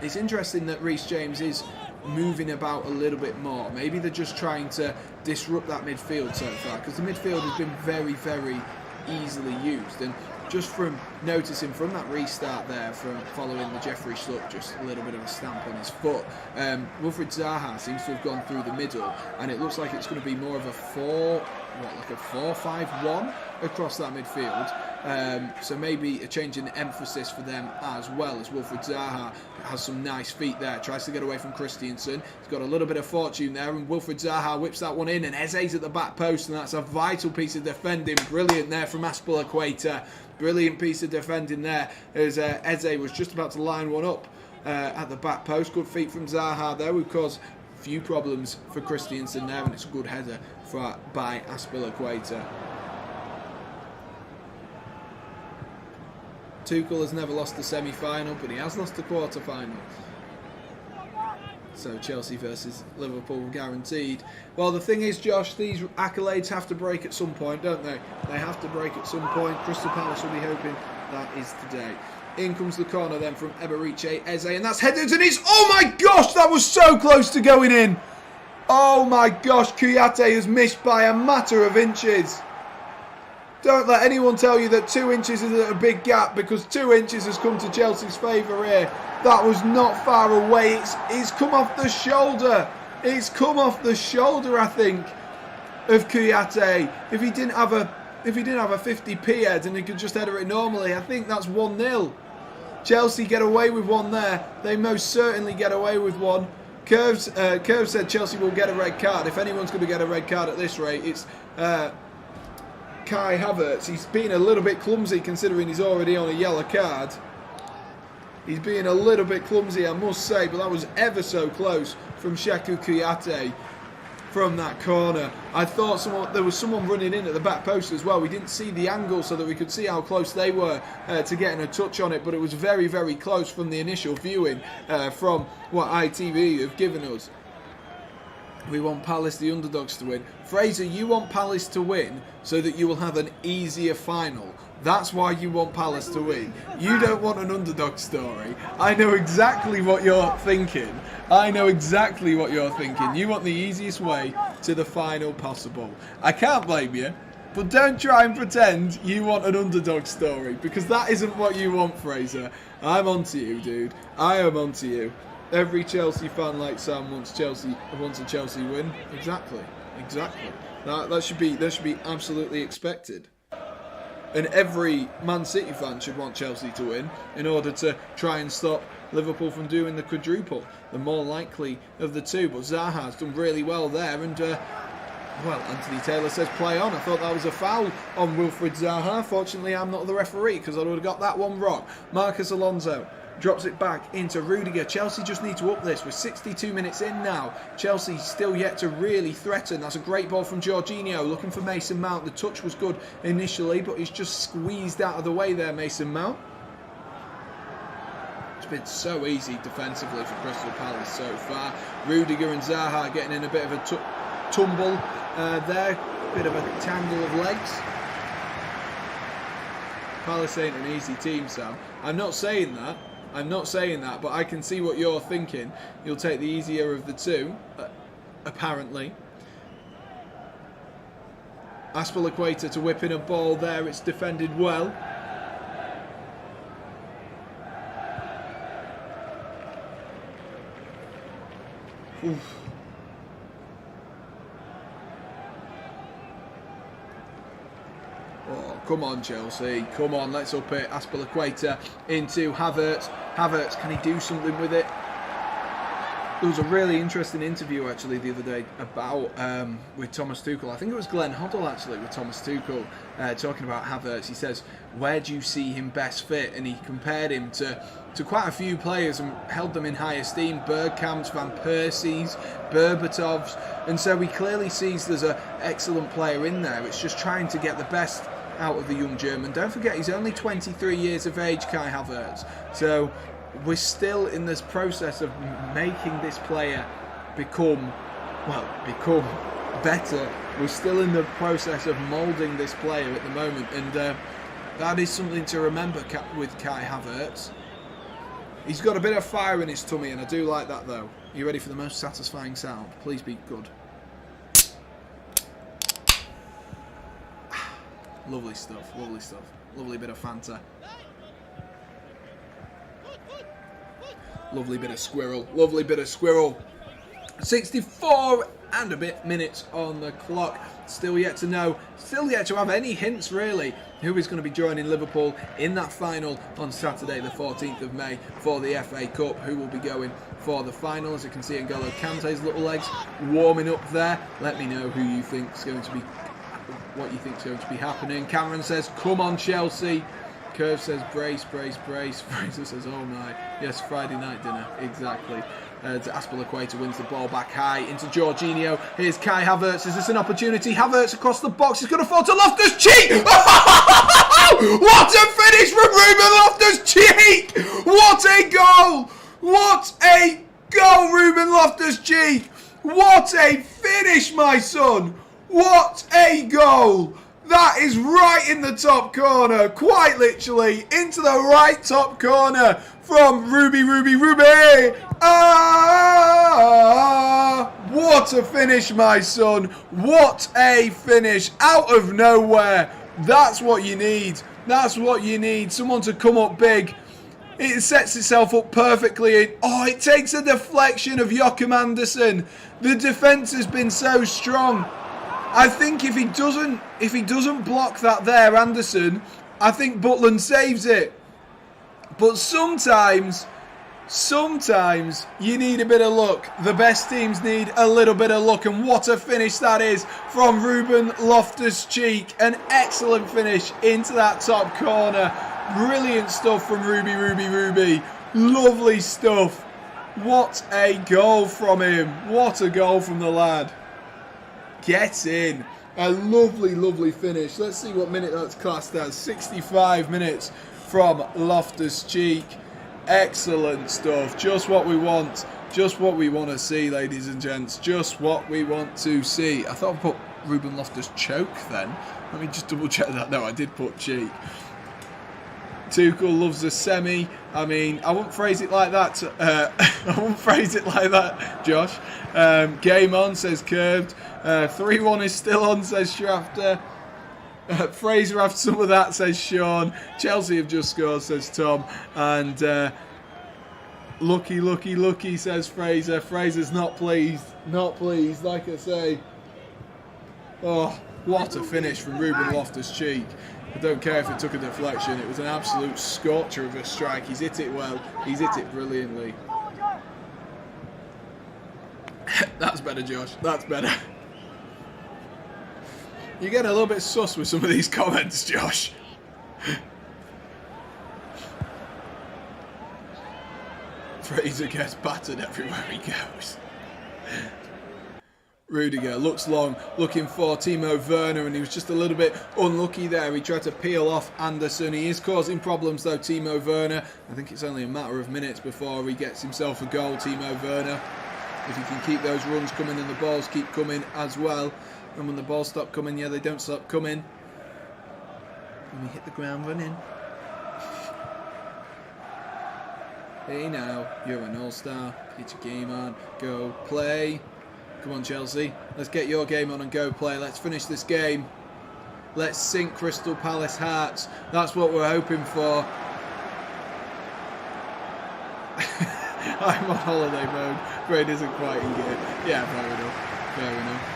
it's interesting that Reece James is moving about a little bit more. Maybe they're just trying to disrupt that midfield so far, because the midfield has been very, very easily used. And just from noticing from that restart there, from following the Jeffrey Schlupp, just a little bit of a stamp on his foot. Wilfried Zaha seems to have gone through the middle, and it looks like it's going to be more of a 4-5-1 across that midfield. So maybe a change in emphasis for them as well, as Wilfried Zaha has some nice feet there, tries to get away from Christensen. He's got a little bit of fortune there, and Wilfried Zaha whips that one in, and Eze's at the back post, and that's a vital piece of defending. Brilliant there from Azpilicueta. Brilliant piece of defending there, as Eze was just about to line one up at the back post. Good feet from Zaha there, who caused a few problems for Christensen there, and it's a good header by Azpilicueta. Tuchel has never lost the semi-final, but he has lost the quarter-final. So Chelsea versus Liverpool guaranteed. Well, the thing is, Josh, these accolades have to break at some point, don't they? They have to break at some point. Crystal Palace will be hoping that is today. In comes the corner then from Eberiche Eze, and that's headed, and it's... Oh my gosh, that was so close to going in! Oh my gosh, Kouyaté has missed by a matter of inches. Don't let anyone tell you that 2 inches isn't a big gap, because 2 inches has come to Chelsea's favour here. That was not far away. It's come off the shoulder. It's come off the shoulder, I think, of Kouyaté. If he didn't have a 50p head and he could just header it normally, I think that's 1-0. Chelsea get away with one there. They most certainly get away with one. Curve said Chelsea will get a red card. If anyone's going to get a red card at this rate, it's Kai Havertz. He's been a little bit clumsy considering he's already on a yellow card. He's being a little bit clumsy, I must say, but that was ever so close from Cheikhou Kouyaté from that corner. I thought there was someone running in at the back post as well. We didn't see the angle so that we could see how close they were to getting a touch on it, but it was very, very close from the initial viewing from what ITV have given us. We want Palace, the underdogs, to win. Fraser, you want Palace to win so that you will have an easier final. That's why you want Palace to win. You don't want an underdog story. I know exactly what you're thinking. You want the easiest way to the final possible. I can't blame you, but don't try and pretend you want an underdog story, because that isn't what you want, Fraser. I'm onto you, dude. I am onto you. Every Chelsea fan like Sam wants a Chelsea win. Exactly. That should be absolutely expected. And every Man City fan should want Chelsea to win in order to try and stop Liverpool from doing the quadruple. The more likely of the two. But Zaha's done really well there, and well, Anthony Taylor says play on. I thought that was a foul on Wilfried Zaha. Fortunately, I'm not the referee, because I would have got that one wrong. Marcos Alonso drops it back into Rudiger. Chelsea just need to up this. We're 62 minutes in now. Chelsea still yet to really threaten. That's a great ball from Jorginho, looking for Mason Mount. The touch was good initially, but he's just squeezed out of the way there, Mason Mount. It's been so easy defensively for Crystal Palace so far. Rudiger and Zaha getting in a bit of a tumble there. Bit of a tangle of legs. Palace ain't an easy team, Sam. I'm not saying that, but I can see what you're thinking. You'll take the easier of the two, apparently. Aspilicueta to whip in a ball there. It's defended well. Oof. Oh, come on, Chelsea. Come on, let's up it. Aspilicueta into Havertz. Havertz, can he do something with it? There was a really interesting interview, actually, the other day about with Thomas Tuchel. I think it was Glenn Hoddle, actually, with Thomas Tuchel, talking about Havertz. He says, where do you see him best fit? And he compared him to quite a few players and held them in high esteem. Bergkamp's, Van Persie's, Berbatov's. And so he clearly sees there's an excellent player in there. It's just trying to get the best out of the young German. Don't forget, he's only 23 years of age, Kai Havertz. So we're still in this process of making this player become better. We're still in the process of moulding this player at the moment, and that is something to remember with Kai Havertz. He's got a bit of fire in his tummy, and I do like that, though. Are you ready for the most satisfying sound? Please be good. Lovely stuff, lovely stuff. Lovely bit of Fanta. Lovely bit of squirrel. Lovely bit of squirrel. 64 and a bit minutes on the clock. Still yet to know, still yet to have any hints really who is going to be joining Liverpool in that final on Saturday the 14th of May for the FA Cup. Who will be going for the final? As you can see, N'Golo Kante's little legs warming up there. Let me know who you think is going to be, what you think is going to be happening. Cameron says, come on Chelsea. Curve says, brace, brace, brace. Fraser says, oh my. Yes, Friday night dinner. Exactly. Aspilicueta wins the ball back high into Jorginho. Here's Kai Havertz. Is this an opportunity? Havertz across the box. He's going to fall to Loftus-Cheek. What a finish from Ruben Loftus-Cheek. What a goal. What a goal, Ruben Loftus-Cheek. What a finish, my son. What a goal. That is right in the top corner, quite literally, into the right top corner from Ruby. Ah! What a finish, my son. What a finish out of nowhere. That's what you need. That's what you need. Someone to come up big. It sets itself up perfectly. Oh, it takes a deflection of Joachim Andersen. The defence has been so strong. I think if he doesn't block that there, Anderson, I think Butland saves it. But sometimes you need a bit of luck. The best teams need a little bit of luck, and what a finish that is from Ruben Loftus-Cheek. An excellent finish into that top corner. Brilliant stuff from Ruby. Lovely stuff. What a goal from him. What a goal from the lad. Get in. A lovely finish. Let's see what minute that's classed as. 65 minutes from Loftus-Cheek. Excellent stuff. Just what we want. Just what we want to see, ladies and gents. Just what we want to see. I thought I put Ruben Loftus-Choke then. Let me just double check that. No, I did put Cheek. Tuchel loves a semi. I mean, I wouldn't phrase it like that. Josh. Game on, says Curved. 3-1 is still on, says Shafter. Fraser after some of that, says Sean. Chelsea have just scored, says Tom. And lucky, says Fraser. Fraser's not pleased. Not pleased, like I say. Oh, what a finish from Ruben Loftus-Cheek. I don't care if it took a deflection. It was an absolute scorcher of a strike. He's hit it well. He's hit it brilliantly. That's better, Josh. That's better. You're getting a little bit sus with some of these comments, Josh. Fraser gets battered everywhere he goes. Rudiger looks long, looking for Timo Werner, and he was just a little bit unlucky there. He tried to peel off Anderson. He is causing problems though, Timo Werner. I think it's only a matter of minutes before he gets himself a goal, Timo Werner. If he can keep those runs coming and the balls keep coming as well. And when the balls stop coming, yeah, they don't stop coming. And we hit the ground running. Hey now, you're an all-star. Get your game on. Go play. Come on, Chelsea. Let's get your game on and go play. Let's finish this game. Let's sink Crystal Palace hearts. That's what we're hoping for. I'm on holiday mode. Brain isn't quite in gear. Yeah, fair enough. Fair enough.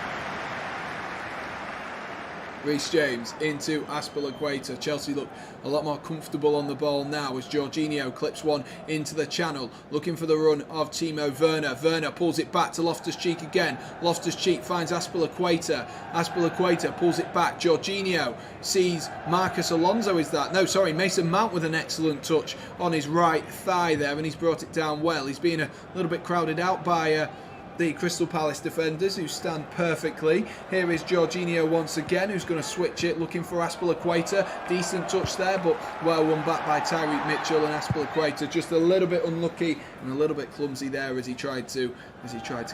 Reece James into Azpilicueta. Chelsea look a lot more comfortable on the ball now as Jorginho clips one into the channel, looking for the run of Timo Werner. Werner pulls it back to Loftus-Cheek again. Loftus-Cheek finds Azpilicueta. Azpilicueta pulls it back. Jorginho sees Marcus Alonso, is that? No, sorry, Mason Mount with an excellent touch on his right thigh there, and he's brought it down well. He's being a little bit crowded out by the Crystal Palace defenders, who stand perfectly. Here is Jorginho once again, who's going to switch it, looking for Azpilicueta. Decent touch there, but well won back by Tyreek Mitchell, and Azpilicueta just a little bit unlucky and a little bit clumsy there as he tried to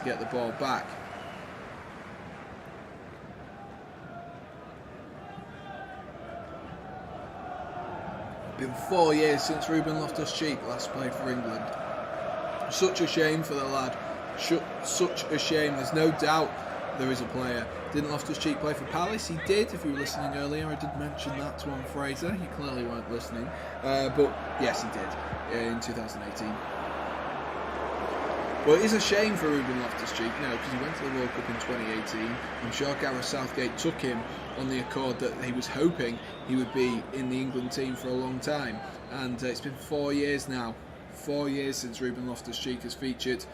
get the ball back. Been 4 years since Ruben Loftus-Cheek last played for England. Such a shame for the lad. Such a shame. There's no doubt there is a player. Didn't Loftus-Cheek play for Palace? He did. If you were listening earlier, I did mention that to one Fraser. You clearly weren't listening. But yes, he did in 2018. Well, it is a shame for Ruben Loftus-Cheek, because he went to the World Cup in 2018. I'm sure Gareth Southgate took him on the accord that he was hoping he would be in the England team for a long time. And it's been 4 years now. 4 years since Ruben Loftus-Cheek has featured.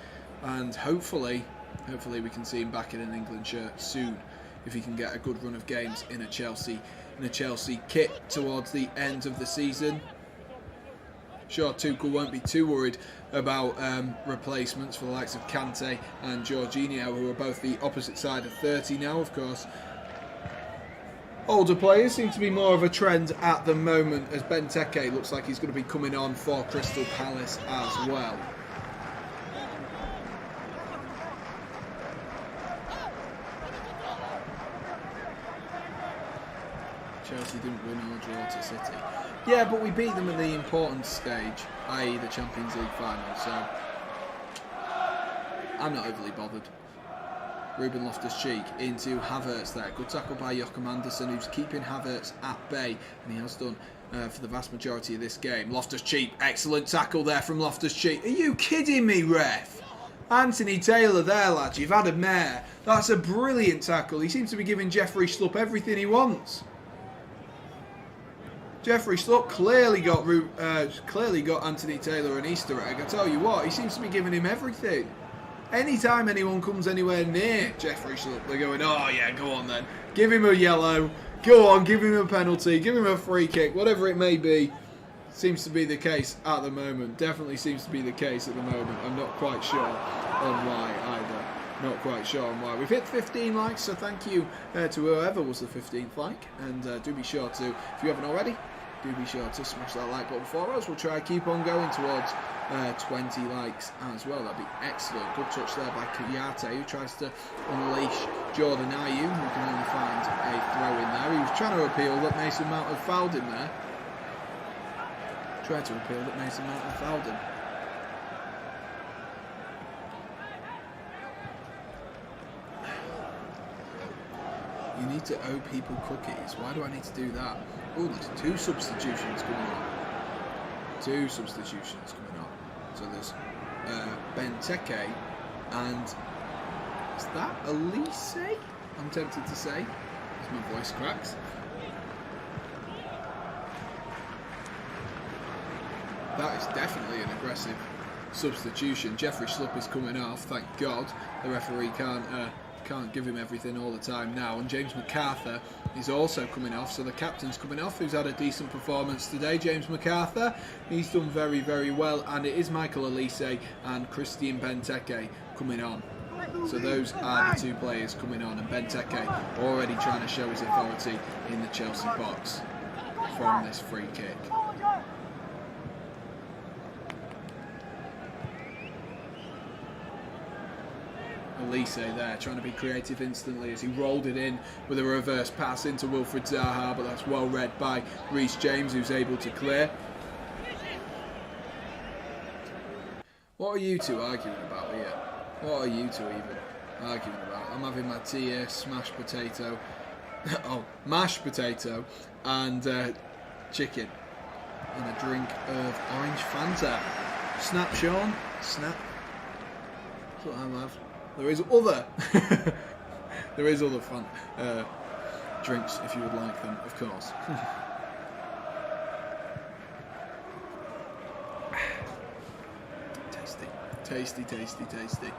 And hopefully we can see him back in an England shirt soon, if he can get a good run of games in a Chelsea kit towards the end of the season. Sure, Tuchel won't be too worried about replacements for the likes of Kante and Jorginho, who are both the opposite side of 30 now, of course. Older players seem to be more of a trend at the moment, as Benteke looks like he's going to be coming on for Crystal Palace as well. Chelsea didn't win or draw to City. Yeah, but we beat them at the important stage, i.e. the Champions League final, so I'm not overly bothered. Ruben Loftus-Cheek into Havertz there. Good tackle by Joachim Anderson, who's keeping Havertz at bay, and he has done for the vast majority of this game. Loftus-Cheek, excellent tackle there from Loftus-Cheek. Are you kidding me, ref? Anthony Taylor there, lads. You've had a mare. That's a brilliant tackle. He seems to be giving Jeffrey Schlupp everything he wants. Jeffrey Schlupp clearly got Anthony Taylor an Easter egg. I tell you what, he seems to be giving him everything. Anytime anyone comes anywhere near Jeffrey Schlupp, they're going, oh yeah, go on then. Give him a yellow. Go on, give him a penalty. Give him a free kick. Whatever it may be. Seems to be the case at the moment. Definitely seems to be the case at the moment. I'm not quite sure on why either. Not quite sure on why. We've hit 15 likes, so thank you to whoever was the 15th like. And do be sure to, if you haven't already, do be sure to smash that like button for us. We'll try to keep on going towards 20 likes as well. That'd be excellent. Good touch there by Kuyate, who tries to unleash Jordan Ayew, who can only find a throw in there. He was trying to appeal that Mason Mount had fouled him there. Tried to appeal that Mason Mount had fouled him. You need to owe people cookies. Why do I need to do that? Oh, there's 2 substitutions coming on. 2 substitutions coming on. So there's Benteke and is that Elise? I'm tempted to say. As my voice cracks. That is definitely an aggressive substitution. Jeffrey Schlupp is coming off, thank God. The referee can't can't give him everything all the time now. And James MacArthur is also coming off, so the captain's coming off, who's had a decent performance today. James MacArthur, he's done very, very well, and it is Michael Elise and Christian Benteke coming on. So those are the two players coming on, and Benteke already trying to show his authority in the Chelsea box from this free kick. Elise there trying to be creative instantly as he rolled it in with a reverse pass into Wilfried Zaha, but that's well read by Reece James, who's able to clear. What are you two arguing about here? What are you two even arguing about? I'm having my tea here, smashed potato, oh, mashed potato and chicken and a drink of orange Fanta. Snap, Sean, snap. That's what I'll have. There is other, there is other fun drinks if you would like them, of course. Tasty, tasty, tasty, tasty.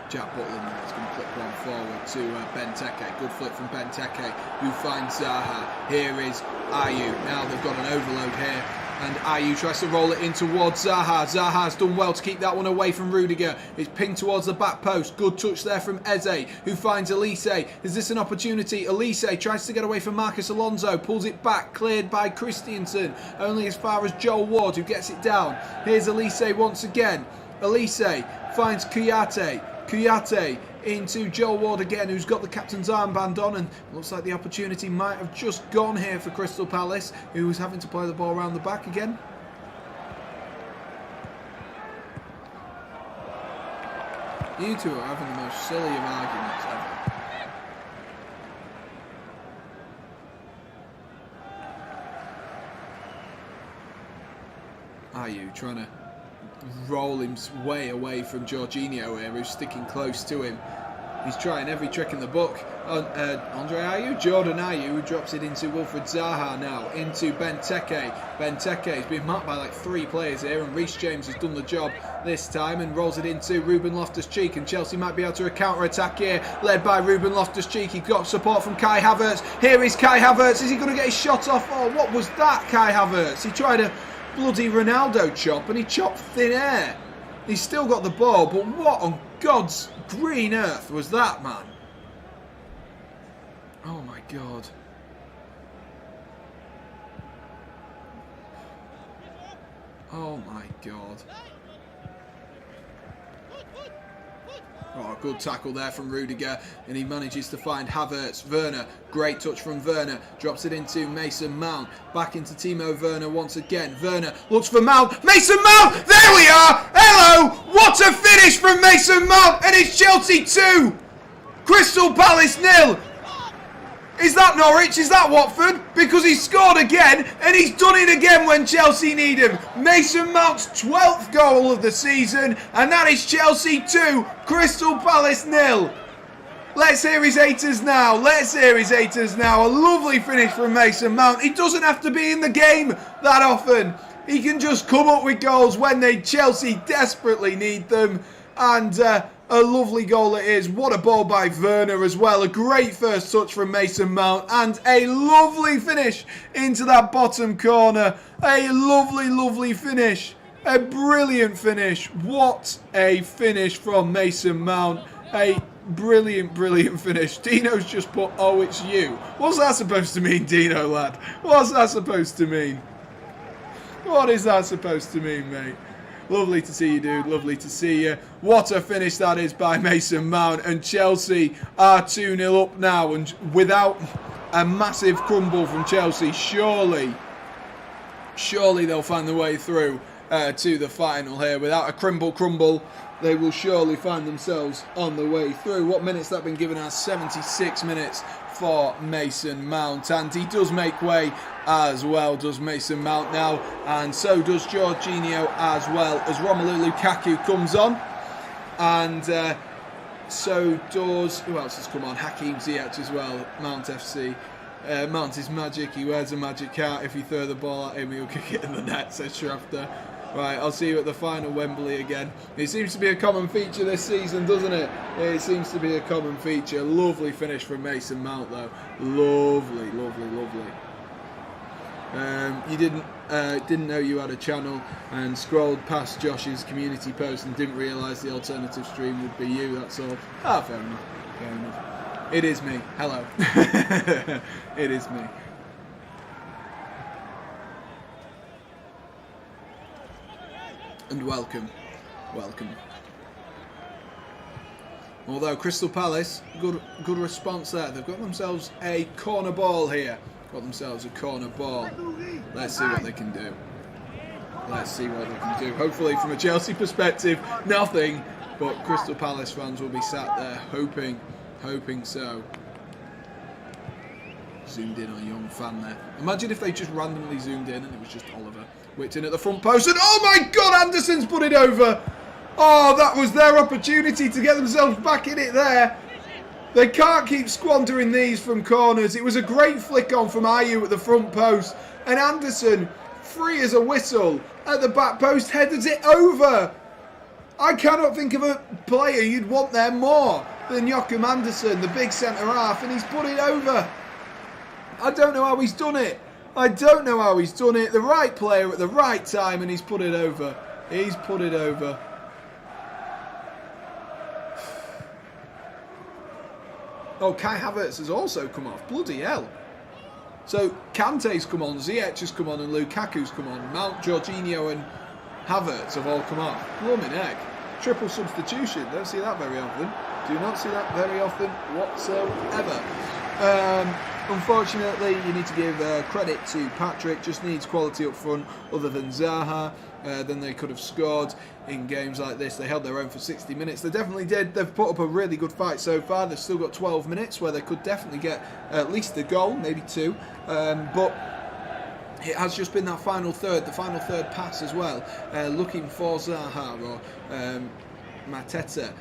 Jack Butland is going to clip one forward to Benteke. Good flick from Benteke, who finds Zaha. Here is Ayew. Now they've got an overload here, and Ayew tries to roll it in towards Zaha. Zaha's done well to keep that one away from Rudiger. It's pinged towards the back post. Good touch there from Eze, who finds Elise. Is this an opportunity? Elise tries to get away from Marcus Alonso. Pulls it back, cleared by Christiansen. Only as far as Joel Ward, who gets it down. Here's Elise once again. Elise finds Kouyaté. Kouyaté into Joel Ward again, who's got the captain's armband on, and looks like the opportunity might have just gone here for Crystal Palace, who was having to play the ball around the back again. You two are having the most silly of arguments ever. Are you trying to roll his way away from Jorginho here, who's sticking close to him? He's trying every trick in the book. Andre Ayew, Jordan Ayew, who drops it into Wilfried Zaha now, into Benteke. Benteke's been marked by like 3 players here, and Reece James has done the job this time and rolls it into Ruben Loftus-Cheek, and Chelsea might be able to counter-attack here, led by Ruben Loftus-Cheek. He got support from Kai Havertz. Here is Kai Havertz. Is he going to get his shot off? Oh, what was that, Kai Havertz? He tried a bloody Ronaldo chop, and he chopped thin air. He's still got the ball, but what on God's green earth was that, man? Oh my God. Oh my God. Oh, good tackle there from Rudiger, and he manages to find Havertz. Werner, great touch from Werner, drops it into Mason Mount, back into Timo Werner once again. Werner looks for Mount, Mason Mount, there we are, hello, what a finish from Mason Mount, and it's Chelsea 2, Crystal Palace 0. Is that Norwich? Is that Watford? Because he scored again, and he's done it again when Chelsea need him. Mason Mount's 12th goal of the season, and that is Chelsea 2, Crystal Palace 0. Let's hear his haters now. Let's hear his haters now. A lovely finish from Mason Mount. He doesn't have to be in the game that often. He can just come up with goals when Chelsea desperately need them, and a lovely goal it is. What a ball by Werner as well. A great first touch from Mason Mount, and a lovely finish into that bottom corner. A lovely, lovely finish. A brilliant finish. What a finish from Mason Mount. A brilliant, brilliant finish. Dino's just put, oh, it's you. What's that supposed to mean, Dino, lad? What's that supposed to mean? What is that supposed to mean, mate? Lovely to see you, dude. Lovely to see you. What a finish that is by Mason Mount. And Chelsea are 2-0 up now. And without a massive crumble from Chelsea, surely they'll find the way through to the final here. Without a crumble, they will surely find themselves on the way through. What minutes that been given us? 76 minutes for Mason Mount. And he does make way as well, does Mason Mount now, and so does Jorginho as well, as Romelu Lukaku comes on, and so does, who else has come on? Hakim Ziyech as well. Mount FC, Mount is magic, he wears a magic hat. If you throw the ball at him, he'll kick it in the net, says Shrafter. Right, I'll see you at the final Wembley again. It seems to be a common feature this season, doesn't it? It seems to be a common feature. Lovely finish from Mason Mount, though. Lovely, lovely, lovely. You didn't know you had a channel and scrolled past Josh's community post and didn't realise the alternative stream would be you, that's all. Ah, fair enough. Fair enough. It is me. Hello. It is me. And welcome. Welcome. Although Crystal Palace, good response there. They've got themselves a corner ball here. Got themselves a corner ball. Let's see what they can do. Let's see what they can do. Hopefully from a Chelsea perspective, nothing. But Crystal Palace fans will be sat there hoping so. Zoomed in on a young fan there. Imagine if they just randomly zoomed in and it was just Oliver whipped in at the front post and oh my god, Anderson's put it over. Oh, that was their opportunity to get themselves back in it there. They can't keep squandering these from corners. It was a great flick on from Ayew at the front post and Anderson, free as a whistle at the back post, headers it over. I cannot think of a player you'd want there more than Joachim Anderson, the big centre half, and he's put it over. I don't know how he's done it. I don't know how he's done it. The right player at the right time, and he's put it over. He's put it over. Oh, Kai Havertz has also come off. Bloody hell. So, Kante's come on, Ziyech has come on, and Lukaku's come on. Mount, Jorginho and Havertz have all come off. Blooming heck. Triple substitution. Don't see that very often. Do not see that very often whatsoever. Unfortunately, you need to give credit to Patrick. Just needs quality up front other than Zaha. Then they could have scored in games like this. They held their own for 60 minutes. They definitely did. They've put up a really good fight so far. They've still got 12 minutes where they could definitely get at least a goal, maybe two. But it has just been that final third, the final third pass as well. Looking for Zaha or Mateta.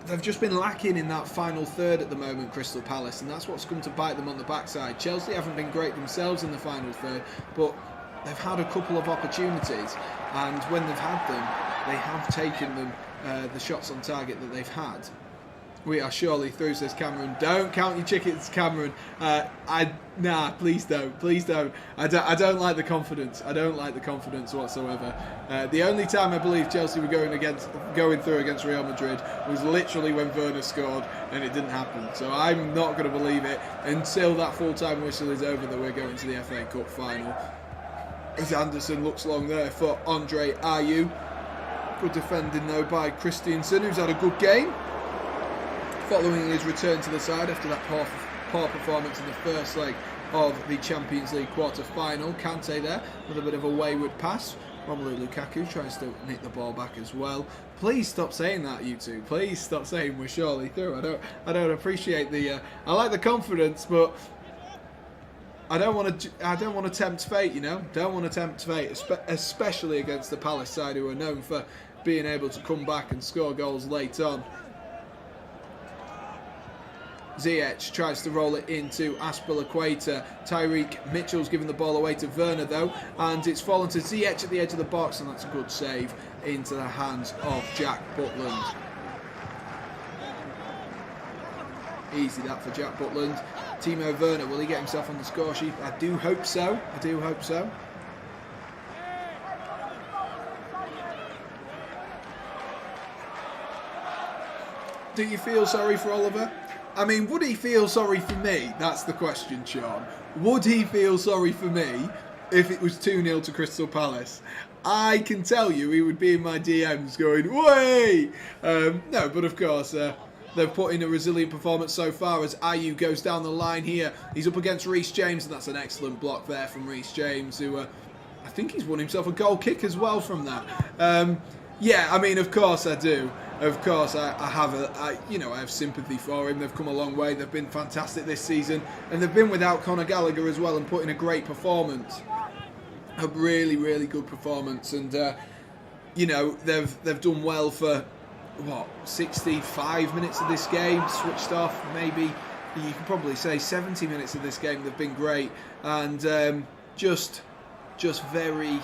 They've just been lacking in that final third at the moment, Crystal Palace, and that's what's come to bite them on the backside. Chelsea haven't been great themselves in the final third, but they've had a couple of opportunities, and when they've had them, they have taken them, the shots on target that they've had. We are surely through, says Cameron. Don't count your chickens, Cameron. Nah, please don't. Please don't. I don't like the confidence. I don't like the confidence whatsoever. The only time I believe Chelsea were going through against Real Madrid was literally when Werner scored, and it didn't happen. So I'm not going to believe it until that full-time whistle is over that we're going to the FA Cup final. As Anderson looks long there for Andre Ayew. Good defending though by Christensen, who's had a good game. Following his return to the side after that poor performance in the first leg of the Champions League quarter-final. Kante there with a bit of a wayward pass. Romelu Lukaku tries to nick the ball back as well. Please stop saying that, you two. Please stop saying we're surely through. I don't appreciate the. I like the confidence, but I don't want to tempt fate. You know, don't want to tempt fate, especially against the Palace side, who are known for being able to come back and score goals late on. Ziyech tries to roll it into Aspilicueta. Tyreek Mitchell's giving the ball away to Werner though, and it's fallen to Ziyech at the edge of the box, and that's a good save into the hands of Jack Butland. Easy that for Jack Butland. Timo Werner, will he get himself on the score sheet? I do hope so. I do hope so. Do you feel sorry for Oliver? I mean, would he feel sorry for me? That's the question, Sean. Would he feel sorry for me if it was 2-0 to Crystal Palace? I can tell you he would be in my DMs going, way! No, but of course, they've put in a resilient performance so far as Ayew goes down the line here. He's up against Reece James, and that's an excellent block there from Reece James, who I think he's won himself a goal kick as well from that. Yeah, I mean, of course I do. Of course, I have sympathy for him. They've come a long way. They've been fantastic this season, and they've been without Conor Gallagher as well and put in a great performance, a really, really good performance. And they've done well for 65 minutes of this game, switched off. Maybe you could probably say 70 minutes of this game. They've been great and just very.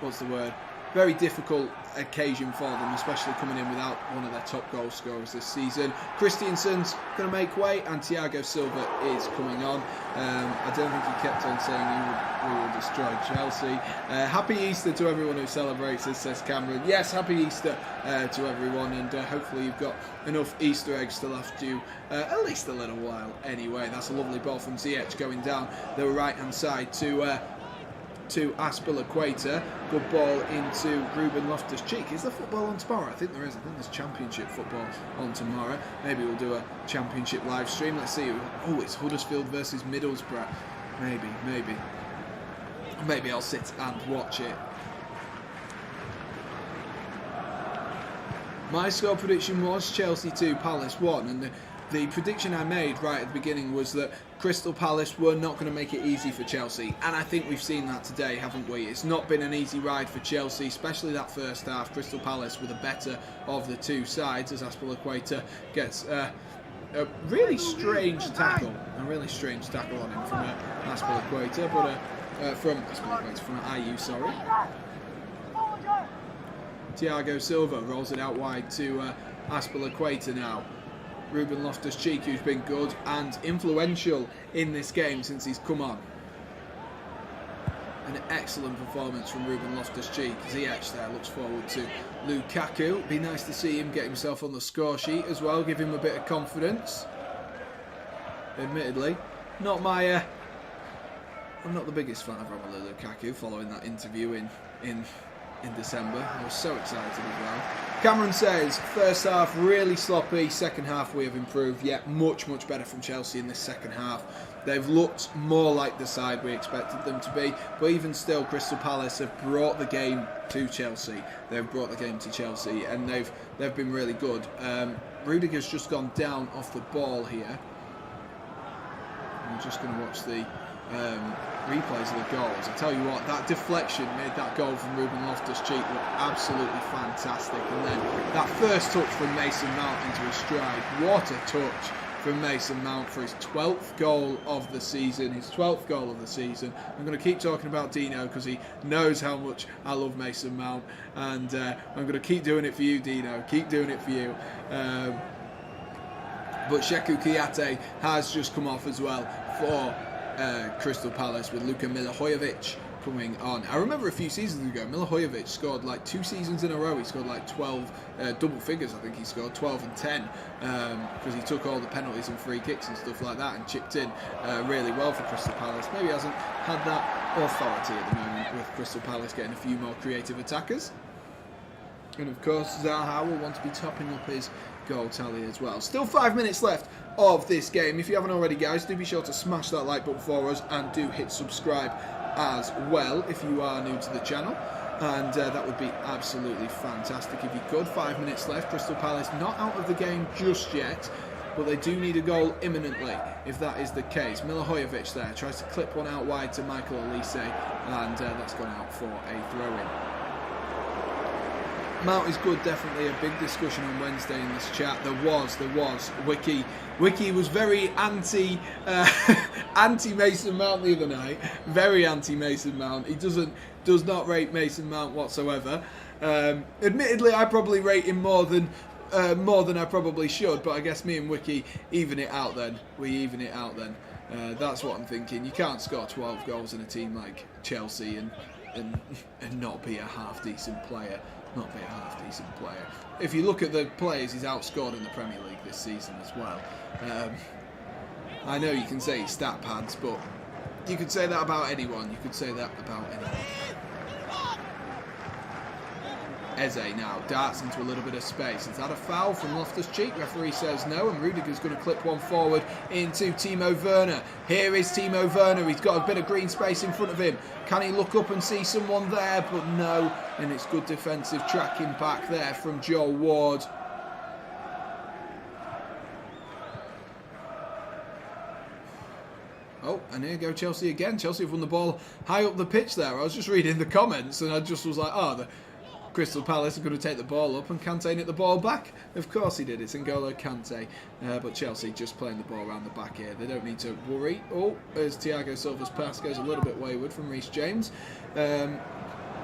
what's the word? Very difficult occasion for them, especially coming in without one of their top goal scorers this season. Christiansen's going to make way, and Thiago Silva is coming on. I don't think he kept on saying we will destroy Chelsea. Happy Easter to everyone who celebrates this, says Cameron. Yes, happy Easter to everyone, and hopefully you've got enough Easter eggs to last you at least a little while anyway. That's a lovely ball from Ziyech going down the right-hand side to Azpilicueta. Good ball into Ruben Loftus-Cheek. Is there football on tomorrow? I think there is. I think there's Championship football on tomorrow. Maybe we'll do a Championship live stream. Let's see. Oh, it's Huddersfield versus Middlesbrough. Maybe I'll sit and watch it. My score prediction was Chelsea 2, Palace 1, and the prediction I made right at the beginning was that Crystal Palace were not going to make it easy for Chelsea, and I think we've seen that today, haven't we? It's not been an easy ride for Chelsea, especially that first half. Crystal Palace were the better of the two sides as Azpilicueta gets a really strange tackle on him from Azpilicueta, but from Ayew, sorry. Thiago Silva rolls it out wide to Azpilicueta now. Ruben Loftus-Cheek, who's been good and influential in this game since he's come on. An excellent performance from Ruben Loftus-Cheek. Ziyech there looks forward to Lukaku. Be nice to see him get himself on the score sheet as well, give him a bit of confidence. Admittedly, I'm not the biggest fan of Romelu Lukaku following that interview in December. I was so excited as well. Cameron says, first half really sloppy, second half we have improved, yet much better from Chelsea in this second half. They've looked more like the side we expected them to be, but even still Crystal Palace have brought the game to Chelsea. And they've been really good. Rudiger's just gone down off the ball here. I'm just going to watch the replays of the goals. I tell you what, that deflection made that goal from Ruben Loftus-Cheek look absolutely fantastic, and then that first touch from Mason Mount into his stride. What a touch from Mason Mount for his 12th goal of the season. I'm going to keep talking about Dino because he knows how much I love Mason Mount, and I'm going to keep doing it for you, Dino. Keep doing it for you. But Sheku Kouyaté has just come off as well for Crystal Palace, with Luka Milivojevic coming on. I remember a few seasons ago, Milivojevic scored like 2 seasons in a row. He scored like 12 double figures. I think he scored 12 and 10 because he took all the penalties and free kicks and stuff like that and chipped in really well for Crystal Palace. Maybe he hasn't had that authority at the moment with Crystal Palace getting a few more creative attackers. And of course, Zaha will want to be topping up his goal tally as well. Still 5 minutes left of this game. If you haven't already, guys, do be sure to smash that like button for us, and do hit subscribe as well if you are new to the channel. And that would be absolutely fantastic if you could. 5 minutes left. Crystal Palace not out of the game just yet, but they do need a goal imminently if that is the case. Milivojevic there tries to clip one out wide to Michael Olise, and that's gone out for a throw-in. Mount is good, definitely a big discussion on Wednesday in this chat. There was. Wiki was very anti Mason Mount the other night. Very anti Mason Mount. He does not rate Mason Mount whatsoever. Admittedly, I probably rate him more than I probably should, but I guess me and Wiki even it out then. That's what I'm thinking. You can't score 12 goals in a team like Chelsea and not be a half decent player. If you look at the players he's outscored in the Premier League this season as well. I know you can say stat pads, but you could say that about anyone. Eze now darts into a little bit of space. Is that a foul from Loftus-Cheek? Referee says no, and Rudiger's going to clip one forward into Timo Werner. Here is Timo Werner. He's got a bit of green space in front of him. Can he look up and see someone there? But no, and it's good defensive tracking back there from Joel Ward. Oh, and here go Chelsea again. Chelsea have won the ball high up the pitch there. I was just reading the comments and I just was like, oh, the Crystal Palace are going to take the ball up, and Kante nicked the ball back. Of course he did. It's N'Golo Kante. But Chelsea just playing the ball around the back here. They don't need to worry. Oh, as Thiago Silva's pass goes a little bit wayward from Reece James.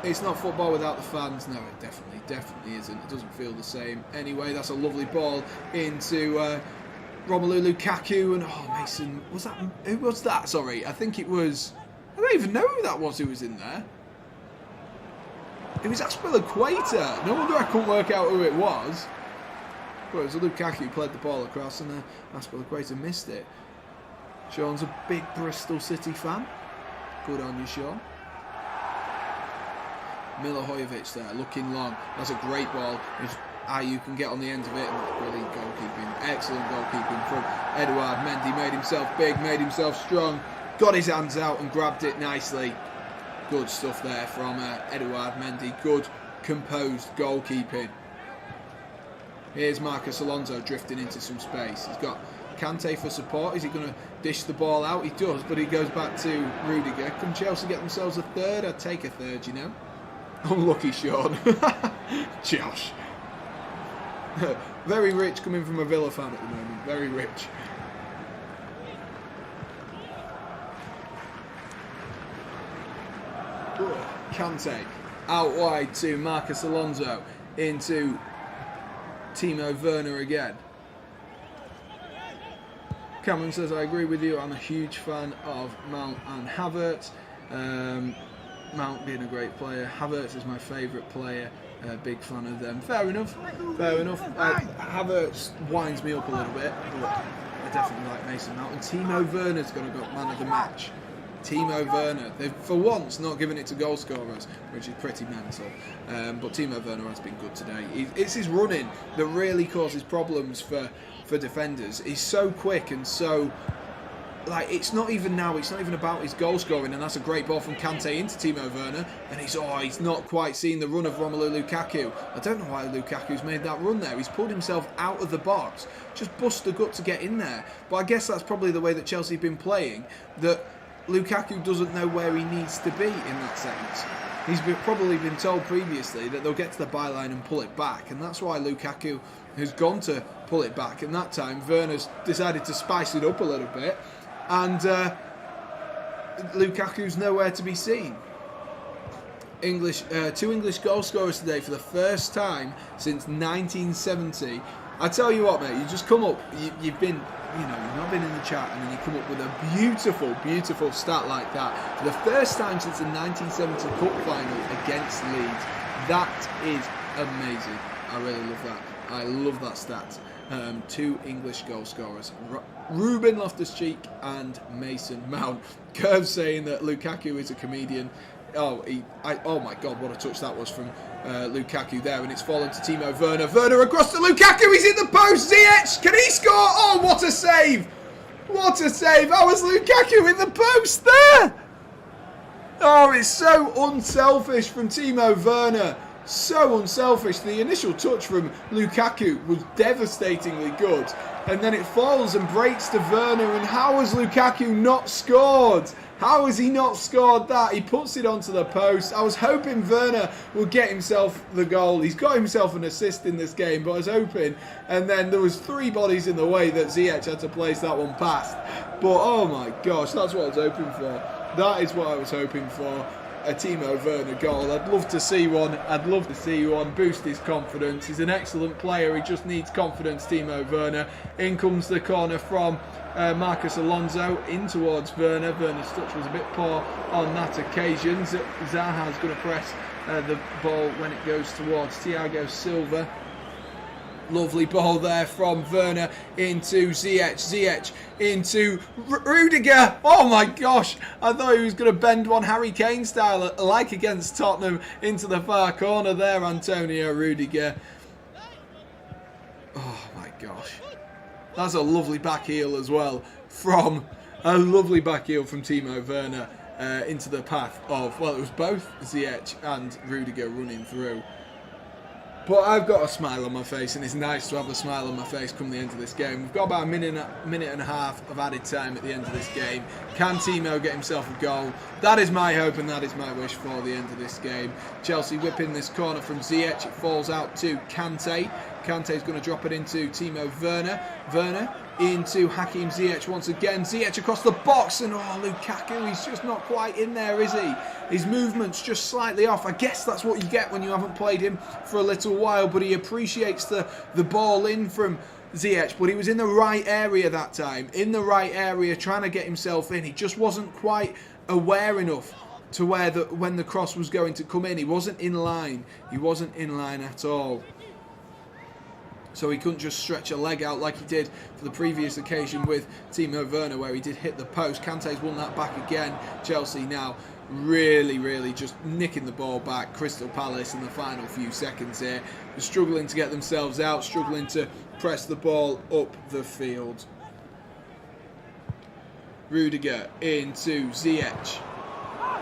It's not football without the fans. No, it definitely isn't. It doesn't feel the same. Anyway, that's a lovely ball into Romelu Lukaku. And, Mason, who was that? Sorry, I think it was... I don't even know who that was who was in there. It was Azpilicueta. No wonder I couldn't work out who it was. But it was Lukaku who played the ball across and Azpilicueta missed it. Sean's a big Bristol City fan. Good on you, Sean. Milivojevic there, looking long. That's a great ball. If Ayew can get on the end of it, and that's brilliant goalkeeping. Excellent goalkeeping from Edouard Mendy. Made himself big, made himself strong. Got his hands out and grabbed it nicely. Good stuff there from Edouard Mendy. Good, composed goalkeeping. Here's Marcos Alonso drifting into some space. He's got Kante for support. Is he going to dish the ball out? He does, but he goes back to Rudiger. Can Chelsea get themselves a third? I'd take a third, you know. Unlucky Sean. Josh. Very rich coming from a Villa fan at the moment. Very rich. Kante out wide to Marcos Alonso into Timo Werner again. Cameron says, I agree with you. I'm a huge fan of Mount and Havertz. Mount being a great player. Havertz is my favourite player. Big fan of them. Fair enough. Fair enough. Havertz winds me up a little bit, but I definitely like Mason Mount. And Timo Werner's going to go man of the match. Timo Werner. They've, for once, not given it to goal scorers, which is pretty mental. But Timo Werner has been good today. It's his running that really causes problems for defenders. He's so quick and so... Like, it's not even about his goal scoring, and that's a great ball from Kante into Timo Werner, and he's not quite seen the run of Romelu Lukaku. I don't know why Lukaku's made that run there. He's pulled himself out of the box, just bust the gut to get in there. But I guess that's probably the way that Chelsea have been playing, that Lukaku doesn't know where he needs to be in that sense. He's probably been told previously that they'll get to the byline and pull it back, and that's why Lukaku has gone to pull it back, and that time Werner's decided to spice it up a little bit. And Lukaku's nowhere to be seen. Two English goal scorers today for the first time since 1970. I tell you what, mate, you just come up, you've not been in the chat, and then you come up with a beautiful, beautiful stat like that. For the first time since the 1970 Cup final against Leeds. That is amazing. I really love that. I love that stat. Two English goal scorers, Ruben Loftus-Cheek and Mason Mount. Curve saying that Lukaku is a comedian. Oh my God, what a touch that was from Lukaku there, and it's fallen to Timo Werner. Werner across to Lukaku, he's in the post. Ziyech, can he score? Oh, what a save! What a save! How was Lukaku in the post there? Oh, it's so unselfish from Timo Werner. So unselfish. The initial touch from Lukaku was devastatingly good, and then it falls and breaks to Werner, and how has Lukaku not scored? How has he not scored that? He puts it onto the post. I was hoping Werner would get himself the goal. He's got himself an assist in this game, but I was hoping, and then there was three bodies in the way that Ziyech had to place that one past. But oh my gosh, that's what I was hoping for. That is what I was hoping for. A Timo Werner goal. I'd love to see one. I'd love to see one. Boost his confidence. He's an excellent player. He just needs confidence, Timo Werner. In comes the corner from Marcos Alonso in towards Werner. Werner's touch was a bit poor on that occasion. Zaha's going to press the ball when it goes towards Thiago Silva. Lovely ball there from Werner into Ziyech. Ziyech into Rudiger. Oh my gosh. I thought he was going to bend one Harry Kane style, like against Tottenham, into the far corner there, Antonio Rudiger. Oh my gosh. That's a lovely back heel as well from Timo Werner into the path of, well, it was both Ziyech and Rudiger running through. But I've got a smile on my face, and it's nice to have a smile on my face come the end of this game. We've got about a minute and a half of added time at the end of this game. Can Timo get himself a goal? That is my hope, and that is my wish for the end of this game. Chelsea whipping this corner from Ziyech. It falls out to Kante. Kante's going to drop it into Timo Werner. Werner into Hakim Ziyech once again. Ziyech across the box, and Lukaku, he's just not quite in there, is he? His movement's just slightly off. I guess that's what you get when you haven't played him for a little while, but he appreciates the ball in from Ziyech, but he was in the right area that time. In the right area, trying to get himself in. He just wasn't quite aware enough to where when the cross was going to come in. He wasn't in line. He wasn't in line at all. So he couldn't just stretch a leg out like he did for the previous occasion with Timo Werner, where he did hit the post. Kante's won that back again. Chelsea now really just nicking the ball back. Crystal Palace in the final few seconds here, struggling to get themselves out, struggling to press the ball up the field. Rudiger into Ziyech.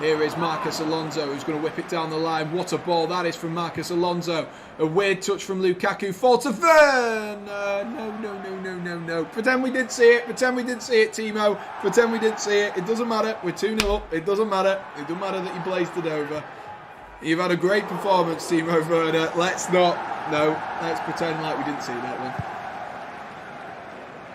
Here is Marcus Alonso, who's going to whip it down the line. What a ball that is from Marcus Alonso. A weird touch from Lukaku. Fall to Werner. No. Pretend we didn't see it. Pretend we didn't see it, Timo. Pretend we didn't see it. It doesn't matter. We're 2-0 up. It doesn't matter. It doesn't matter that you blazed it over. You've had a great performance, Timo Werner. Let's pretend like we didn't see that one.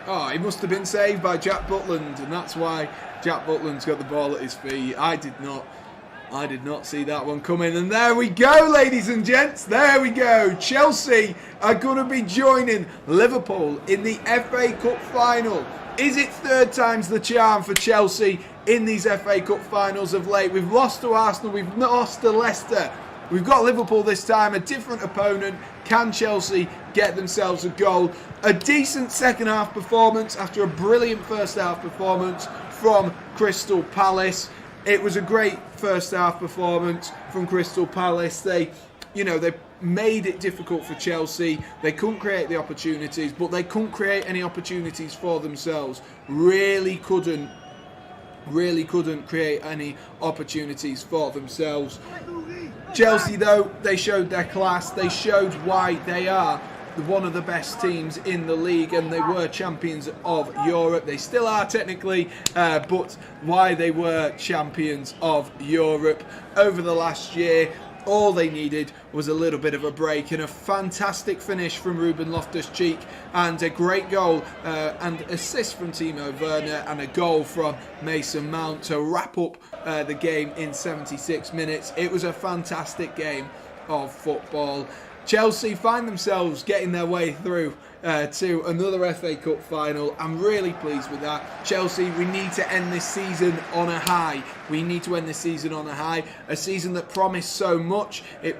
Oh, he must have been saved by Jack Butland, and that's why Jack Butland's got the ball at his feet. I did not see that one coming. And there we go, ladies and gents. There we go. Chelsea are going to be joining Liverpool in the FA Cup final. Is it third time's the charm for Chelsea in these FA Cup finals of late? We've lost to Arsenal. We've lost to Leicester. We've got Liverpool this time, a different opponent. Can Chelsea get themselves a goal? A decent second half performance after a brilliant first half performance from Crystal Palace. It was a great first half performance from Crystal Palace. They made it difficult for Chelsea. They couldn't create the opportunities, but they couldn't create any opportunities for themselves. Really couldn't create any opportunities for themselves. Chelsea, though, they showed their class. They showed why they are one of the best teams in the league, and they were champions of Europe. They still are technically, but why they were champions of Europe over the last year. All they needed was a little bit of a break, and a fantastic finish from Ruben Loftus-Cheek, and a great goal and assist from Timo Werner, and a goal from Mason Mount to wrap up the game in 76 minutes. It was a fantastic game of football. Chelsea find themselves getting their way through to another FA Cup final. I'm really pleased with that. Chelsea, we need to end this season on a high. We need to end this season on a high. A season that promised so much. If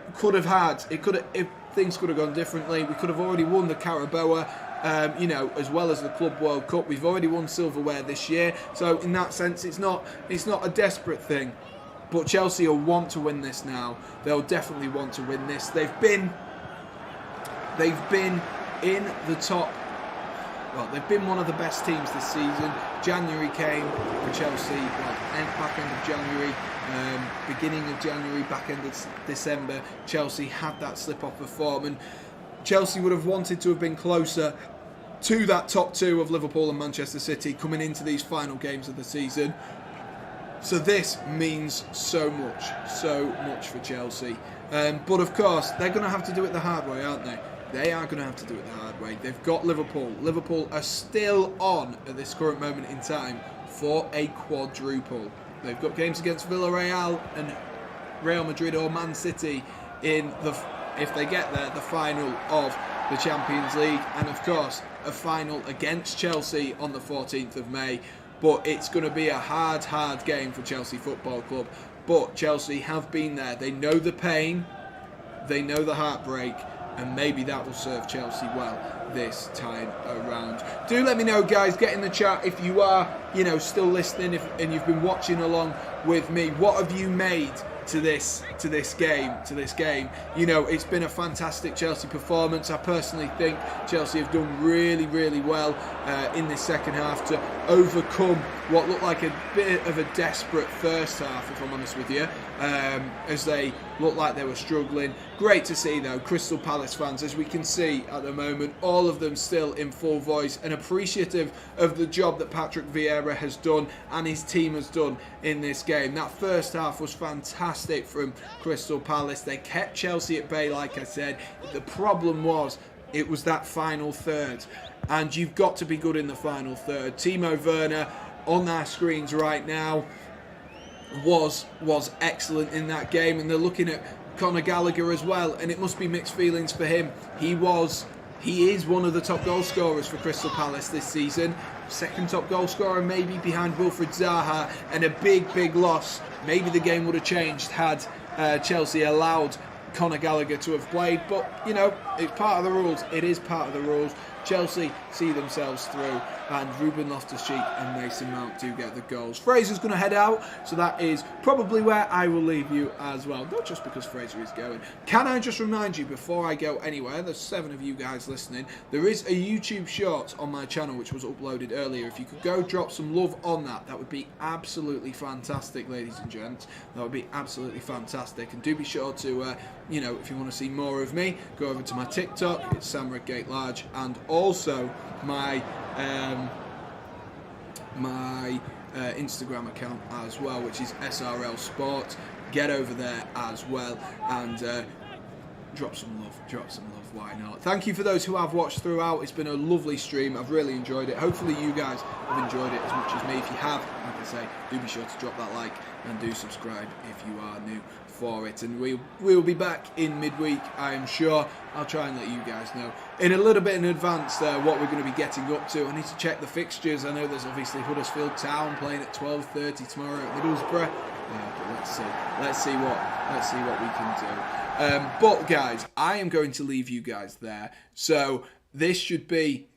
things could have gone differently. We could have already won the Carabao, as well as the Club World Cup. We've already won silverware this year. So in that sense, it's not a desperate thing. But Chelsea will want to win this now. They'll definitely want to win this. They've been in the top. Well, they've been one of the best teams this season. January came for Chelsea, back end of January, beginning of January, back end of December. Chelsea had that slip off of form, and Chelsea would have wanted to have been closer to that top two of Liverpool and Manchester City coming into these final games of the season. So this means so much for Chelsea. But of course, they're going to have to do it the hard way, aren't they? They are going to have to do it the hard way. They've got Liverpool. Liverpool are still on at this current moment in time for a quadruple. They've got games against Villarreal and Real Madrid or Man City if they get there, the final of the Champions League. And of course, a final against Chelsea on the 14th of May. But it's going to be a hard game for Chelsea Football Club. But Chelsea have been there. They know the pain. They know the heartbreak. And maybe that will serve Chelsea well this time around. Do let me know, guys. Get in the chat if you are, still listening and you've been watching along with me. What have you made to this game? It's been a fantastic Chelsea performance. I personally think Chelsea have done really well in this second half to overcome what looked like a bit of a desperate first half, if I'm honest with you, as they looked like they were struggling. Great to see, though, Crystal Palace fans, as we can see at the moment, all of them still in full voice and appreciative of the job that Patrick Vieira has done and his team has done in this game. That first half was fantastic from Crystal Palace. They kept Chelsea at bay, like I said. The problem was it was that final third. And you've got to be good in the final third. Timo Werner, on our screens right now, was excellent in that game. And they're looking at Conor Gallagher as well. And it must be mixed feelings for him. He is one of the top goal scorers for Crystal Palace this season. Second top goal scorer, maybe behind Wilfried Zaha. And a big loss. Maybe the game would have changed had Chelsea allowed Conor Gallagher to have played, but you know, it's part of the rules. It is part of the rules. Chelsea see themselves through, and Ruben Loftus-Cheek and Mason Mount do get the goals. Fraser's going to head out, so that is probably where I will leave you as well. Not just because Fraser is going. Can I just remind you before I go anywhere, there's 7 of you guys listening, there is a YouTube short on my channel which was uploaded earlier. If you could go drop some love on that, that would be absolutely fantastic, ladies and gents. That would be absolutely fantastic. And do be sure to, you know, if you want to see more of me, go over to my TikTok, it's Sam Redgate-Large, and also my Instagram account as well, which is SRL Sport. Get over there as well and drop some love, why not? Thank you for those who have watched throughout. It's been a lovely stream. I've really enjoyed it. Hopefully you guys have enjoyed it as much as me. If you have, like I say, do be sure to drop that like and do subscribe if you are new for it. And we'll be back in midweek, I am sure. I'll try and let you guys know in a little bit in advance what we're going to be getting up to. I need to check the fixtures. I know there's obviously Huddersfield Town playing at 12:30 tomorrow at Middlesbrough. But let's see what we can do. But guys, I am going to leave you guys there. So this should be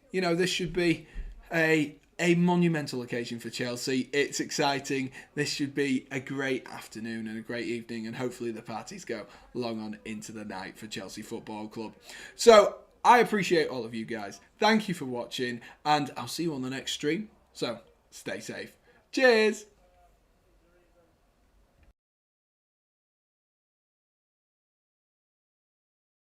a monumental occasion for Chelsea. It's exciting. This should be a great afternoon and a great evening, and hopefully the parties go long on into the night for Chelsea Football Club. So I appreciate all of you guys. Thank you for watching, and I'll see you on the next stream. So stay safe. Cheers.